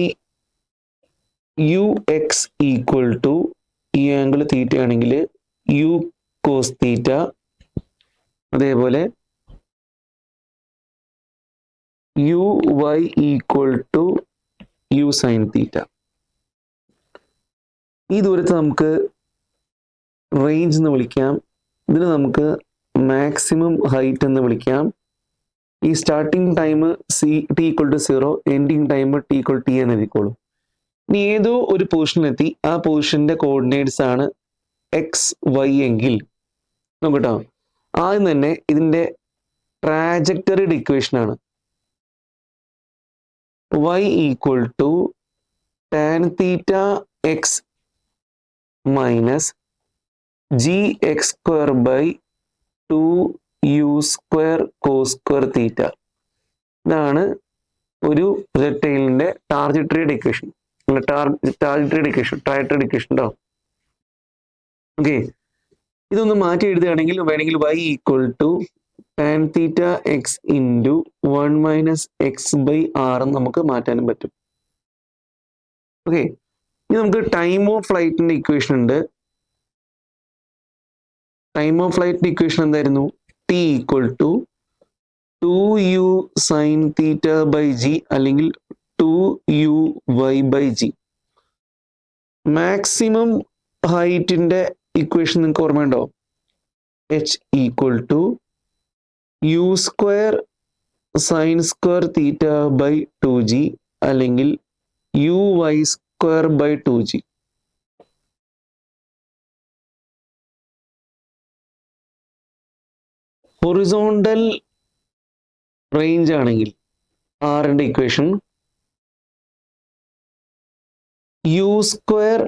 U X equal to ഈ ആംഗിൾ തീറ്റ ആണെങ്കിൽ യു കോസ് തീറ്റ, അതേപോലെ U Y equal to U sine theta. ഈ ദൂരത്തെ നമുക്ക് റേഞ്ച് എന്ന് വിളിക്കാം, ഇതിന് നമുക്ക് മാക്സിമം ഹൈറ്റ് എന്ന് വിളിക്കാം. ഈ starting time T equal to 0, ending time T equal T എന്ന് എഴുതിക്കോളൂ. ഇനി ഏതോ ഒരു പൊസിഷനിലെത്തി, ആ പൊസിഷന്റെ കോർഡിനേറ്റ്സ് ആണ് എക്സ് വൈ എങ്കിൽ നോക്കട്ടോ, ആദ്യം തന്നെ ഇതിന്റെ ട്രാജക്ടറിയുടെ ഇക്വേഷൻ ആണ് y equal to tan theta X minus G X square by 2u square cos square theta. ഇതാണ് ഒരു പ്രൊജക്ടൈലിന്റെ ടാർജറ്ററിയുടെ ഇക്വേഷൻ, ട്രാജക്ടറിയുടെ ഇക്വേഷൻ ഉണ്ടോ? ഓക്കെ, ഇതൊന്ന് മാറ്റി എഴുതുകയാണെങ്കിൽ വേണമെങ്കിൽ y equal to tan theta X into 1 minus x by r എന്ന് നമുക്ക് മാറ്റാനും പറ്റും. ഓക്കെ, ഇനി നമുക്ക് ടൈം ഓഫ് ഫ്ലൈറ്റിന്റെ ഇക്വേഷൻ ഉണ്ട്. ടൈം ഓഫ് ഫ്ലൈറ്റിന്റെ ഇക്വേഷൻ എന്തായിരുന്നു? T equal to 2u sine theta by g അല്ലെങ്കിൽ 2uy ബൈ ജി. മാക്സിമം ഹൈറ്റിന്റെ ഇക്വേഷൻ നിങ്ങൾക്ക് ഓർമ്മയുണ്ടോ? h equal to u square sine square theta by 2g അല്ലെങ്കിൽ uy square by 2g. Horizontal range ആണെങ്കിൽ ആറിന്റെ equation u square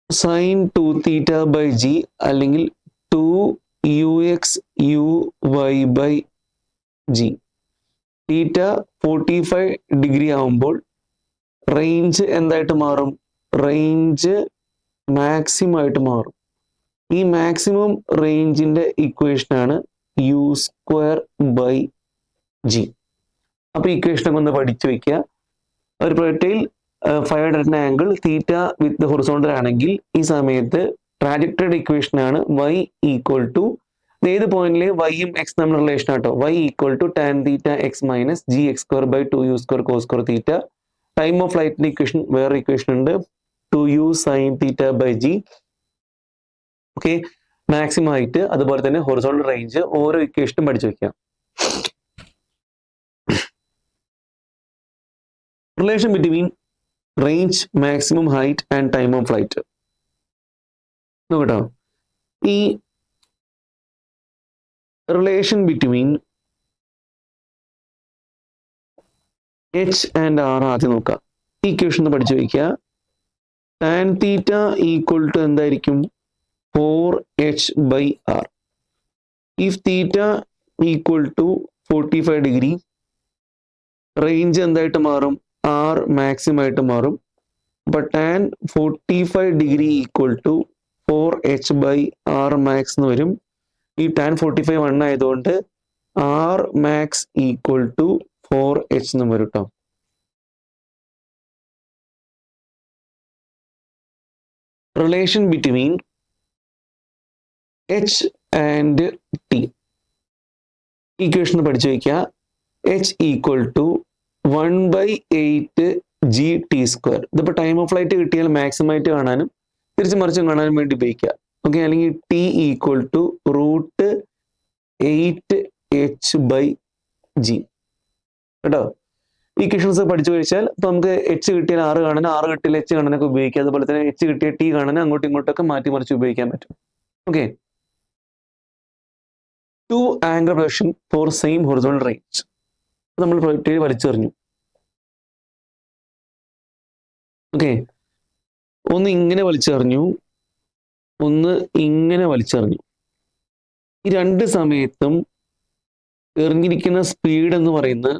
sine 2 theta by g അല്ലെങ്കിൽ 2ux uy by G. Theta 45 degree ആവുമ്പോൾ range എന്തായിട്ട് മാറും? Range maximum ആയിട്ട് മാറും. ഈ മാക്സിമം റേഞ്ചിന്റെ ഇക്വേഷൻ ആണ് യു സ്ക്വയർ ബൈ ജി. അപ്പൊ ഇക്വേഷനൊക്കെ ഒന്ന് പഠിച്ചു വെക്കുക. ഒരു projectile fired at angle theta with horizontal ആണെങ്കിൽ ഈ സമയത്ത് ട്രാജക്ടറിയുടെ ഇക്വേഷൻ ആണ് y ഈക്വൽ ടു, ഏത് പോയിന്റില് വൈയും എക്സ് തമ്മിലുള്ള റിലേഷൻ ആട്ടോ, y equal to tan theta X minus G X square by 2u square cos square theta. Time of ഫ്ലൈറ്റിന്റെ ഇക്വേഷൻ വേറെ ഇക്വേഷൻ ഉണ്ട്, 2u sine theta by g. Okay, maximum height അതുപോലെ തന്നെ ഹൊറിസോണ്ടൽ റേഞ്ച് ഓരോ ഇക്വേഷനും പഠിച്ചു വെക്കാം. Relation between range, maximum height and time of flight നോക്കട്ടോ. ഈ relation between h and r ആദ്യം നോക്കാം. ഈ ഇക്വേഷൻ പഠിച്ചു വയ്ക്കുക. ടാൻ തീറ്റ ഈക്വൽ ടു എന്തായിരിക്കും? 4h by r. If theta equal to 45 degree, range എന്തായിട്ട് മാറും? r maximum ആയിട്ട് മാറും. But tan 45 degree equal to 4h by r max എന്ന് വരും. ഈ tan 45 1 ആയതുകൊണ്ട് r max equal to 4h എന്ന് വരും കേട്ടോ. Relation between h and t equation പഠിച്ചു വയ്ക്കുക. h equal to 1/8 G T square. ഇതിപ്പോൾ ടൈം ഓഫ് ഫ്ലൈറ്റ് കിട്ടിയാൽ മാക്സിമം ആയിട്ട് കാണാനും തിരിച്ചു മറിച്ചും കാണാനും വേണ്ടി ഉപയോഗിക്കുക. ഓക്കെ, അല്ലെങ്കിൽ ടി ഈക്വൽ ടു √8h/g കേട്ടോ. ഇക്വേഷൻസ് പഠിച്ചു കഴിച്ചാൽ ഇപ്പൊ നമുക്ക് h കിട്ടിയാൽ 6 കാണാനും 6 കിട്ടിയാൽ h കാണാനൊക്കെ ഉപയോഗിക്കുക. അതുപോലെ തന്നെ h കിട്ടിയ t കാണാനും അങ്ങോട്ടും ഇങ്ങോട്ടൊക്കെ മാറ്റി മറിച്ച് ഉപയോഗിക്കാൻ പറ്റും. Okay, two angle projection for same horizontal range. നമ്മൾ പ്രൊജക്ടൈൽ വലിച്ചെറിഞ്ഞു. ഓക്കെ, ഒന്ന് ഇങ്ങനെ വലിച്ചെറിഞ്ഞു, ഒന്ന് ഇങ്ങനെ വലിച്ചെറിഞ്ഞു. ഈ രണ്ട് സമയത്തും എറിഞ്ഞിരിക്കുന്ന സ്പീഡ് എന്ന് പറയുന്നത്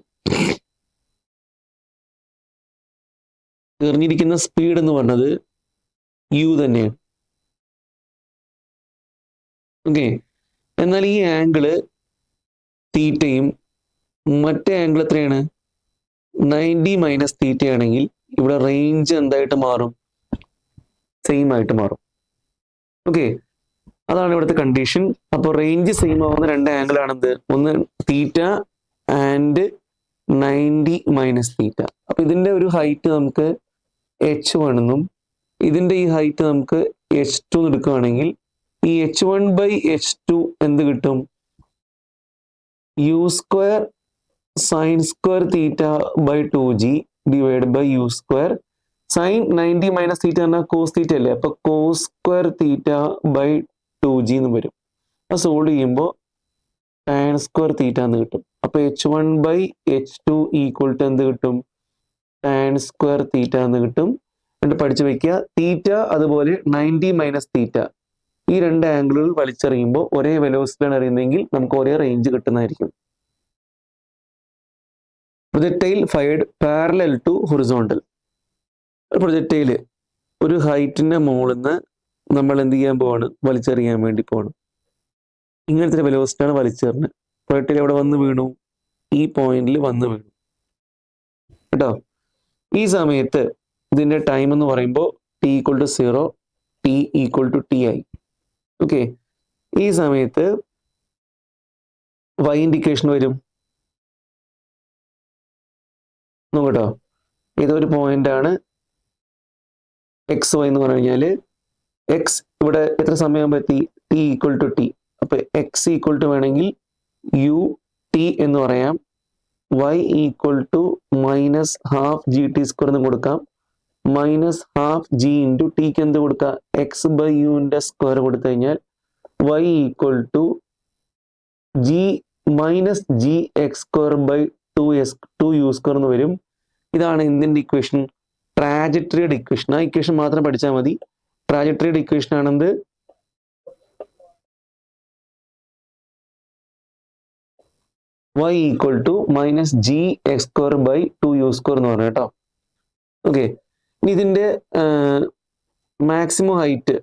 പറഞ്ഞത് യു തന്നെയാണ്. ഓക്കെ, എന്നാൽ ഈ ആംഗിള് തീറ്റയും മറ്റേ ആംഗിൾ എത്രയാണ്? 90 മൈനസ് തീറ്റ ആണെങ്കിൽ ഇവിടെ റേഞ്ച് എന്തായിട്ട് മാറും? സെയിം ആയിട്ട് മാറും. ഓക്കെ, അതാണ് ഇവിടുത്തെ കണ്ടീഷൻ. അപ്പോൾ റേഞ്ച് സെയിം ആവുന്ന രണ്ട് ആംഗിൾ ആണെന്ത്? ഒന്ന് തീറ്റ ആൻഡ് 90 മൈനസ് തീറ്റ. അപ്പൊ ഇതിന്റെ ഒരു ഹൈറ്റ് നമുക്ക് h1 എന്നും ഇതിന്റെ ഈ ഹൈറ്റ് നമുക്ക് h2 എന്ന് എടുക്കുകയാണെങ്കിൽ ഈ h1/h2 എന്ത് കിട്ടും? u square sine square theta by 2g divide by u square sine 90 minus theta എന്നാൽ കോസ് തീറ്റ അല്ലേ, അപ്പൊ cos square theta by 2g എന്ന് വരും. അത് സോൾവ് ചെയ്യുമ്പോൾ ടാൻ സ്ക്വയർ തീറ്റ എന്ന് കിട്ടും. അപ്പൊ h1/h2 ഈക്വൽ ടു എന്ത് കിട്ടും? ടാൻ സ്ക്വയർ തീറ്റ എന്ന് കിട്ടും. എന്നിട്ട് പഠിച്ചു വെക്കുക, തീറ്റ അതുപോലെ 90 മൈനസ് തീറ്റ ഈ രണ്ട് ആംഗിളുകൾ വലിച്ചെറിയുമ്പോൾ ഒരേ വെലോസിറ്റിയാണ് അറിയുന്നതെങ്കിൽ നമുക്ക് ഒരേ റേഞ്ച് കിട്ടുന്നതായിരിക്കും. Projectile fired parallel to horizontal. Projectile ഒരു ഹൈറ്റിന്റെ മുകളിൽ നിന്ന് നമ്മൾ എന്ത് ചെയ്യാൻ പോവാണ്? വലിച്ചെറിയാൻ വേണ്ടി പോവാണ്. ഇങ്ങനത്തെ ഒരു വെലോസിറ്റിയാണ് വലിച്ചെറിഞ്ഞത്. പ്രൊജക്ടൈൽ എവിടെ വന്ന് വീണു? ഈ പോയിന്റിൽ വന്ന് വീണു കേട്ടോ. ഈ സമയത്ത് ഇതിന്റെ ടൈം എന്ന് പറയുമ്പോൾ t equal to 0, t equal to t ആയി. ഓക്കെ, ഈ സമയത്ത് y ഇൻഡിക്കേഷൻ വരും. നോക്കട്ടോ, ഏതൊരു പോയിന്റ് ആണ് xy എന്ന് പറഞ്ഞു കഴിഞ്ഞാല് x ഇവിടെ എത്ര സമയമാകുമ്പോൾ എത്തി? t equal to t. അപ്പൊ x ഈക്വൽ ടു വേണമെങ്കിൽ u t എന്ന് പറയാം, y equal to minus half G T square എന്ന് കൊടുക്കാം, മൈനസ് ഹാഫ് ജി ഇൻറ്റു ടിക്ക് എന്ത് കൊടുക്കുക? എക്സ് ബൈ യുവിൻ്റെ സ്ക്വയർ കൊടുത്തു കഴിഞ്ഞാൽ y equal to g minus G X square by 2u square എന്ന് വരും. ഇതാണ് എന്തിൻ്റെ ഇക്വേഷൻ? ട്രാജക്ടറിയുടെ ഇക്വേഷൻ. ആ ഇക്വേഷൻ മാത്രം പഠിച്ചാൽ മതി. ട്രാജക്ടറിയുടെ ഇക്വേഷൻ ആണെന്ത്? y equal to minus G X square by 2u square എന്ന് പറഞ്ഞു കേട്ടോ. ഓക്കെ, ഇനി ഇതിന്റെ മാക്സിമം ഹൈറ്റ്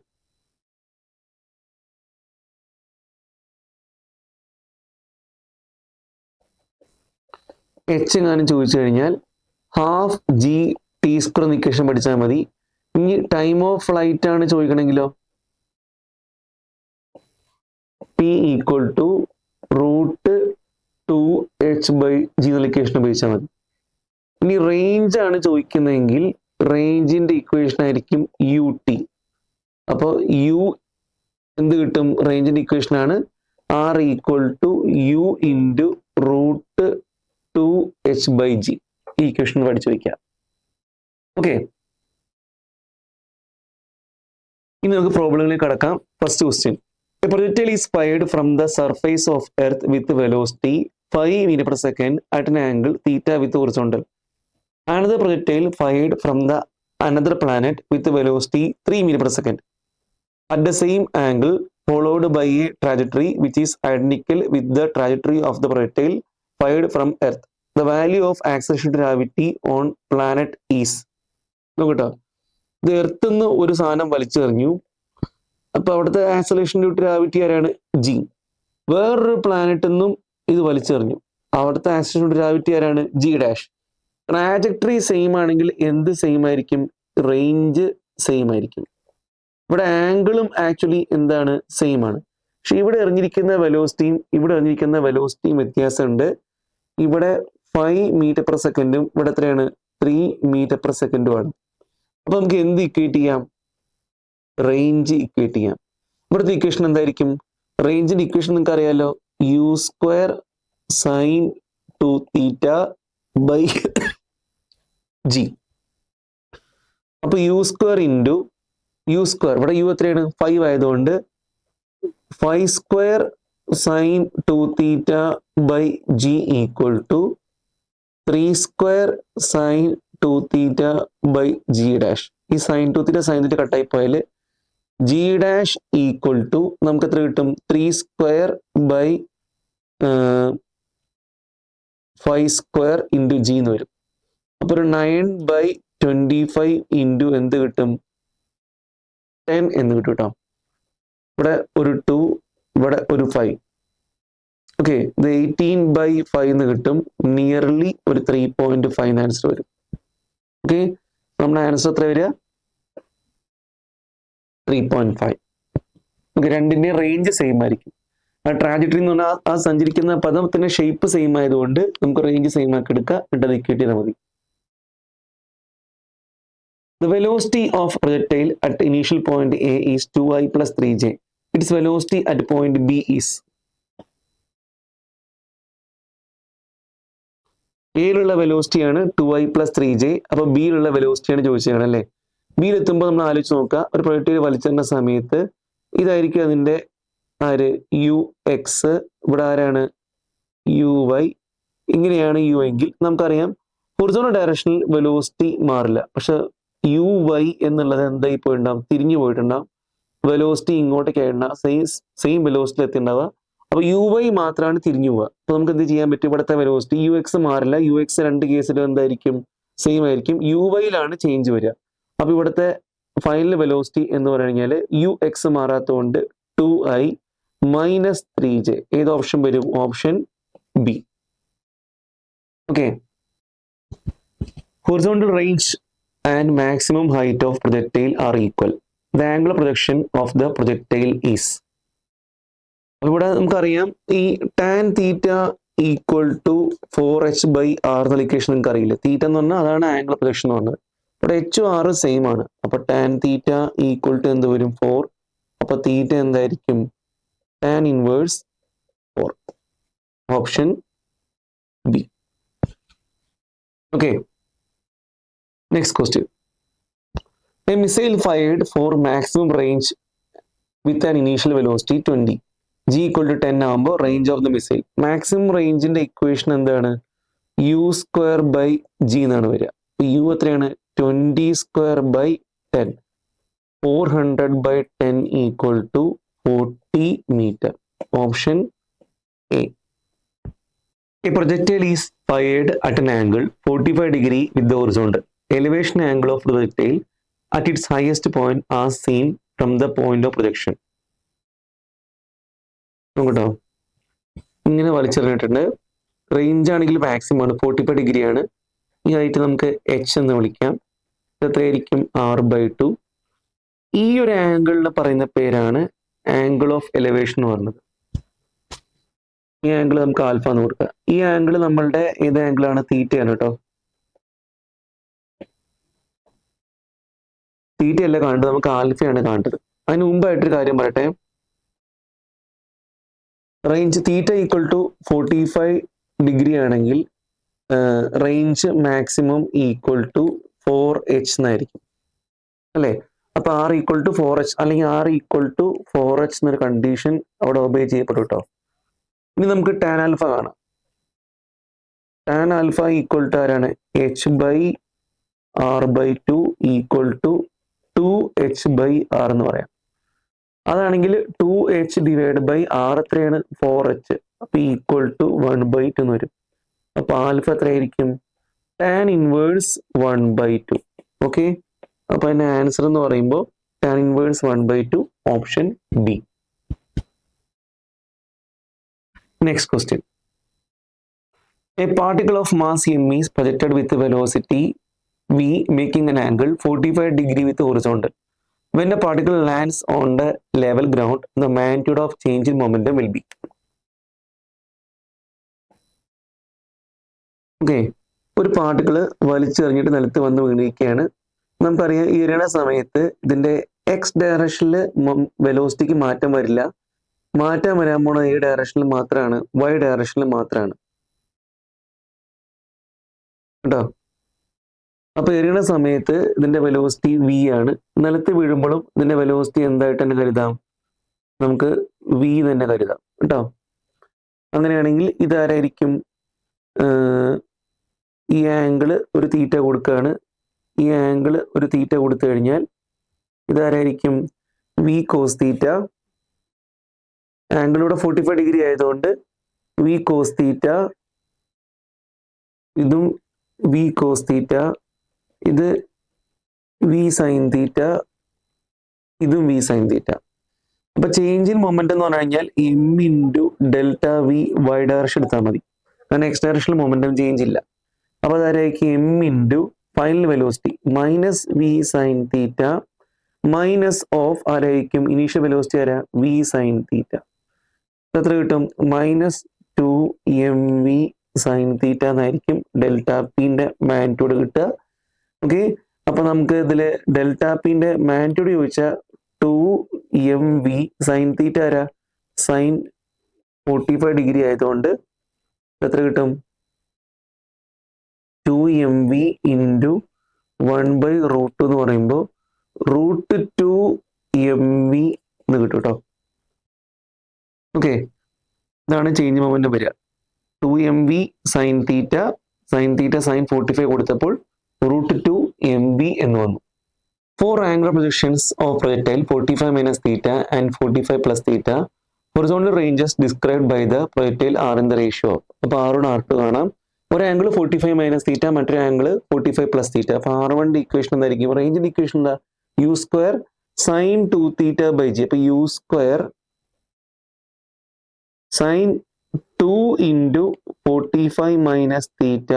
h എങ്ങാനും ചോദിച്ചു കഴിഞ്ഞാൽ ഹാഫ് ജി ടി സ്ക്വയർ എന്ന ഇക്വേഷൻ പഠിച്ചാൽ മതി. ഇനി ടൈം ഓഫ് ഫ്ലൈറ്റ് ആണ് ചോദിക്കണമെങ്കിലോ p equal to root 2h/g എന്നുള്ള ഇക്വേഷൻ ഉപയോഗിച്ചാൽ മതി. ഇനി റേഞ്ച് ആണ് ചോദിക്കുന്നതെങ്കിൽ റേഞ്ചിന്റെ ഇക്വേഷൻ ആയിരിക്കും യു ടി. അപ്പോൾ യു എന്ത് കിട്ടും? റേഞ്ചിന്റെ ഇക്വേഷൻ ആണ് r equal to U into root 2h/g. ഈ ഇക്വേഷൻ പഠിച്ചു വയ്ക്കുക. ഓക്കെ, ഇനി നമുക്ക് പ്രോബ്ലങ്ങളിലേക്ക് കടക്കാം. First question, a projectile is fired from the surface of earth with velocity 5 meters per second at an angle theta with horizontal. Another projectile fired from the another planet with velocity 3 meters per second at the same angle followed by a trajectory which is identical with the trajectory of the projectile fired from earth. The value of acceleration gravity on planet is. നോക്കട്ടോ, ഇത് earth നിന്ന് ഒരു സാധനം വലിച്ചെറിഞ്ഞു. അപ്പൊ അവിടുത്തെ acceleration due to gravity ആരാണ്? G. വേറൊരു പ്ലാനറ്റിൽ നിന്നും ഇത് വലിച്ചെറിഞ്ഞു. അവിടുത്തെ ആക്സലേഷൻ ഡ്യൂ ടു ഗ്രാവിറ്റി ആരാണ്? G dash. ട്രാജക്ടറി സെയിം ആണെങ്കിൽ എന്ത് സെയിം ആയിരിക്കും? റേഞ്ച് സെയിം ആയിരിക്കും. ഇവിടെ ആംഗിളും ആക്ച്വലി എന്താണ്? സെയിം ആണ്. പക്ഷെ ഇവിടെ എറിഞ്ഞിരിക്കുന്ന വെലോസിറ്റിയും ഇവിടെ എറിഞ്ഞിരിക്കുന്ന വെലോസിറ്റിയും വ്യത്യാസമുണ്ട്. ഇവിടെ 5 മീറ്റർ പെർ സെക്കൻഡും ഇവിടെ എത്രയാണ്? 3 മീറ്റർ പെർ സെക്കൻഡും ആണ്. അപ്പൊ നമുക്ക് എന്ത് ഇക്വേറ്റ് ചെയ്യാം? റേഞ്ച് ഇക്വേറ്റ് ചെയ്യാം. ഇവിടുത്തെ ഇക്വേഷൻ എന്തായിരിക്കും? റേഞ്ചിന്റെ ഇക്വേഷൻ നിങ്ങൾക്ക് അറിയാലോ, u square sine 2 theta by g. അപ്പൊ u square into u square, ഇവിടെ യു എത്രയാണ്? 5 ആയതുകൊണ്ട് 5 square sin 2 theta by g equal to 3 square sin 2 theta by g dash. ഈ sin 2 theta sin theta കട്ടായി പോയാൽ g dash equal to നമുക്ക് എത്ര കിട്ടും? 3 square by 5 square into g എന്ന് വരും. അപ്പോൾ ഒരു 9/25 into എന്ത് കിട്ടും? 10 എന്ന് കിട്ടും കേട്ടോ. ഇവിടെ ഒരു 2, ഇവിടെ ഒരു 5. ഓക്കെ, ഇത് 18/5 എന്ന് കിട്ടും. നിയർലി ഒരു 3.5 ആൻസർ വരും. ഓക്കെ, നമ്മുടെ ആൻസർ എത്ര വരിക? 3.5. ഓക്കെ, രണ്ടിന്റെ റേഞ്ച് സെയിം ആയിരിക്കും. ആ ട്രാജക്ടറി എന്ന് പറഞ്ഞാൽ ആ സഞ്ചരിക്കുന്ന പദത്തിന്റെ ഷേപ്പ് സെയിം ആയതുകൊണ്ട് നമുക്ക് റേഞ്ച് സെയിം ആക്കി എടുക്കുക. എന്നിട്ട് ഇക്വേറ്റ് ചെയ്താൽ മതി. The velocity of projectile at initial point A is 2i plus 3j. Its velocity at point B is. എയിലുള്ള വെലോസിറ്റി ആണ് 2i plus 3j. അപ്പോൾ ബിയിലുള്ള വെലോസിറ്റിയാണ് ചോദിച്ചതാണ് അല്ലേ. ബിയിൽ എത്തുമ്പോൾ നമ്മൾ ആലോചിച്ച് നോക്കുക, ഒരു പ്രൊജക്ടൈൽ വലിച്ചേണ്ട സമയത്ത് ഇതായിരിക്കും അതിൻ്റെ ആര്? U X. ഇവിടെ ആരാണ്? U Y. ഇങ്ങനെയാണ് യു എങ്കിൽ നമുക്കറിയാം ഹൊറിസോണ്ടൽ ഡയറക്ഷനിൽ വെലോസിറ്റി മാറില്ല. പക്ഷെ യു വൈ എന്നുള്ളത് എന്തായി പോയിട്ടുണ്ടാവും? തിരിഞ്ഞു പോയിട്ടുണ്ടാവും. വെലോസിറ്റി ഇങ്ങോട്ടേക്കായിട്ടുണ്ടാവും. സെയിം വെലോസിറ്റിയിൽ എത്തിണ്ടാവുക. അപ്പോൾ യു വൈ മാത്രമാണ് തിരിഞ്ഞു പോവുക. അപ്പോൾ നമുക്ക് എന്ത് ചെയ്യാൻ പറ്റും? ഇവിടുത്തെ വെലോസിറ്റി യു എക്സ് മാറില്ല. യു എക്സ് രണ്ട് കേസിലും എന്തായിരിക്കും? സെയിം ആയിരിക്കും. യു വൈയിലാണ് ചേഞ്ച് വരിക. അപ്പോൾ ഇവിടുത്തെ ഫൈനൽ വെലോസിറ്റി എന്ന് പറഞ്ഞു കഴിഞ്ഞാൽ U X മാറാത്തതുകൊണ്ട് 2i minus 3j. ഏത് ഓപ്ഷൻ വരും? Option B. Okay, horizontal range and maximum height of projectile are equal. The angle of projection of the projectile is. ഇവിടെ നമുക്കറിയാം ഈ tan theta equal to 4h by r എന്ന equation നിങ്ങൾക്ക് അറിയില്ല. തീറ്റ എന്ന് പറഞ്ഞാൽ അതാണ് ആംഗിൾ പ്രൊജക്ഷൻ എന്ന് പറഞ്ഞത്. ഇവിടെ എച്ചും ആറും സെയിം ആണ്. അപ്പൊ tan തീറ്റ ഈക്വൽ ടു എന്ത് വരും? 4. അപ്പൊ തീറ്റ എന്തായിരിക്കും? tan inverse 4. Option B. Okay, next question. A missile fired for maximum range with an initial velocity 20. G equal to 10 ആകുമ്പോൾ range of the missile. Maximum റേഞ്ചിന്റെ ഇക്വേഷൻ എന്താണ്? U square by g എന്നാണ് വരിക. U എത്രയാണ്? 20 square by 10. 400/10 equal to 40 metre. Option A. A projectile is fired at an angle 45 degree with the horizontal. Elevation angle of projectile at its highest point as seen from the point of projection. നോക്കട്ടോ, ഇങ്ങനെ വലിച്ചെറിഞ്ഞിട്ടുണ്ട്. Range ആണെങ്കിൽ maximum ആണ്, 45 degree ആണ്. ഈ height നമുക്ക് H എന്ന് വിളിക്കാം. എത്രയായിരിക്കും? r/2. ഈ ഒരു ആംഗിളിന് പറയുന്ന പേരാണ് ആംഗിൾ ഓഫ് എലിവേഷൻ എന്ന് പറയുന്നത്. ഈ ആംഗിൾ നമുക്ക് ആൽഫ എന്ന് കൊടുക്കുക. ഈ ആംഗിൾ നമ്മളുടെ ഏത് ആംഗിളാണ്? തീറ്റയാണ് കേട്ടോ. തീറ്റയല്ല കാണേണ്ടത്, നമുക്ക് ആൽഫയാണ് കാണേണ്ടത്. അതിന് മുമ്പായിട്ടൊരു കാര്യം പറയട്ടെ. Range theta equal to 45 degree ആണെങ്കിൽ range maximum equal to 4h എന്നായിരിക്കും അല്ലേ. അപ്പൊ r ഈക്വൽ ടു 4h അല്ലെങ്കിൽ r ഈക്വൽ ടു 4h എന്നൊരു കണ്ടീഷൻ അവിടെ ഒബേ ചെയ്യപ്പെടും കേട്ടോ. ഇനി നമുക്ക് ടാൻ ആൽഫ കാണാം. ടാൻ ആൽഫ ഈക്വൽ ടു ആരാണ്? h/r/2 ഈക്വൽ ടു 2h/r എന്ന് പറയാം. അതാണെങ്കിൽ 2h ഡിവൈഡ് ബൈ r എത്രയാണ്? 4h. അപ്പൊ ഈക്വൽ ടു 1/2 എന്ന് വരും. അപ്പൊ ആൽഫ എത്രയായിരിക്കും? Tan inverse 1/2. ഓക്കെ, അപ്പൊ അതിന്റെ ആൻസർ എന്ന് പറയുമ്പോൾ tan inverse 1/2. Option B. Next question. A particle of mass m is projected with velocity v making an angle 45 degree with horizontal. When the particle lands on the level ground, the magnitude of change in momentum will be. Okay, ഒരു particle വലിച്ചെറിഞ്ഞിട്ട് നിലത്ത് വന്ന് വീണിരിക്കുകയാണ്. നമുക്കറിയാം ഈ എറിയണ സമയത്ത് ഇതിന്റെ X ഡയറക്ഷനിൽ വെലോസിറ്റിക്ക് മാറ്റം വരില്ല. മാറ്റം വരാൻ പോണ ഈ ഡയറക്ഷനിൽ മാത്രമാണ്, വൈ ഡയറക്ഷനിൽ മാത്രമാണ് കേട്ടോ. അപ്പൊ എറിയണ സമയത്ത് ഇതിന്റെ വെലോസിറ്റി വി ആണ്. നിലത്ത് വീഴുമ്പോഴും ഇതിന്റെ വെലോസിറ്റി എന്തായിട്ട് തന്നെ കരുതാം? നമുക്ക് വി തന്നെ കരുതാം കേട്ടോ. അങ്ങനെയാണെങ്കിൽ ഇതാരായിരിക്കും? ഈ ആംഗിള് ഒരു തീറ്റ കൊടുക്കുകയാണ്. ഈ ആംഗിള് ഒരു തീറ്റ കൊടുത്തു കഴിഞ്ഞാൽ ഇതാരായിരിക്കും? V cos theta. ആംഗിളിവിടെ 45 ഡിഗ്രി ആയതുകൊണ്ട് വി കോസ് തീറ്റ, ഇതും വി കോസ് തീറ്റ, ഇത് വി സൈൻ തീറ്റ, ഇതും വി സൈൻ തീറ്റ. അപ്പൊ ചേഞ്ച് ഇൻ മൊമെന്റ് എന്ന് പറഞ്ഞു കഴിഞ്ഞാൽ m into delta v y direction എടുത്താൽ മതി. കാരണം എക്സ് ഡയറക്ഷനിൽ മൊമെന്റം ചേഞ്ച് ഇല്ല. അപ്പൊ അതായിരിക്കും m into final velocity minus v sine theta minus of ആരായിരിക്കും? ഇനീഷ്യൽ വെലോസിറ്റി ആരാ? V sine theta. എത്ര കിട്ടും? -2mv സൈൻ തീറ്റ എന്നായിരിക്കും ഡെൽറ്റ പിന്റെ മാഗ്നിറ്റ്യൂഡ് കിട്ടുക. ഓക്കെ, അപ്പൊ നമുക്ക് ഇതില് ഡെൽറ്റ പിന്റെ മാഗ്നിറ്റ്യൂഡ് ചോദിച്ചാൽ 2mv സൈൻ തീറ്റ ആരാ? സൈൻ 45 ഡിഗ്രി ആയതുകൊണ്ട് എത്ര കിട്ടും? 2mv ഇൻറ്റു 1/√2 എന്ന് പറയുമ്പോൾ √2mv എന്ന് കിട്ടും കേട്ടോ. ഓക്കെ, ഇതാണ് ചേഞ്ച് മൊമെന്റ് വരിക. 2mv സൈൻ തീറ്റ സൈൻ 45 കൊടുത്തപ്പോൾ √2mv എന്ന് വന്നു. 4 angular projections of projectile 45 minus theta and 45 plus theta. Horizontal ranges described by the projectile are in the ratio of. അപ്പോൾ R1 R2 കാണാം. ഒരു ആംഗിൾ 45 മൈനസ് തീറ്റ, മറ്റൊരു angle 45 plus തീറ്റ. അപ്പൊ R1 equation എന്തായിരിക്കും? റേഞ്ചിന്റെ ഇക്വേഷൻ എന്താ? u square sine 2 theta by g. അപ്പൊ u square sine 2 into 45 minus theta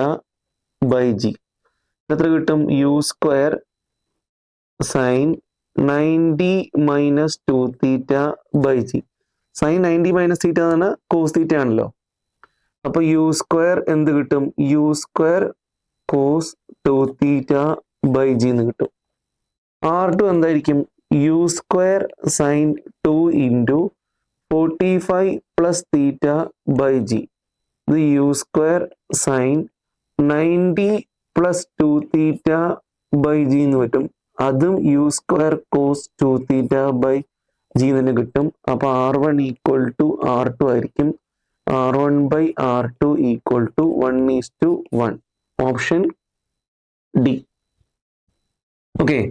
by g. എത്ര കിട്ടും? u square sine 90 minus 2 theta by g. Sine 90 minus theta എന്ന് പറഞ്ഞാൽ കോസ് തീറ്റ ആണല്ലോ. അപ്പൊ യു സ്ക്വയർ എന്ത് കിട്ടും? U square cos 2 theta by g എന്ന് കിട്ടും. R2 എന്തായിരിക്കും? U square sine 2 into 45 plus theta by g. ഇത് u square sine 90 plus 2 theta by g എന്ന് കിട്ടും. അതും u square cos 2 theta by g തന്നെ കിട്ടും. അപ്പൊ R1 ഈക്വൽ ടു R2 ആയിരിക്കും. R1 by R2 equal to 1:1. Option D. Okay,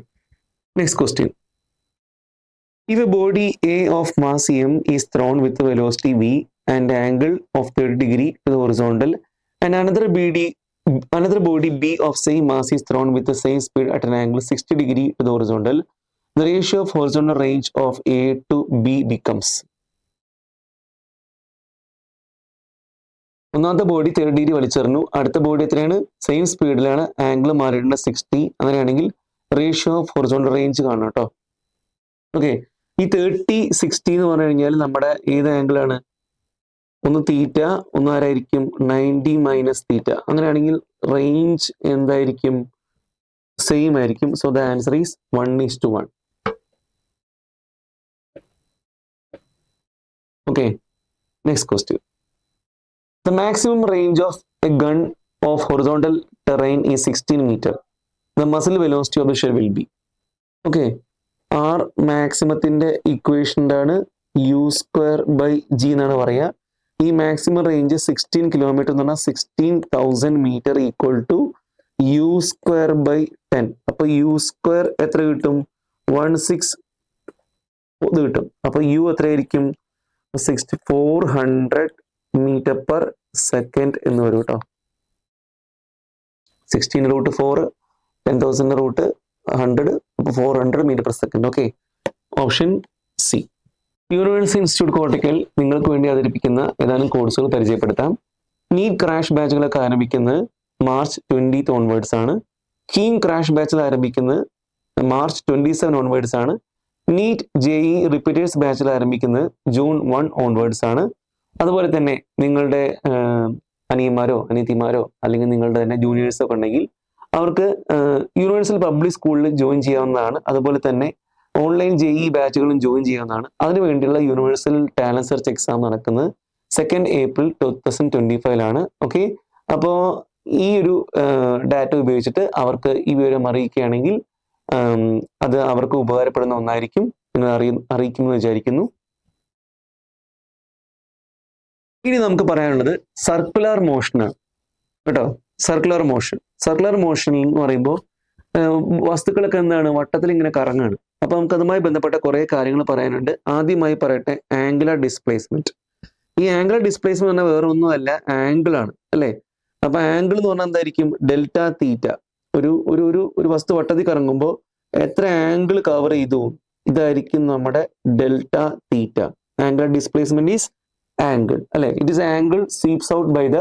next question. If a body A of mass m is thrown with a velocity v and angle of 30 degree to the horizontal, and another body B of same mass is thrown with the same speed at an angle 60 degree to the horizontal, the ratio of horizontal range of A to B becomes. ഒന്നാമത്തെ body 30 degree വലിച്ചെറിഞ്ഞു, അടുത്ത body എത്രയാണ്? Same സ്പീഡിലാണ്, angle മാറിയിട്ടുണ്ട് 60. അങ്ങനെയാണെങ്കിൽ ratio of horizontal range കാണണം കേട്ടോ. Okay, ഈ 30 60 എന്ന് പറഞ്ഞു കഴിഞ്ഞാൽ നമ്മുടെ ഏത് ആംഗിൾ ആണ്? ഒന്ന് തീറ്റ, ഒന്ന് ആരായിരിക്കും? 90 മൈനസ് തീറ്റ. അങ്ങനെയാണെങ്കിൽ റേഞ്ച് എന്തായിരിക്കും? സെയിം ആയിരിക്കും. So the answer is 1:1. Okay, next question. The maximum range of a gun of horizontal terrain is 16 meters. The muzzle velocity of the shell will be. Okay, R മാക്സിമത്തിന്റെ equation ആണ് u square by g എന്നാണ് പറയുക. ഈ maximum range 16 kilometre എന്ന് പറഞ്ഞാൽ 16,000 metre equal to u square by 10. അപ്പൊ u square എത്ര കിട്ടും? 16 ഇത് കിട്ടും. അപ്പൊ u എത്രയായിരിക്കും? 400 മീറ്റർ പെർ സെക്കൻഡ് എന്ന് വരും കേട്ടോ. 16√4 10,000√100 400 metre per second. Okay, option C. University institute Kottakkal നിങ്ങൾക്ക് വേണ്ടി അവതരിപ്പിക്കുന്ന ഏതാനും കോഴ്സുകൾ പരിചയപ്പെടുത്താം. നീറ്റ് ക്രാഷ് ബാച്ചുകളൊക്കെ ആരംഭിക്കുന്നത് മാർച്ച് 20 ഓൺവേർഡ്സ് ആണ്. കീം ക്രാഷ് ബാച്ചിൽ ആരംഭിക്കുന്നത് മാർച്ച് 27 ഓൺവേർഡ്സ് ആണ്. നീറ്റ് JEE റിപ്പീറ്റേഴ്സ് ബാച്ചിൽ ആരംഭിക്കുന്നത് ജൂൺ 1 ഓൺവേർഡ്സ് ആണ്. അതുപോലെ തന്നെ നിങ്ങളുടെ അനിയന്മാരോ അനിയത്തിമാരോ അല്ലെങ്കിൽ നിങ്ങളുടെ തന്നെ ജൂനിയേഴ്സോ ഒക്കെ ഉണ്ടെങ്കിൽ അവർക്ക് യൂണിവേഴ്സൽ പബ്ലിക് സ്കൂളിൽ ജോയിൻ ചെയ്യാവുന്നതാണ്. അതുപോലെ തന്നെ ഓൺലൈൻ JEE ബാച്ചുകളും ജോയിൻ ചെയ്യാവുന്നതാണ്. അതിനു വേണ്ടിയുള്ള യൂണിവേഴ്സൽ ടാലന്റ് സെർച്ച് എക്സാം നടക്കുന്നത് 2 ഏപ്രിൽ 2025 ഓക്കെ, അപ്പോൾ ഈ ഒരു ഡാറ്റ ഉപയോഗിച്ചിട്ട് അവർക്ക് ഈ വിവരം അറിയിക്കുകയാണെങ്കിൽ അത് അവർക്ക് ഉപകാരപ്പെടുന്ന ഒന്നായിരിക്കും. നിങ്ങൾ അറിയിക്കുമെന്ന് വിചാരിക്കുന്നു. ഇനി നമുക്ക് പറയാനുള്ളത് സർക്കുലർ മോഷനാണ് കേട്ടോ. സർക്കുലർ മോഷൻ എന്ന് പറയുമ്പോൾ വസ്തുക്കളൊക്കെ എന്താണ് വട്ടത്തിൽ ഇങ്ങനെ കറങ്ങാണ്. അപ്പൊ നമുക്ക് അതുമായി ബന്ധപ്പെട്ട കുറെ കാര്യങ്ങൾ പറയാനുണ്ട്. ആദ്യമായി പറയട്ടെ ആംഗുലർ ഡിസ്പ്ലേസ്മെന്റ്. ഈ ആംഗുലർ ഡിസ്പ്ലേസ്മെന്റ് പറഞ്ഞാൽ വേറെ ഒന്നുമല്ല, ആംഗിൾ ആണ് അല്ലെ. അപ്പൊ ആംഗിൾ എന്ന് പറഞ്ഞാൽ എന്തായിരിക്കും? ഡെൽറ്റ തീറ്റ. ഒരു ഒരു ഒരു ഒരു വസ്തു വട്ടത്തിൽ കറങ്ങുമ്പോൾ എത്ര ആംഗിൾ കവർ ചെയ്തു, ഇതായിരിക്കും നമ്മുടെ delta theta. Angular displacement is angle അല്ലെ. It is angle sweeps out by the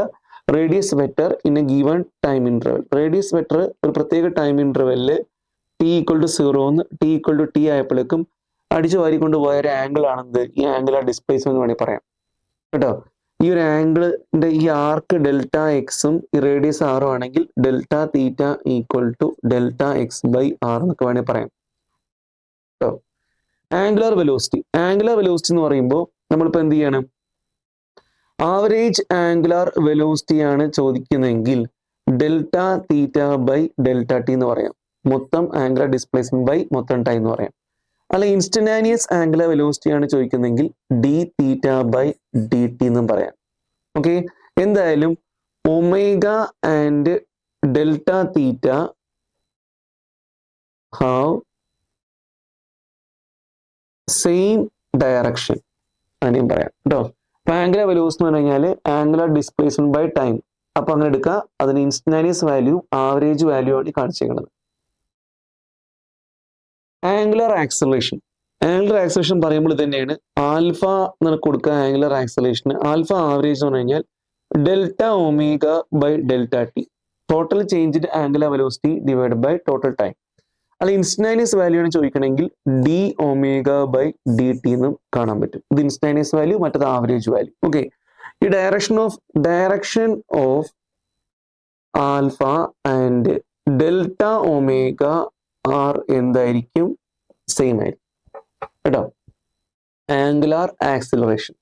radius vector in a given time interval. Radius vector ഒരു പ്രത്യേക ടൈം ഇന്റർവെല്ലില് t=0 t=t ആയപ്പോഴേക്കും അടിച്ചു വാരിക്കൊണ്ട് പോയ ഒരു ആംഗിൾ ആണെന്ത്? ഈ ആംഗുലർ ഡിസ്പ്ലേസ്മെന്റ് വേണമെങ്കിൽ പറയാം കേട്ടോ. ഈ ഒരു ആംഗിളിന്റെ ഈ ആർക്ക് ഡെൽറ്റ എക്സും ഈ റേഡിയസ് ആറും ആണെങ്കിൽ delta theta delta x by r എന്നൊക്കെ വേണമെങ്കിൽ പറയാം കേട്ടോ. ആംഗുലർ വെലോസിറ്റി എന്ന് പറയുമ്പോൾ നമ്മളിപ്പോ എന്ത് ചെയ്യണം? ആവറേജ് ആംഗുലർ വെലോസിറ്റി ആണ് ചോദിക്കുന്നതെങ്കിൽ delta theta by delta t എന്ന് പറയാം. മൊത്തം ആംഗുലർ ഡിസ്പ്ലേസ്മെന്റ് ബൈ മൊത്തം ടൈം എന്ന് പറയാം. അല്ല ഇൻസ്റ്റന്റാനിയസ് ആംഗുലർ വെലോസിറ്റി ആണ് ചോദിക്കുന്നതെങ്കിൽ d theta by d t എന്നും പറയാം. ഓക്കെ, എന്തായാലും omega and delta theta have same direction അങ്ങനെയും പറയാം കേട്ടോ. അപ്പൊ ആംഗുലർ വെലോസിറ്റി എന്ന് പറഞ്ഞു കഴിഞ്ഞാൽ ആംഗുലർ ഡിസ്പ്ലേസ്മെന്റ് ബൈ ടൈം. അപ്പൊ അങ്ങനെ എടുക്കുക. അതിന് ഇൻസ്റ്റന്റാനിയസ് വാല്യൂ ആവറേജ് വാല്യൂ ആണ് കാണിച്ചിരിക്കുന്നത്. ആംഗുലർ ആക്സലറേഷൻ പറയുമ്പോൾ തന്നെയാണ് ആൽഫ എന്ന് കൊടുക്കുക. ആംഗുലർ ആക്സലറേഷന് ആൽഫ ആവറേജ് എന്ന് പറഞ്ഞു കഴിഞ്ഞാൽ delta omega by delta t. Total change in angular velocity divide by total time. അല്ല ഇൻസ്റ്റന്റാനിയസ് വാല്യൂ ആണ് ചോദിക്കണമെങ്കിൽ d omega by d t എന്നും കാണാൻ പറ്റും. ഇത് ഇൻസ്റ്റന്റാനിയസ് വാല്യൂ, മറ്റത് ആവറേജ് വാല്യൂ. ഓക്കെ, ഈ direction of alpha and delta omega are എന്തായിരിക്കും? സെയിം ആയിരിക്കും കേട്ടോ. Angular acceleration,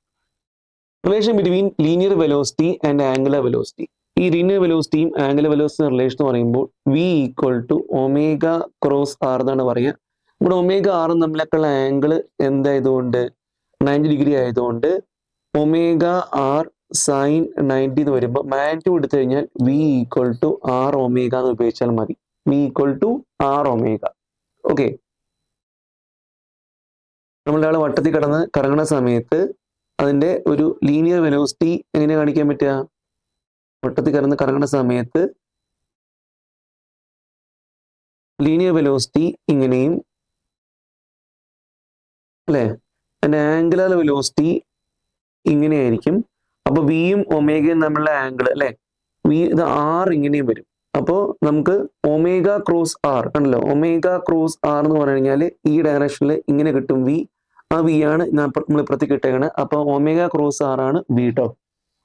relation between linear velocity and angular velocity. ഈ ലീനിയർ വെലോസിറ്റിയും ആംഗുലർ വെലോസിറ്റി റിലേഷൻ എന്ന് പറയുമ്പോൾ v equal to omega cross r എന്നാണ് പറയുക. ഇവിടെ ഒമേഗ ആറും തമ്മിലൊക്കെയുള്ള ആംഗിൾ എന്തായതുകൊണ്ട് 90 ഡിഗ്രി ആയതുകൊണ്ട് ഒമേഗ ആർ സൈൻ 90 എന്ന് വരുമ്പോൾ മാഗ്നിറ്റ്യൂഡ് എടുത്തു കഴിഞ്ഞാൽ v equal to r omega എന്ന് ഉപയോഗിച്ചാൽ മതി. V equal to r omega. Okay, നമ്മളൊരാൾ വട്ടത്തിൽ കറങ്ങുന്ന സമയത്ത് അതിന്റെ ഒരു ലീനിയർ വെലോസിറ്റി എങ്ങനെ കാണിക്കാൻ പറ്റുക? വട്ടത്തിൽ കറങ്ങുന്ന സമയത്ത് ലീനിയർ വെലോസിറ്റി ഇങ്ങനെയും അല്ലെ, അതിന്റെ ആംഗുലർ വെലോസിറ്റി ഇങ്ങനെയായിരിക്കും. അപ്പൊ വിയും ഒമേഗയും തമ്മിലുള്ള ആംഗിൾ അല്ലെ, വി ഇത് ആർ ഇങ്ങനെയും വരും. അപ്പോൾ നമുക്ക് ഒമേഗ ക്രോസ് ആർ ആണല്ലോ. ഒമേഗ ക്രോസ് ആർ എന്ന് പറഞ്ഞു കഴിഞ്ഞാൽ ഈ ഡയറക്ഷനിൽ ഇങ്ങനെ കിട്ടും വി. ആ വി ആണ് നമ്മൾ ഇപ്പുറത്തേക്ക് ഇട്ടേക്കണത്. അപ്പൊ ഒമേഗ ക്രോസ് ആർ ആണ് വി ട്ടോ.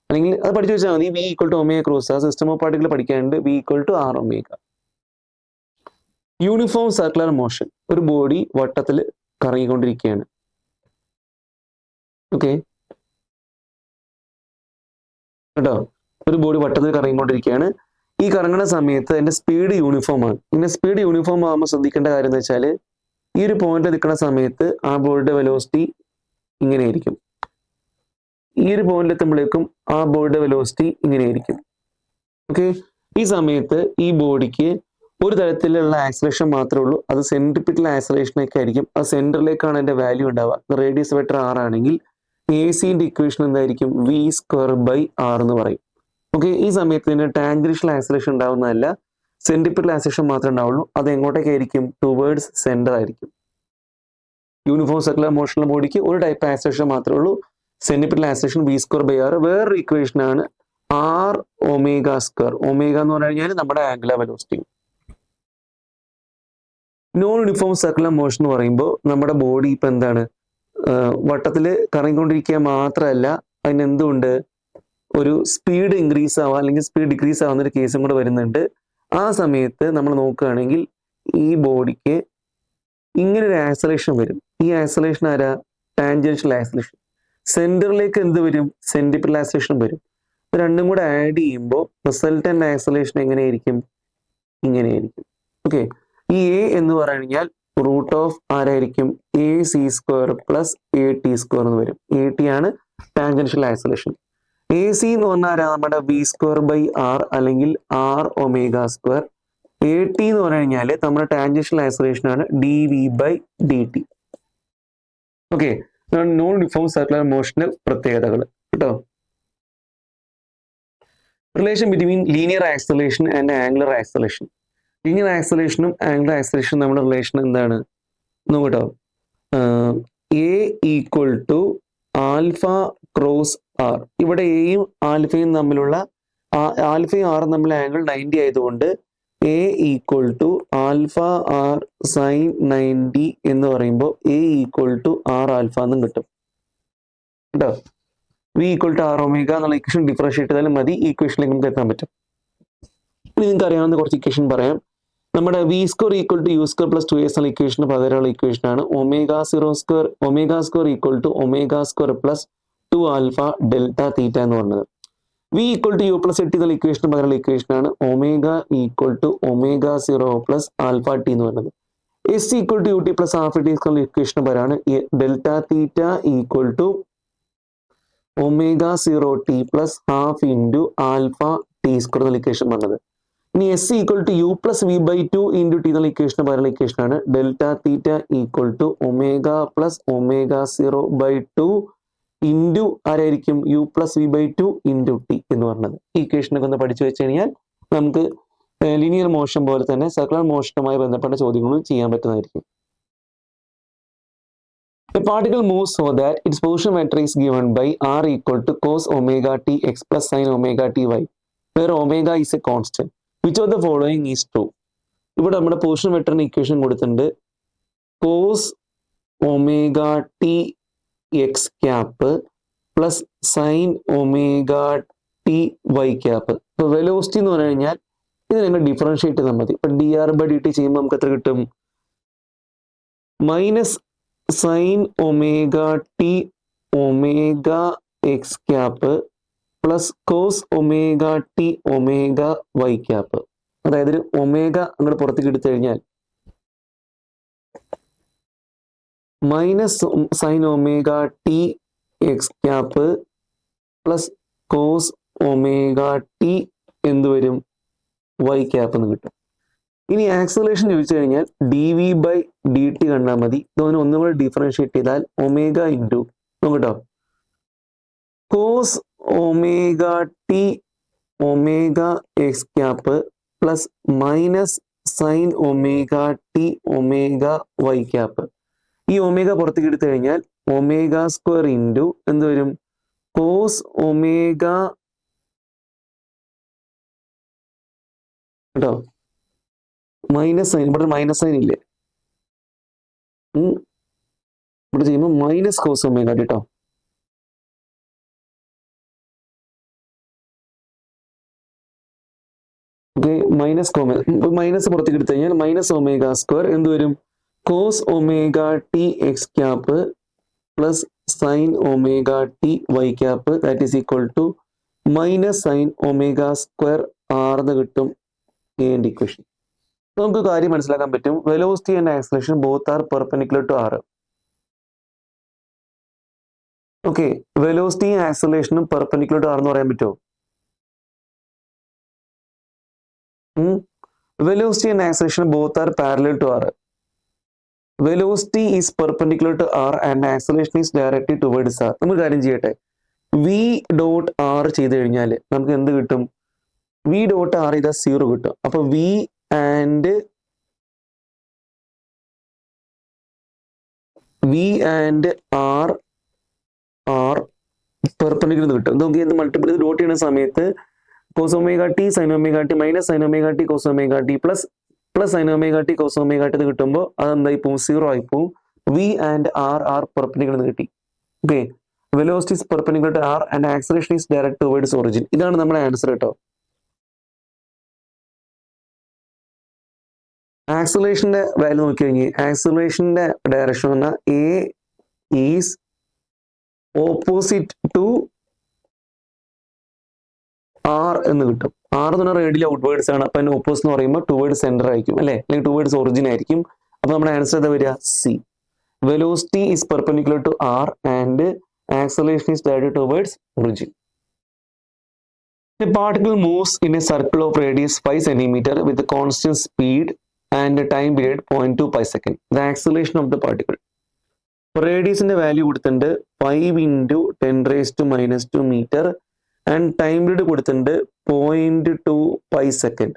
അല്ലെങ്കിൽ അത് പഠിച്ചു വെച്ചാൽ മതി. V equal to omega cross r. System of particle പഠിക്കാനുണ്ട്. V equal to r omega. Uniform circular motion, ഒരു ബോഡി വട്ടത്തിൽ കറങ്ങിക്കൊണ്ടിരിക്കുകയാണ്. ഓക്കെ കേട്ടോ, ഒരു ബോഡി വട്ടത്തിൽ കറങ്ങിക്കൊണ്ടിരിക്കുകയാണ്. ഈ കറങ്ങുന്ന സമയത്ത് അതിന്റെ സ്പീഡ് യൂണിഫോം ആണ്. ഇങ്ങനെ സ്പീഡ് യൂണിഫോം ആകുമ്പോൾ ശ്രദ്ധിക്കേണ്ട കാര്യം എന്ന് വെച്ചാൽ ഈ ഒരു പോയിന്റിൽ നിൽക്കുന്ന സമയത്ത് ആ ബോഡിയുടെ വെലോസിറ്റി ഇങ്ങനെയായിരിക്കും. ഈ ഒരു പോയിന്റിൽ എത്തുമ്പോഴേക്കും ആ ബോഡിയുടെ വെലോസിറ്റി ഇങ്ങനെയായിരിക്കും. ഓക്കെ, ഈ സമയത്ത് ഈ ബോഡിക്ക് ഒരു തരത്തിലുള്ള ആക്സലേഷൻ മാത്രമേ ഉള്ളൂ. അത് സെൻട്രിപിറ്റൽ ആക്സലേഷൻ ഒക്കെ ആയിരിക്കും. ആ സെന്ററിലേക്കാണ് അതിന്റെ വാല്യൂ ഉണ്ടാവുക. റേഡിയസ് വെക്ടർ ആർ ആണെങ്കിൽ എ സിന്റെ ഇക്വേഷൻ എന്തായിരിക്കും? വി സ്ക്വയർ ബൈ ആർ എന്ന് പറയും. ഓക്കെ, ഈ സമയത്ത് ഇതിന് ടാൻജൻഷ്യൽ ആക്സലേഷൻ ഉണ്ടാവുന്നതല്ല, സെന്റിപിറ്റൽ ആക്സലേഷൻ മാത്രമേ ഉണ്ടാവുള്ളൂ. അത് എങ്ങോട്ടേക്കായിരിക്കും? ടുവേർഡ്സ് സെന്റർ ആയിരിക്കും. യൂണിഫോം സർക്കുലർ മോഷണൽ ബോഡിക്ക് ഒരു ടൈപ്പ് ആക്സലേഷൻ മാത്രമേ ഉള്ളൂ, centripetal acceleration v square by r. വേറൊരു ഇക്വേഷൻ ആണ് ആർ ഒമേഗ സ്ക്വയർ. ഒമേഗ എന്ന് പറഞ്ഞു കഴിഞ്ഞാൽ നമ്മുടെ angular velocity. Non uniform circular motion എന്ന് പറയുമ്പോൾ നമ്മുടെ ബോഡി ഇപ്പൊ എന്താണ്? വട്ടത്തിൽ കറങ്ങിക്കൊണ്ടിരിക്കുക മാത്രമല്ല, അതിനെന്തുണ്ട്? ഒരു സ്പീഡ് ഇൻക്രീസ് ആവുക അല്ലെങ്കിൽ സ്പീഡ് ഡിക്രീസ് ആവുന്ന ഒരു കേസും കൂടെ വരുന്നുണ്ട്. ആ സമയത്ത് നമ്മൾ നോക്കുകയാണെങ്കിൽ ഈ ബോഡിക്ക് ഇങ്ങനെ ഒരു ആക്സലേഷൻ വരും. ഈ ആക്സലേഷൻ ആരാ? Tangential acceleration. സെന്ററിലേക്ക് എന്ത് വരും? സെന്റിപിറ്റൽ ആക്സലേഷൻ വരും. രണ്ടും കൂടെ ആഡ് ചെയ്യുമ്പോൾ റിസൾട്ടന്റ് ആക്സലേഷൻ എങ്ങനെയായിരിക്കും? ഇങ്ങനെയായിരിക്കും. ഓക്കെ, ഈ എ എന്ന് പറഞ്ഞു കഴിഞ്ഞാൽ റൂട്ട് ഓഫ് ആരായിരിക്കും? A c square plus a t square എന്ന് വരും. എ ടി ആണ് ടാൻജൻഷ്യൽ ആക്സലേഷൻ. എ സി എന്ന് പറഞ്ഞാൽ നമ്മുടെ വി സ്ക്വയർ ബൈ ആർ അല്ലെങ്കിൽ r omega square. A t എന്ന് പറഞ്ഞു കഴിഞ്ഞാൽ നമ്മുടെ ടാൻജൻഷ്യൽ ആക്സിലറേഷൻ ആണ് d v by d t. Okay, non uniform circular മോഷന്റെ പ്രത്യേകതകൾ കേട്ടോ. Relation between linear acceleration and angular acceleration. Linear ആക്സിലറേഷനും ആംഗുലർ ആക്സിലറേഷനും നമ്മുടെ റിലേഷൻ എന്താണ് നോക്കട്ടോ. A equal to alpha cross r. ഇവിടെ എയും ആൽഫയും തമ്മിലുള്ള ആൽഫയും ആറും തമ്മിൽ ആംഗിൾ 90 ആയതുകൊണ്ട് a equal to alpha r sine 90 എന്ന് പറയുമ്പോൾ a equal to r alpha എന്നും കിട്ടും കേട്ടോ. V equal to r omega എന്നുള്ള ഇക്വേഷൻ ഡിഫറൻഷിയേറ്റ് ചെയ്താലും മതി, ഈ ഇക്വേഷനിലേക്ക് നമുക്ക് എത്താൻ പറ്റും. ഇനി നിങ്ങൾക്ക് അറിയാവുന്ന കുറച്ച് ഇക്വേഷൻ പറയാം. നമ്മുടെ v square equal to u square plus 2s എന്നുള്ള ഇക്വേഷന് പകരമുള്ള ഇക്വേഷൻ ആണ് omega square equal to omega square plus 2 alpha delta theta എന്ന് പറഞ്ഞത്. V equal to u plus at എന്നുള്ള ഇക്വേഷന് പകരമുള്ള ഇക്വേഷൻ ആണ് omega equal to omega 0 plus alpha t എന്ന് പറയുന്നത്. S equal to u t plus half t എന്നുള്ള ഇക്വേഷന് പകരമാണ് delta theta equal to omega 0 t plus half into alpha t square എന്നുള്ള ഇക്വേഷൻ പറഞ്ഞത്. ഇനി s equal to u plus v by 2 into t എന്നുള്ള ഇക്വേഷന് പകരമുള്ള ഇക്വേഷൻ ആണ് delta theta equal to omega plus omega 0 by 2 into ആരായിരിക്കും u plus v by 2 into t എന്ന് പറഞ്ഞത്. ഈ ഇക്വേഷനൊക്കെ ഒന്ന് പഠിച്ചു വെച്ച് കഴിഞ്ഞാൽ നമുക്ക് ലീനിയർ മോഷൻ പോലെ തന്നെ സർക്കുലർ മോഷനുമായി ബന്ധപ്പെട്ട ചോദ്യങ്ങളും ചെയ്യാൻ പറ്റുന്നതായിരിക്കും. A particle moves so that its position vector is given by r equal to cos omega t x plus sin omega t y, where omega is a constant. Which of the following is true? ഇവിടെ നമ്മുടെ position വെക്ടറിന് equation കൊടുത്തിട്ടുണ്ട്. Cos omega t x cap plus sine omega t y cap. ഇപ്പൊ velocity എന്ന് പറഞ്ഞു കഴിഞ്ഞാൽ ഇത് നിങ്ങൾ ഡിഫറൻഷിയേറ്റ് ചെയ്താൽ മതി. ഇപ്പൊ d r by d t ചെയ്യുമ്പോൾ നമുക്ക് എത്ര കിട്ടും? Minus sine omega t omega x cap plus cos omega t omega y cap. അതായത് ഒരു ഒമേഗ അങ്ങോട്ട് പുറത്തേക്ക് എടുത്തു കഴിഞ്ഞാൽ minus sine omega t x cap plus cos omega T എന്ത് വരും? വൈ ക്യാപ്പ് എന്ന് കിട്ടും. ഇനി ആക്സലറേഷൻ ചോദിച്ചു കഴിഞ്ഞാൽ d v by d t കണ്ടാൽ മതി. ഇതൊന്ന് ഒന്നുകൂടെ ഡിഫറൻഷിയേറ്റ് ചെയ്താൽ ഒമേഗ ഇൻറ്റു നോക്കട്ടോ cos omega t omega x cap plus minus sine omega t omega y cap. ഈ ഒമേഗ പുറത്തേക്ക് എടുത്തു കഴിഞ്ഞാൽ ഒമേഗ സ്ക്വയർ ഇൻറ്റു എന്ത് വരും? കോസ് ഒമേഗ കേട്ടോ മൈനസ് സൈൻ, ഇവിടെ മൈനസ് സൈൻ ഇല്ലേ, ഇവിടെ ചെയ്യുമ്പോൾ മൈനസ് കോസ് ഒമേഗ കേട്ടോ. ഓക്കെ, മൈനസ് പുറത്തേക്ക് എടുത്തു കഴിഞ്ഞാൽ മൈനസ് ഒമേഗ സ്ക്വയർ എന്ത് വരും? Cos omega t x cap plus sine omega t y cap that is equal to minus sine omega square r എന്ന് കിട്ടും എന്റെ ഇക്വേഷൻ. നമുക്ക് കാര്യം മനസ്സിലാക്കാൻ പറ്റും. Velocity and acceleration both are perpendicular to r. Okay, വെലോസിറ്റിയും ആക്സലറേഷനും പെർപെൻഡിക്കുലർ ടു ആർ എന്ന് പറയാൻ പറ്റുമോ? Velocity and acceleration both are parallel to r. Velocity is perpendicular to r and acceleration is directed towards r. നമ്മൾ കാര്യം ചെയ്യട്ടെ, v dot r ചെയ്ത് കഴിഞ്ഞാൽ നമുക്ക് എന്ത് കിട്ടും? v ഡോട്ട് r ചെയ്താൽ 0 കിട്ടും. അപ്പൊ v ആൻഡ് r പെർപെൻഡിക്കുലർ കിട്ടും. നമുക്ക് എന്ത് മൾട്ടിപ്പിൾ ഡോട്ട് ചെയ്യുന്ന സമയത്ത് cos omega t sin omega t minus sin omega t cos omega t plus sin omega t cos omega t കിട്ടുമ്പോൾ അതെന്തായി പോവും? 0 ആയി പോവും. v and r പെർപെൻഡിക്കുലർ കിട്ടി. Okay, velocity is perpendicular to r and acceleration is direct towards origin. ഇതാണ് നമ്മുടെ answer കേട്ടോ. ആക്സലറേഷന്റെ value നോക്കി കഴിഞ്ഞാൽ ആക്സലറേഷന്റെ ഡയറക്ഷൻ പറഞ്ഞാൽ a is opposite to r എന്ന് കിട്ടും. ആർ എന്ന് പറഞ്ഞാൽ റേഡിയൽ ഔട്ട്വേർഡ്സ് ആണ്. അപ്പൊ അതിന്റെ ഓപ്പോസിറ്റ് എന്ന് പറയുമ്പോൾ ടുവേർഡ്സ് സെന്റർ ആയിരിക്കും അല്ലെ, അല്ലെങ്കിൽ ടുവേർഡ്സ് ഒറിജിൻ ആയിരിക്കും. അപ്പൊ നമ്മുടെ ആൻസർ എന്താ വരിക? C. Velocity is perpendicular to r and acceleration is directed towards origin. A particle moves in a circle of radius 5 centimeter with a constant speed and a time period 0.2 pi second. The acceleration of the particle. റേഡിയസിന്റെ value കൊടുത്തിട്ടുണ്ട് 5 into 10⁻⁻² metre and time period കൊടുത്തിട്ടുണ്ട് 0.2 pi second.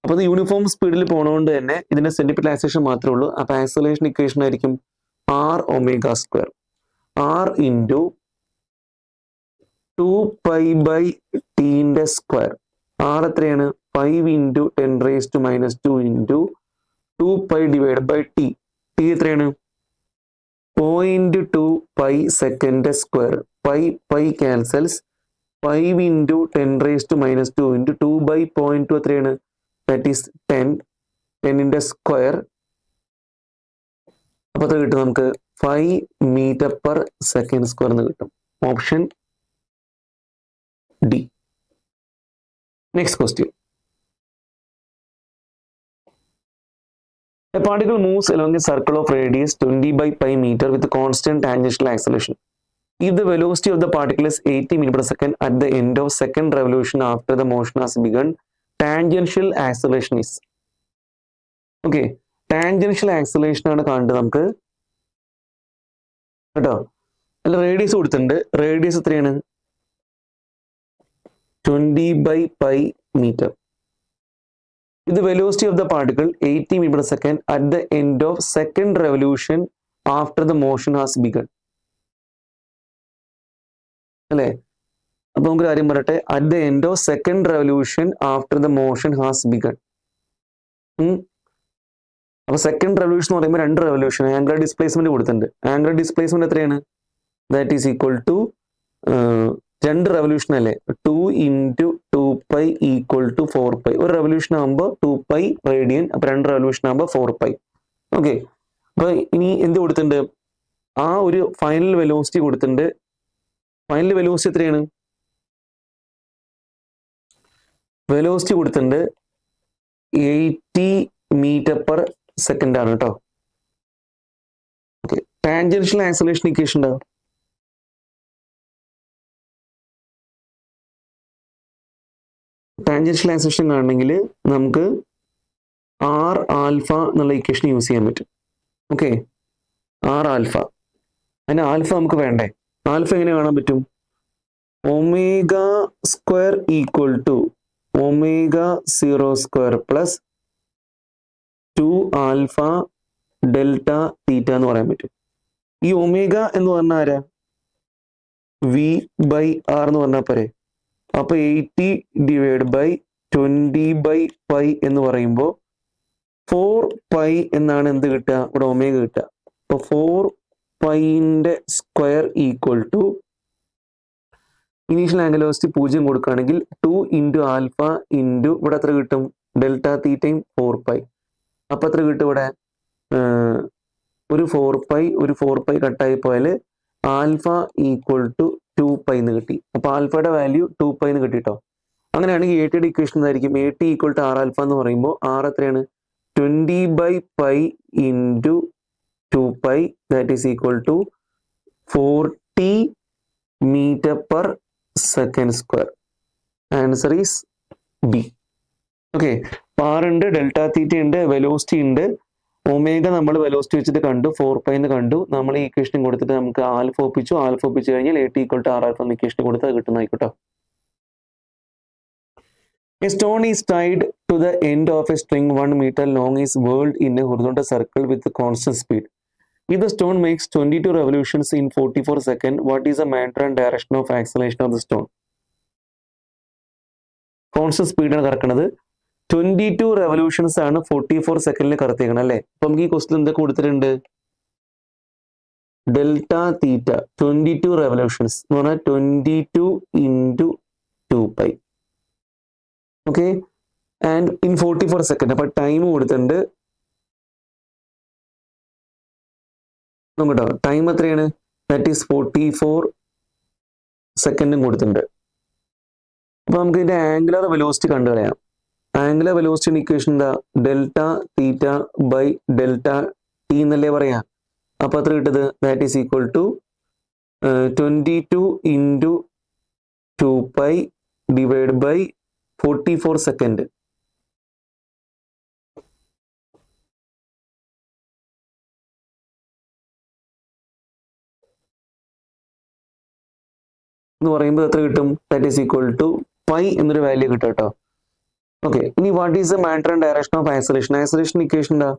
അപ്പോൾ ഇത് uniform സ്പീഡിൽ പോണതുകൊണ്ട് തന്നെ ഇതിന്റെ centimetre acceleration മാത്രമേ ഉള്ളൂ. അപ്പോൾ ആക്സലേഷൻ ഇക്വേഷൻ ആയിരിക്കും r omega square r into 2 pi by ടീന്റെ സ്ക്വയർ. r എത്രയാണ്? 5 into 10⁻⁻² into 2 pi divide by t. T എത്രയാണ്? 0.2 pi second square. Pi cancels. 5 into 10⁻⁻² into 2 by 0.2 എത്രയാണ്? That is 10. 10ന്റെ സ്ക്വയർ. അപ്പോൾ അത് കിട്ടും നമുക്ക് 5 മീറ്റർ പെർ സെക്കൻഡ് സ്ക്വയർ എന്ന് കിട്ടും. Option D. Next question. A particle moves along a circle of radius 20 by pi meter with a constant tangential acceleration. If the velocity of the particle is 80 meters per second at the end of second revolution after the motion has begun, tangential acceleration is. Okay, tangential acceleration ആണ് കാണേണ്ടത് നമുക്ക് കേട്ടോ. അല്ല, radius കൊടുത്തിട്ടുണ്ട്. Radius എത്രയാണ്? 20 by pi meter. The velocity of the particle 80 meters per second at the end of second revolution after the motion has begun. അല്ലേ? അപ്പൊ നമുക്ക് കാര്യം പറയട്ടെ. At the end of second revolution after the motion has begun. അപ്പൊ second revolution എന്ന് പറയുമ്പോൾ 2 revolution. Angular displacement കൊടുത്തിട്ടുണ്ട്. Angular displacement എത്രയാണ്? That is equal to 2 revolution അല്ലേ? 2 into 2 pi equal to 4 pi. ഒരു റെവല്യൂഷൻ ആകുമ്പോൾ 2 പൈ റേഡിയൻ. അപ്പൊ 2 revolution ആകുമ്പോൾ 4 പൈ. ഓക്കെ, അപ്പൊ ഇനി എന്ത് കൊടുത്തിട്ടുണ്ട്? ആ ഒരു ഫൈനൽ വെലോസിറ്റി കൊടുത്തിട്ടുണ്ട്. ഫൈനൽ വെലോസിറ്റി എത്രയാണ്? വെലോസിറ്റി കൊടുത്തിട്ടുണ്ട് 80 മീറ്റർ പെർ സെക്കൻഡ് ആണ് കേട്ടോ. ഓക്കെ, ടാൻജൻഷ്യൽ ആക്സലേഷൻ ഇക്വേഷൻ ഉണ്ടാവും. ടാൻജൻഷ്യൽ ആക്സലേഷൻ കാണണമെങ്കിൽ നമുക്ക് ആർ ആൽഫ എന്നുള്ള ഇക്വേഷൻ യൂസ് ചെയ്യാൻ പറ്റും. Okay, r alpha. അതിന് ആൽഫ നമുക്ക് വേണ്ടേ? ആൽഫ എങ്ങനെ കാണാൻ പറ്റും? Omega square equal to omega 0 square plus 2 alpha delta theta എന്ന് പറയാൻ പറ്റും. ഈ ഒമേഗ എന്ന് പറഞ്ഞാൽ ആരാ? വി ബൈ ആർ എന്ന് പറഞ്ഞാൽ പോരെ. അപ്പൊ 80 ഡിവൈഡ് ബൈ 20 ബൈ പൈ എന്ന് പറയുമ്പോൾ 4 പൈ എന്നാണ് എന്ത് കിട്ടുക? ഇവിടെ ഒമേഗ കിട്ടുക. അപ്പൊ 4 പൈന്റെ square equal to initial angular velocity 0 കൊടുക്കുകയാണെങ്കിൽ 2 ഇൻറ്റു ആൽഫ ഇൻറ്റു ഇവിടെ എത്ര കിട്ടും? ഡെൽറ്റ തീറ്റയും 4 പൈ. അപ്പൊ എത്ര കിട്ടും ഇവിടെ? ഒരു 4 പൈ കട്ടായി പോയാൽ ആൽഫ ഈക്വൽ ടു 2 പൈ എന്ന് കിട്ടി. അപ്പൊ ആൽഫയുടെ വാല്യൂ 2 പൈ എന്ന് കിട്ടിട്ടോ. അങ്ങനെയാണെങ്കിൽ 80 ഇക്വേഷൻ എന്തായിരിക്കും? 80 ഈക്വൽ ടു ആർ ആൽഫ എന്ന് പറയുമ്പോൾ ആർ എത്രയാണ്? 20 by pi into 2 pi that is equal to 40 metre per second square. Answer is B. Okay, r ഉണ്ട്, ഡെൽറ്റ തീറ്റ ഉണ്ട്, വെലോസിറ്റി ഉണ്ട്. ഒമേഗ നമ്മൾ വെലോസിറ്റി വെച്ചിട്ട് കണ്ടു, 4 പൈ എന്ന് കണ്ടു. നമ്മൾ ഈ ഇക്വേഷൻ കൊടുത്തിട്ട് നമുക്ക് ആൽഫ ഒപ്പിച്ചു. ആൽഫ ഒപ്പിച്ചു കഴിഞ്ഞാൽ 80 ഈക്വൽ ടു ആർ ആൽഫ എന്ന ഇക്വേഷൻ കൊടുത്താൽ കിട്ടുന്നതായിക്കോട്ടോ. A stone is tied to the end of a string 1 meter long is whirled in a horizontal circle with a constant speed. If the stone makes 22 revolutions in 44 seconds, what is the matter and direction of acceleration of the stone? Constant speed ആണ് കറക്കുന്നത്. 22 revolutions ആണ് 44 സെക്കൻഡിൽ കറത്തിയേക്കണം അല്ലേ? അപ്പൊ നമുക്ക് ഈ question എന്തൊക്കെ കൊടുത്തിട്ടുണ്ട്? Delta തീറ്റ 22 revolutions എന്ന് പറഞ്ഞാൽ 22 into 2 pi. Okay, and in 44 second. അപ്പൊ ടൈം കൊടുത്തിട്ടുണ്ട്. നോക്കട്ടോ, ടൈം എത്രയാണ്? ദാറ്റ് ഈസ് 44 സെക്കൻഡും കൊടുത്തിട്ടുണ്ട്. അപ്പൊ നമുക്ക് ഇതിന്റെ ആംഗുലർ വെലോസിറ്റി കണ്ടുകളയാം. ആംഗുലർ വെലോസിറ്റി ഇക്വേഷൻ എന്താ? Delta theta by delta t എന്നല്ലേ പറയാം. അപ്പൊ അത്ര കിട്ടത് that is equal to 22 into 2 pi divide by 44 second. എന്ന് പറയുമ്പോൾ എത്ര കിട്ടും? That is equal to pi എന്നൊരു വാല്യൂ കിട്ടും കേട്ടോ. ഓക്കെ, ഇനി what is the matter and direction of acceleration? Acceleration equation എന്താ?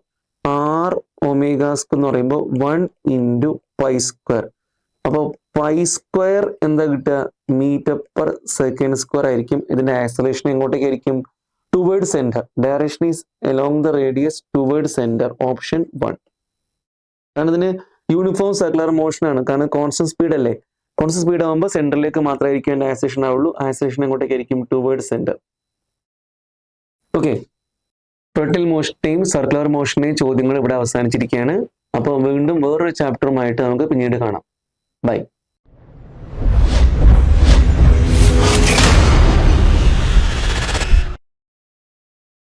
ആർ ഒമേഗാസ്ക് എന്ന് പറയുമ്പോൾ 1 ഇൻറ്റു പൈ സ്ക്വയർ. അപ്പോൾ പൈ സ്ക്വയർ എന്താ കിട്ടുക? മീറ്റർ പെർ സെക്കൻഡ് സ്ക്വയർ ആയിരിക്കും. ഇതിന്റെ ഐസൊലേഷൻ എങ്ങോട്ടേക്കായിരിക്കും? Toward centre. Direction is along the radius toward centre. Option 1. കാരണം ഇതിന് യൂണിഫോം സർക്കുലർ മോഷൻ ആണ്. കാരണം കോൺസ്റ്റന്റ് സ്പീഡ് അല്ലേ? കോൺസ്റ്റന്റ് സ്പീഡ് ആകുമ്പോൾ സെന്ററിലേക്ക് മാത്രമായിരിക്കും അതിന്റെ ഐസൊലേഷൻ ആവുള്ളൂ. ഐസൊലേഷൻ എങ്ങോട്ടേക്കായിരിക്കും? Toward centre. ഓക്കെ, ടോട്ടൽ മോഷനെയും സർക്കുലർ മോഷനെയും ചോദ്യങ്ങൾ ഇവിടെ അവസാനിച്ചിരിക്കുകയാണ്. അപ്പോൾ വീണ്ടും വേറൊരു ചാപ്റ്ററുമായിട്ട് നമുക്ക് പിന്നീട് കാണാം. ബൈ.